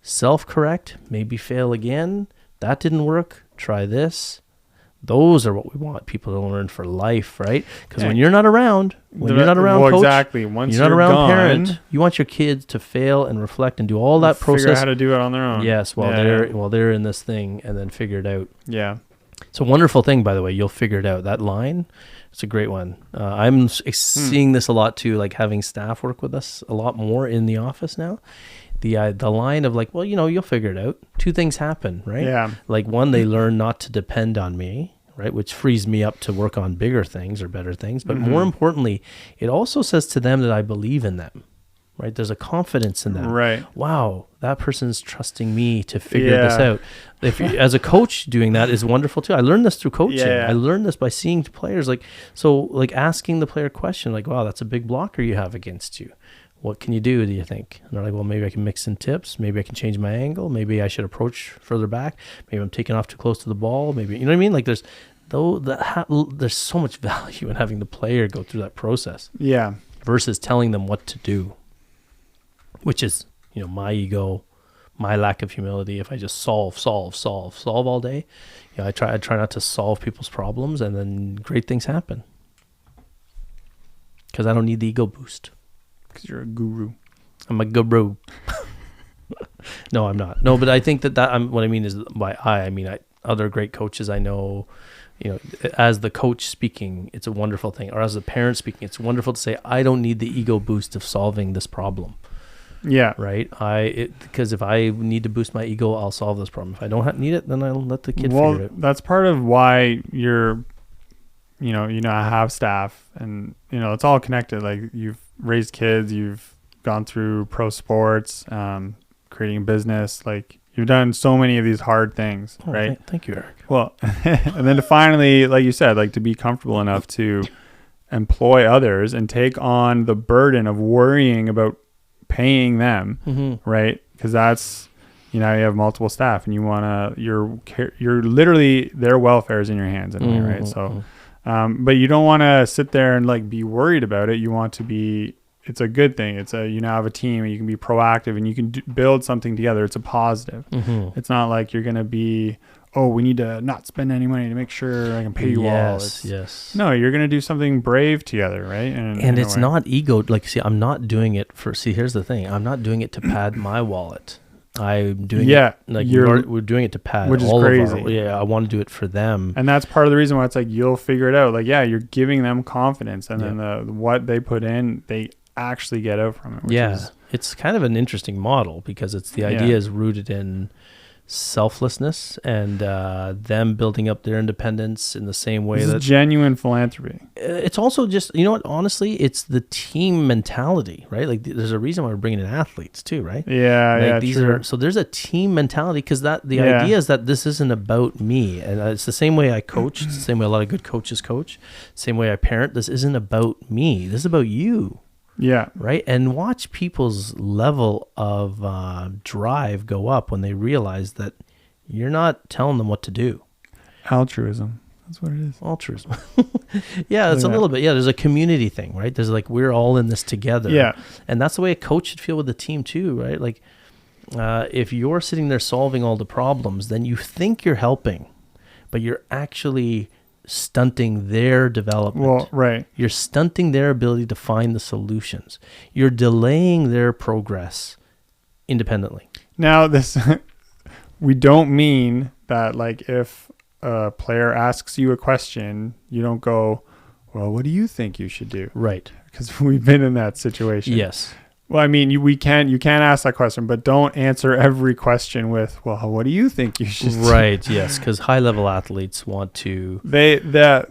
self-correct, maybe fail again? That didn't work. Try this. Those are what we want people to learn for life, right? Because when you're not around, coach, exactly. Once you're not around, gone, parent, you want your kids to fail and reflect and do all that process. Figure out how to do it on their own. Yes, while they're in this thing, and then figure it out. Yeah, it's a wonderful thing, by the way. You'll figure it out. That line, it's a great one. I'm seeing this a lot too, like having staff work with us a lot more in the office now. The line of like, well, you'll figure it out. Two things happen, right? Yeah. Like, one, they learn not to depend on me, right? Which frees me up to work on bigger things or better things. But more importantly, it also says to them that I believe in them, right? There's a confidence in them. Right. Wow, that person's trusting me to figure this out. If you, as a coach, doing that is wonderful too. I learned this through coaching. Yeah. I learned this by seeing players like asking the player a question like, wow, that's a big blocker you have against you. what can you do you think? And they're like, well, maybe I can mix in tips. Maybe I can change my angle. Maybe I should approach further back. Maybe I'm taking off too close to the ball. Maybe, you know what I mean? Like there's so much value in having the player go through that process. Yeah. Versus telling them what to do, which is, my ego, my lack of humility. If I just solve all day, I try not to solve people's problems, and then great things happen. Because I don't need the ego boost. Because you're a guru. I'm a guru. No, I'm not. No, but I think that what I mean is by I mean other great coaches I know. As the coach speaking, it's a wonderful thing. Or as the parent speaking, it's wonderful to say, I don't need the ego boost of solving this problem. Yeah. Right. Because if I need to boost my ego, I'll solve this problem. If I don't need it, then I'll let the kid figure it out. That's part of why you're, I have staff, and it's all connected. Like you've raised kids, you've gone through pro sports, creating a business. Like you've done so many of these hard things, right? Thank you, Eric. Well, and then to finally, like you said, like to be comfortable enough to employ others and take on the burden of worrying about paying them, right? Because that's, you have multiple staff, and you want to, you're literally, their welfare is in your hands anyway, right? So, but you don't want to sit there and like be worried about it. You want to be, it's a good thing. It's you now have a team, and you can be proactive, and you can build something together. It's a positive. It's not like you're going to be, oh, we need to not spend any money to make sure I can pay you all. Yes. No, you're going to do something brave together, right? And it's not ego. Like, see, I'm not doing it here's the thing. I'm not doing it to pad my wallet. I'm doing it, like we're doing it to pad which is all crazy. of our, I want to do it for them. And that's part of the reason why it's like, you'll figure it out. Like, you're giving them confidence, and then what they put in, they actually get out from it. It's kind of an interesting model, because it's the idea is rooted in selflessness and them building up their independence in the same way that genuine philanthropy. It's also just, honestly, it's the team mentality, right? Like there's a reason why we're bringing in athletes too, right? True. So there's a team mentality, because the idea is that this isn't about me, and it's the same way I coach. It's the same way a lot of good coaches coach. Same way I parent. This isn't about me. This is about you. Yeah. Right. And watch people's level of drive go up when they realize that you're not telling them what to do. Altruism. That's what it is. Altruism. It's a little bit. Yeah. There's a community thing, right? There's like, we're all in this together. Yeah. And that's the way a coach should feel with the team too, right? Like if you're sitting there solving all the problems, then you think you're helping, but you're actually stunting their development. Well, right. You're stunting their ability to find the solutions. You're delaying their progress independently. Now, we don't mean that, like, if a player asks you a question, you don't go, well, what do you think you should do? Right. Because we've been in that situation. Yes. Well, I mean, you can't ask that question, but don't answer every question with, well, what do you think you should do? Right. Yes. Because high level athletes want to. They're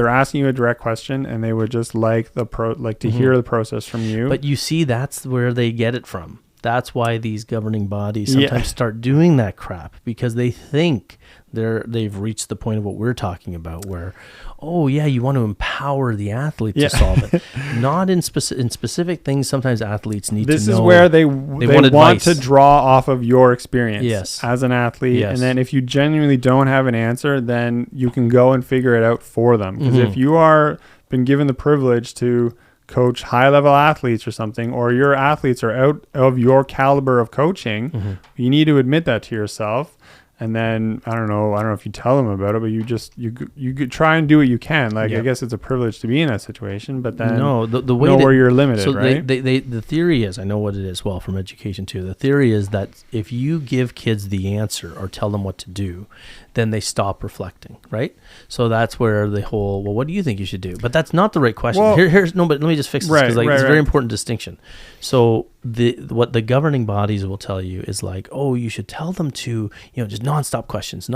asking you a direct question, and they would just like to hear the process from you. But you see, that's where they get it from. That's why these governing bodies sometimes start doing that crap, because they think they've reached the point of what we're talking about, where, you want to empower the athlete to solve it. Not in specific things. Sometimes athletes need to know. This is where they want to draw off of your experience as an athlete. And then if you genuinely don't have an answer, then you can go and figure it out for them. Because if you are been given the privilege to coach high-level athletes or something, or your athletes are out of your caliber of coaching, you need to admit that to yourself. And then I don't know if you tell them about it, but you could try and do what you can. Like, I guess it's a privilege to be in that situation, but then the way where you're limited, so right? The theory is, I know what it is well from education too. The theory is that if you give kids the answer or tell them what to do, then they stop reflecting, right? So that's where the whole, well, what do you think you should do? But that's not the right question. But let me just fix this, because it's a very important distinction. So what the governing bodies will tell you is like, you should tell them to, just nonstop questions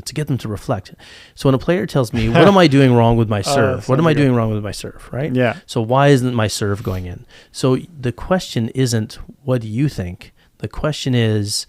to get them to reflect. So when a player tells me, what am I doing wrong with my serve? What am I doing wrong with my serve, right? Yeah. So why isn't my serve going in? So the question isn't, what do you think? The question is,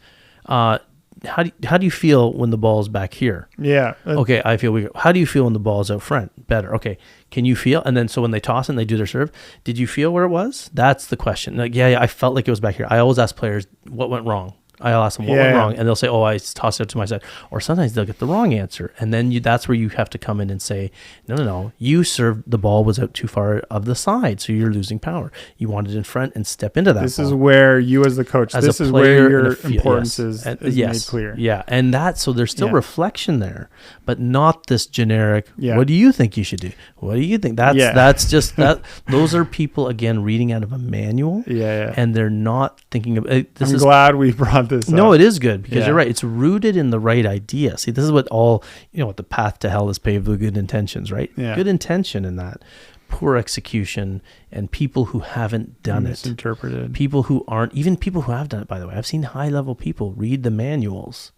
how do you feel when the ball's back here? Yeah. Okay, I feel weak. How do you feel when the ball's out front? Better. Okay, can you feel? And then so when they toss and they do their serve, did you feel where it was? That's the question. Like, yeah, I felt like it was back here. I always ask players what went wrong. I'll ask them what went wrong, and they'll say, "Oh, I tossed it to my side." Or sometimes they'll get the wrong answer, and then that's where you have to come in and say, "No, you served the ball was out too far of the side, so you're losing power. You want it in front and step into that." This ball. is where you, as the coach, this is where your importance is made clear. Yeah, and so there's still reflection there, but not this generic. Yeah. What do you think you should do? What do you think? That's just that. Those are people again reading out of a manual. Yeah. And they're not thinking of it. I'm glad we brought this up. No, it is good because you're right. It's rooted in the right idea. See, this is what what the path to hell is paved with good intentions, right? Yeah. Good intention in that. Poor execution and people who haven't done misinterpreted. People who aren't, even people who have done it, by the way. I've seen high level people read the manuals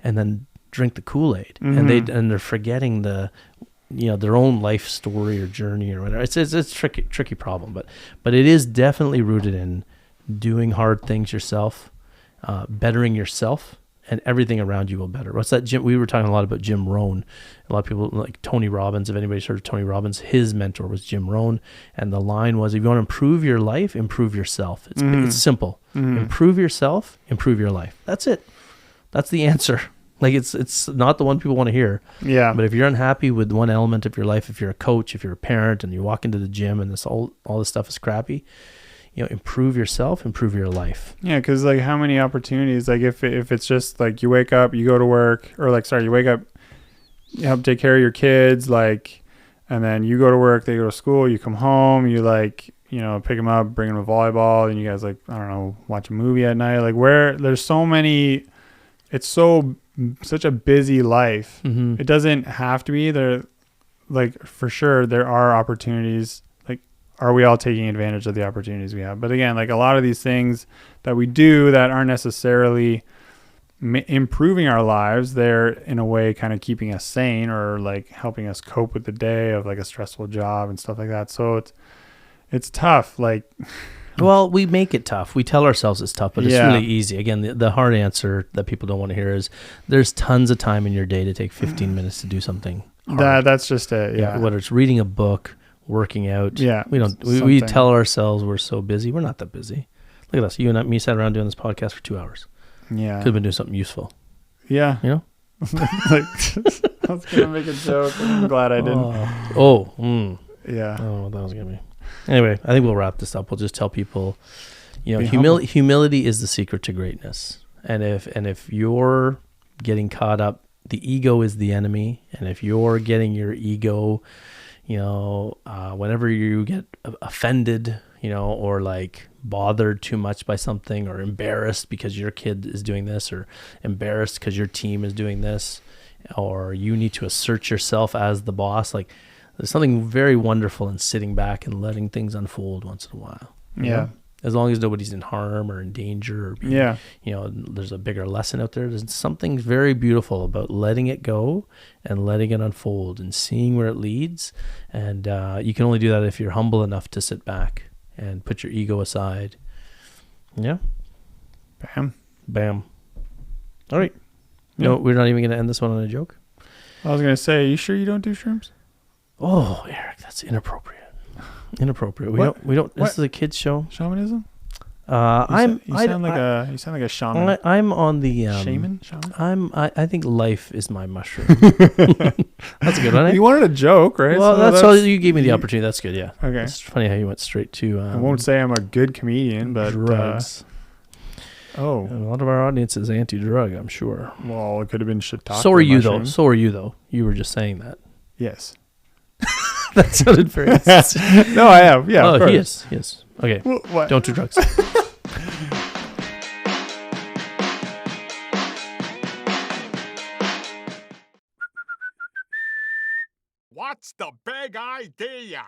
and then drink the Kool-Aid and they're forgetting their own life story or journey or whatever. It's a tricky problem, but it is definitely rooted in doing hard things yourself, bettering yourself, and everything around you will better. What's that? We were talking a lot about Jim Rohn. A lot of people like Tony Robbins. If anybody's heard of Tony Robbins, his mentor was Jim Rohn, and the line was, "If you want to improve your life, improve yourself." It's simple. Improve yourself, improve your life. That's it. That's the answer. Like it's not the one people want to hear. Yeah. But if you're unhappy with one element of your life, if you're a coach, if you're a parent, and you walk into the gym and all this stuff is crappy, improve yourself, improve your life. Yeah, because like how many opportunities, like if it's just like you wake up, you go to work, or you wake up, you help take care of your kids, like, and then you go to work, they go to school, you come home, you pick them up, bring them to volleyball, and you guys watch a movie at night. Like where there's so many, it's such a busy life. It doesn't have to be there. Like for sure, there are opportunities. Are we all taking advantage of the opportunities we have? But again, like a lot of these things that we do that aren't necessarily improving our lives, they're in a way kind of keeping us sane or like helping us cope with the day of like a stressful job and stuff like that. So it's tough. Like, well, we make it tough. We tell ourselves it's tough, but it's really easy. Again, the hard answer that people don't want to hear is there's tons of time in your day to take 15 minutes to do something hard. That's just it. Yeah. Whether it's reading a book, working out. Yeah. We tell ourselves we're so busy. We're not that busy. Look at us. You and me sat around doing this podcast for 2 hours. Yeah. Could have been doing something useful. Yeah. You know? I was going to make a joke. I'm glad I didn't. Yeah. Oh, that was going to be. Anyway, I think we'll wrap this up. We'll just tell people, humility is the secret to greatness. And if you're getting caught up, the ego is the enemy. And if you're getting your ego, whenever you get offended, or like bothered too much by something, or embarrassed because your kid is doing this, or embarrassed because your team is doing this, or you need to assert yourself as the boss, like there's something very wonderful in sitting back and letting things unfold once in a while. Yeah. As long as nobody's in harm or in danger, or there's a bigger lesson out there. There's something very beautiful about letting it go and letting it unfold and seeing where it leads. And you can only do that if you're humble enough to sit back and put your ego aside. Yeah. Bam. All right. Yeah. No, we're not even going to end this one on a joke. I was going to say, are you sure you don't do shrooms? Oh, Eric, that's inappropriate. Inappropriate. We don't. This is a kids show. Shamanism. You sound like a shaman. I'm on the shaman. I think life is my mushroom. That's a good one. You wanted a joke, right? Well, that's all you gave me the opportunity. That's good. Yeah. Okay. It's funny how you went straight to. I won't say I'm a good comedian, but drugs. A lot of our audience is anti-drug, I'm sure. Well, it could have been shiitake. So are you though. You were just saying that. Yes. That sounded very. No, I have. Yeah. Oh, he is. Yes. Okay. Well, what? Don't do drugs. What's the big idea?